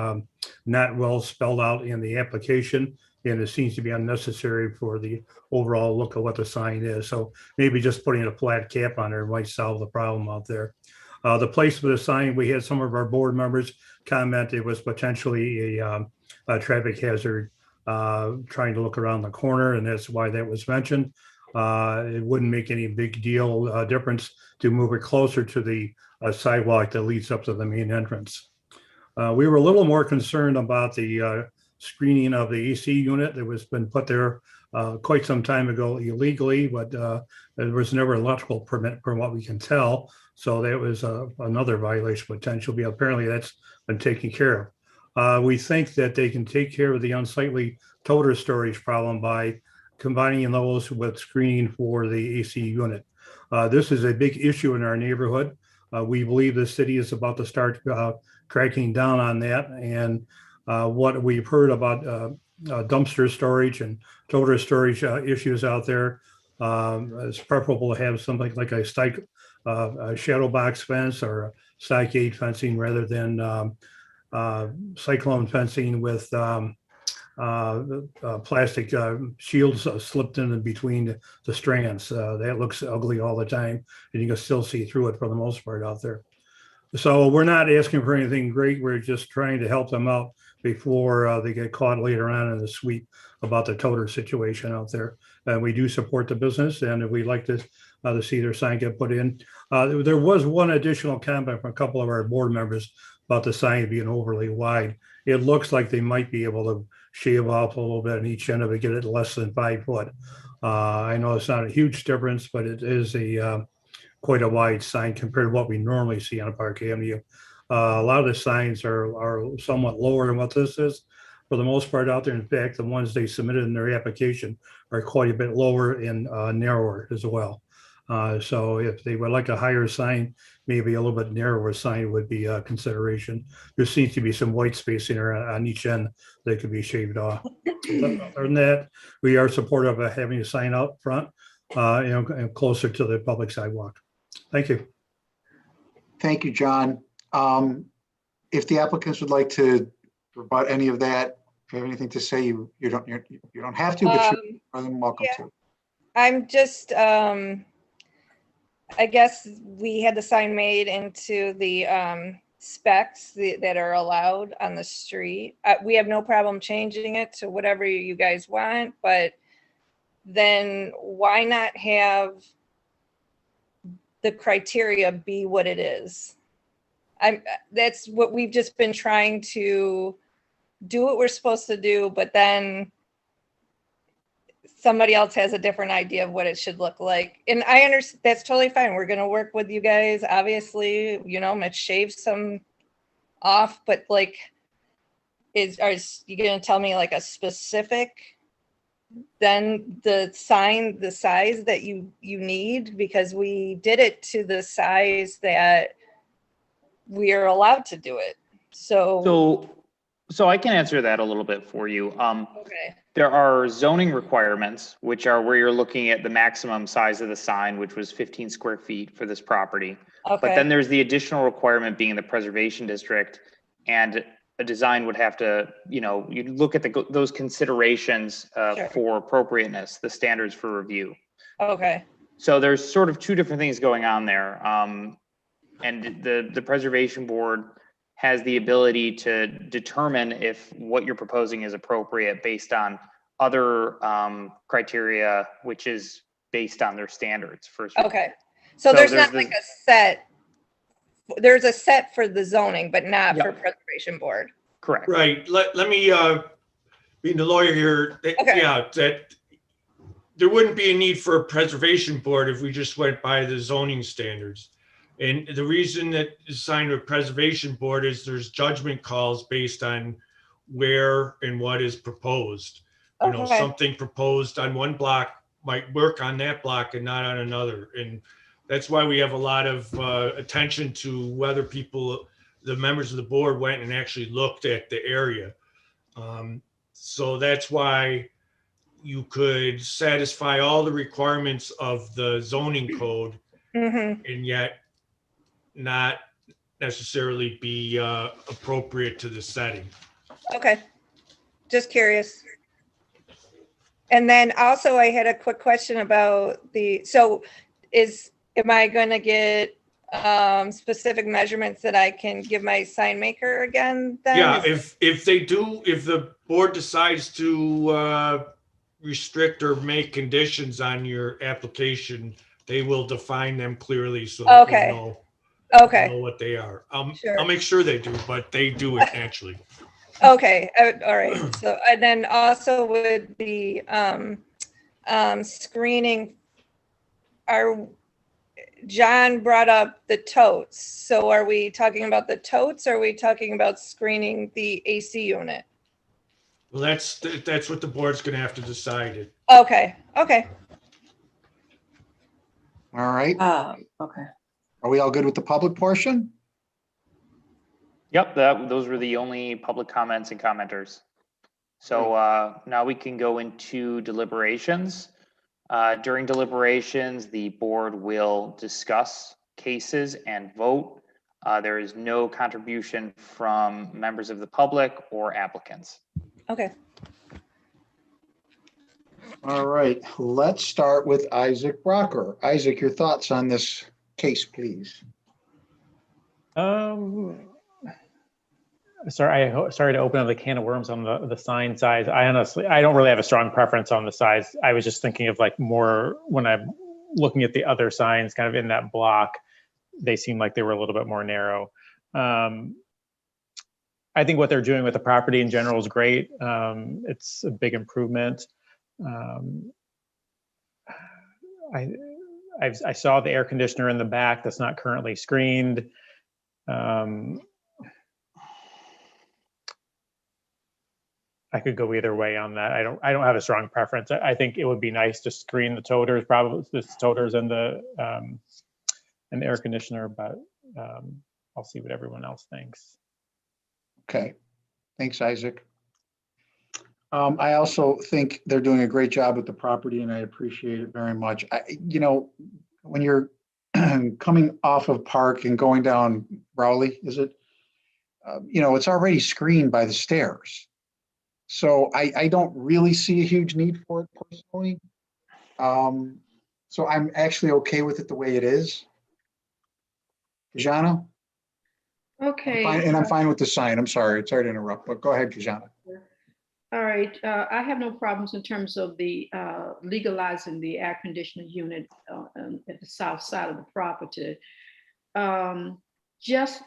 not well spelled out in the application, and it seems to be unnecessary for the overall look of what the sign is. So maybe just putting a flat cap on there might solve the problem out there. The placement of the sign, we had some of our board members comment it was potentially a traffic hazard trying to look around the corner, and that's why that was mentioned. It wouldn't make any big deal difference to move it closer to the sidewalk that leads up to the main entrance. We were a little more concerned about the screening of the AC unit that was been put there quite some time ago illegally, but there was never an electrical permit from what we can tell. So that was another violation potential. Apparently that's been taken care of. We think that they can take care of the unsightly toter storage problem by combining those with screening for the AC unit. This is a big issue in our neighborhood. We believe the city is about to start cracking down on that. And what we've heard about dumpster storage and toter storage issues out there, it's preferable to have something like a shadow box fence or a stockade fencing rather than cyclone fencing with plastic shields slipped in between the strands. That looks ugly all the time, and you can still see through it for the most part out there. So we're not asking for anything great. We're just trying to help them out before they get caught later on in the sweep about the toter situation out there. And we do support the business, and we'd like to see their sign get put in. There was one additional comment from a couple of our board members about the sign being overly wide. It looks like they might be able to shave off a little bit on each end of it, get it less than 5 foot. I know it's not a huge difference, but it is a quite a wide sign compared to what we normally see on Park Avenue. A lot of the signs are somewhat lower than what this is for the most part out there. In fact, the ones they submitted in their application are quite a bit lower and narrower as well. So if they would like a higher sign, maybe a little bit narrower sign would be a consideration. There seems to be some white space in there on each end that could be shaved off. Other than that, we are supportive of having a sign out front, and closer to the public sidewalk. Thank you. Thank you, John. If the applicants would like to rebut any of that, if you have anything to say, you don't have to, but you're more than welcome to. I'm just, I guess we had the sign made into the specs that are allowed on the street. We have no problem changing it to whatever you guys want, but then why not have the criteria be what it is? That's what we've just been trying to do, what we're supposed to do, but then somebody else has a different idea of what it should look like. And I understand, that's totally fine. We're going to work with you guys. Obviously, I'm going to shave some off, but like, are you going to tell me like a specific, then the sign, the size that you need? Because we did it to the size that we are allowed to do it. So I can answer that a little bit for you. Okay. There are zoning requirements, which are where you're looking at the maximum size of the sign, which was 15 square feet for this property. Okay. But then there's the additional requirement being in the preservation district, and a design would have to, you look at those considerations Sure. for appropriateness, the standards for review. Okay. So there's sort of two different things going on there. And the preservation board has the ability to determine if what you're proposing is appropriate based on other criteria, which is based on their standards. Okay. So there's not like a set, there's a set for the zoning, but not for preservation board. Correct. Right. Let me, being the lawyer here, Okay. yeah, that there wouldn't be a need for a preservation board if we just went by the zoning standards. And the reason that is signed with preservation board is there's judgment calls based on where and what is proposed. Okay. Something proposed on one block might work on that block and not on another. And that's why we have a lot of attention to whether the members of the board went and actually looked at the area. So that's why you could satisfy all the requirements of the zoning code and yet not necessarily be appropriate to the setting. Okay. Just curious. And then also I had a quick question about am I going to get specific measurements that I can give my sign maker again then? Yeah, if the board decides to restrict or make conditions on your application, they will define them clearly so that Okay. we know, Okay. know what they are. Sure. I'll make sure they do, but they do it naturally. Okay. All right. So, and then also with the screening, John brought up the totes. So are we talking about the totes or are we talking about screening the AC unit? Well, that's what the board's going to have to decide. Okay. Okay. All right. Okay. Are we all good with the public portion? Yep, those were the only public comments and commenters. So now we can go into deliberations. During deliberations, the board will discuss cases and vote. There is no contribution from members of the public or applicants. Okay. All right, let's start with Isaac Brocker. Isaac, your thoughts on this case, please. Sorry to open up the can of worms on the sign size. I don't really have a strong preference on the size. I was just thinking of like more when I'm looking at the other signs kind of in that block, they seem like they were a little bit more narrow. I think what they're doing with the property in general is great. It's a big improvement. I saw the air conditioner in the back that's not currently screened. I could go either way on that. I don't have a strong preference. I think it would be nice to screen the toters, probably the toters and the air conditioner, but I'll see what everyone else thinks. Okay, thanks, Isaac. I also think they're doing a great job with the property, and I appreciate it very much. You know, when you're coming off of Park and going down Rowley, is it? You know, it's already screened by the stairs. So I don't really see a huge need for it personally. So I'm actually okay with it the way it is. Kajana? Okay. And I'm fine with the sign. I'm sorry to interrupt, but go ahead, Kajana. All right, I have no problems in terms of the legalizing the air conditioning unit at the south side of the property. Just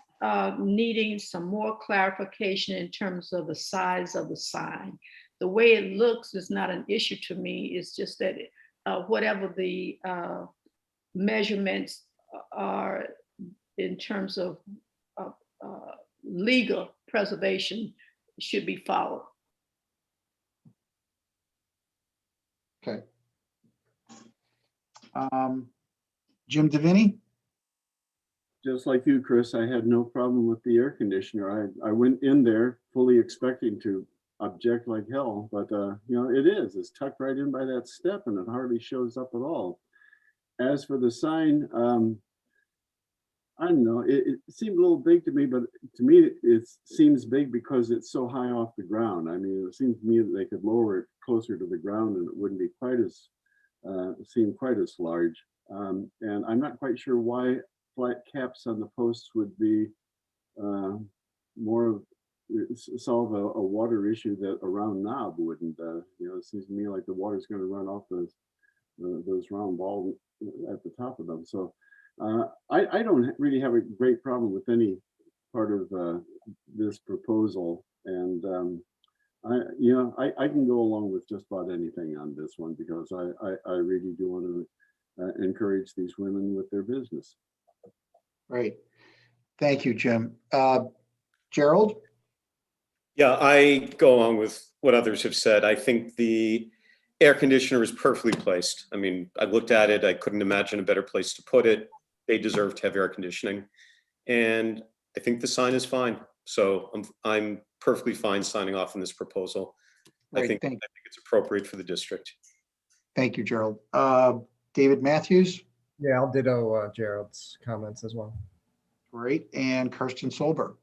needing some more clarification in terms of the size of the sign. The way it looks is not an issue to me. It's just that whatever the measurements are in terms of legal preservation should be followed. Okay. Jim Deviney? Just like you, Chris, I had no problem with the air conditioner. I went in there fully expecting to object like hell, but you know, it's tucked right in by that step and it hardly shows up at all. As for the sign, I don't know, it seemed a little big to me, but to me, it seems big because it's so high off the ground. I mean, it seems to me that they could lower it closer to the ground and it wouldn't be quite as, seem quite as large. And I'm not quite sure why flat caps on the posts would be more of, solve a water issue that a round knob wouldn't. You know, it seems to me like the water's going to run off those round balls at the top of them. So I don't really have a great problem with any part of this proposal, and I can go along with just about anything on this one because I really do want to encourage these women with their business. Great, thank you, Jim. Gerald? Yeah, I go along with what others have said. I think the air conditioner is perfectly placed. I mean, I looked at it, I couldn't imagine a better place to put it. They deserve to have air conditioning. And I think the sign is fine. So I'm perfectly fine signing off on this proposal. Great, I think it's appropriate for the district. Thank you, Gerald. David Matthews? Yeah, I'll ditto Gerald's comments as well. Great, and Kirsten Solberg?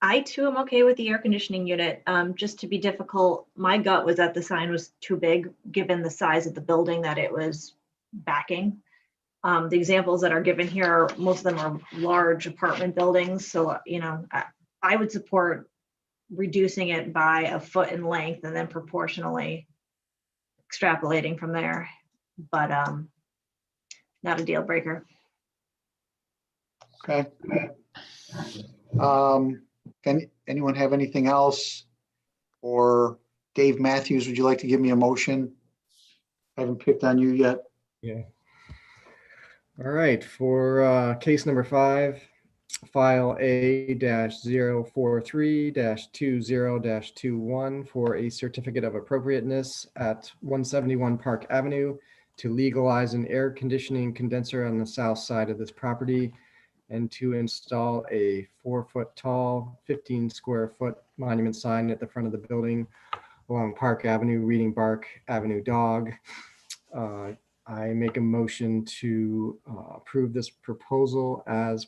I too am okay with the air conditioning unit. Just to be difficult, my gut was that the sign was too big, given the size of the building that it was backing. The examples that are given here, most of them are large apartment buildings. So, you know, I would support reducing it by a foot in length and then proportionally extrapolating from there, but not a deal breaker. Okay. Can anyone have anything else? Or Dave Matthews, would you like to give me a motion? I haven't picked on you yet. Yeah. All right, for case number 5, file A-043-20-21 for a certificate of appropriateness at 171 Park Avenue to legalize an air conditioning condenser on the south side of this property and to install a 4-foot tall, 15 square foot monument sign at the front of the building along Park Avenue, reading Bark Avenue Dog. I make a motion to approve this proposal as.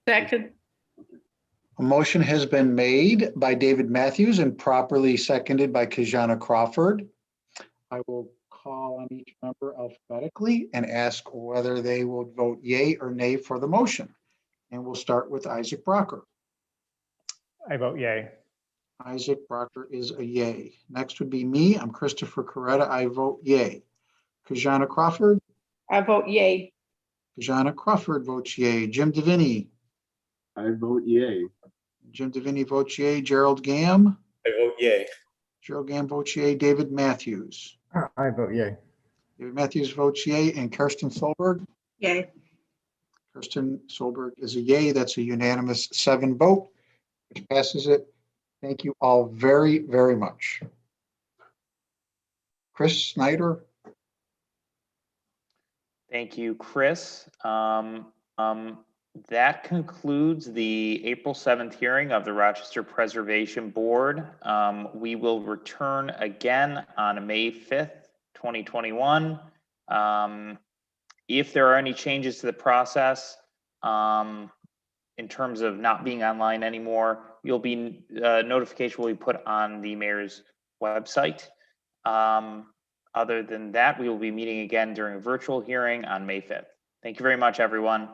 Second. A motion has been made by David Matthews and properly seconded by Kijana Crawford. I will call on each member alphabetically and ask whether they will vote yay or nay for the motion. And we'll start with Isaac Brocker. I vote yay. Isaac Brocker is a yay. Next would be me. I'm Christopher Coretta. I vote yay. Kijana Crawford. I vote yay. Kijana Crawford votes yay. Jim Deviney. I vote yay. Jim Deviney votes yay. Gerald Gam. I vote yay. Gerald Gam votes yay. David Matthews. I vote yay. David Matthews votes yay. And Kirsten Solberg. Yay. Kirsten Solberg is a yay. That's a unanimous 7 vote, which passes it. Thank you all very, very much. Chris Snyder. Thank you, Chris. That concludes the April 7th hearing of the Rochester Preservation Board. We will return again on May 5th, 2021. If there are any changes to the process, in terms of not being online anymore, you'll be notification will be put on the mayor's website. Other than that, we will be meeting again during a virtual hearing on May 5th. Thank you very much, everyone.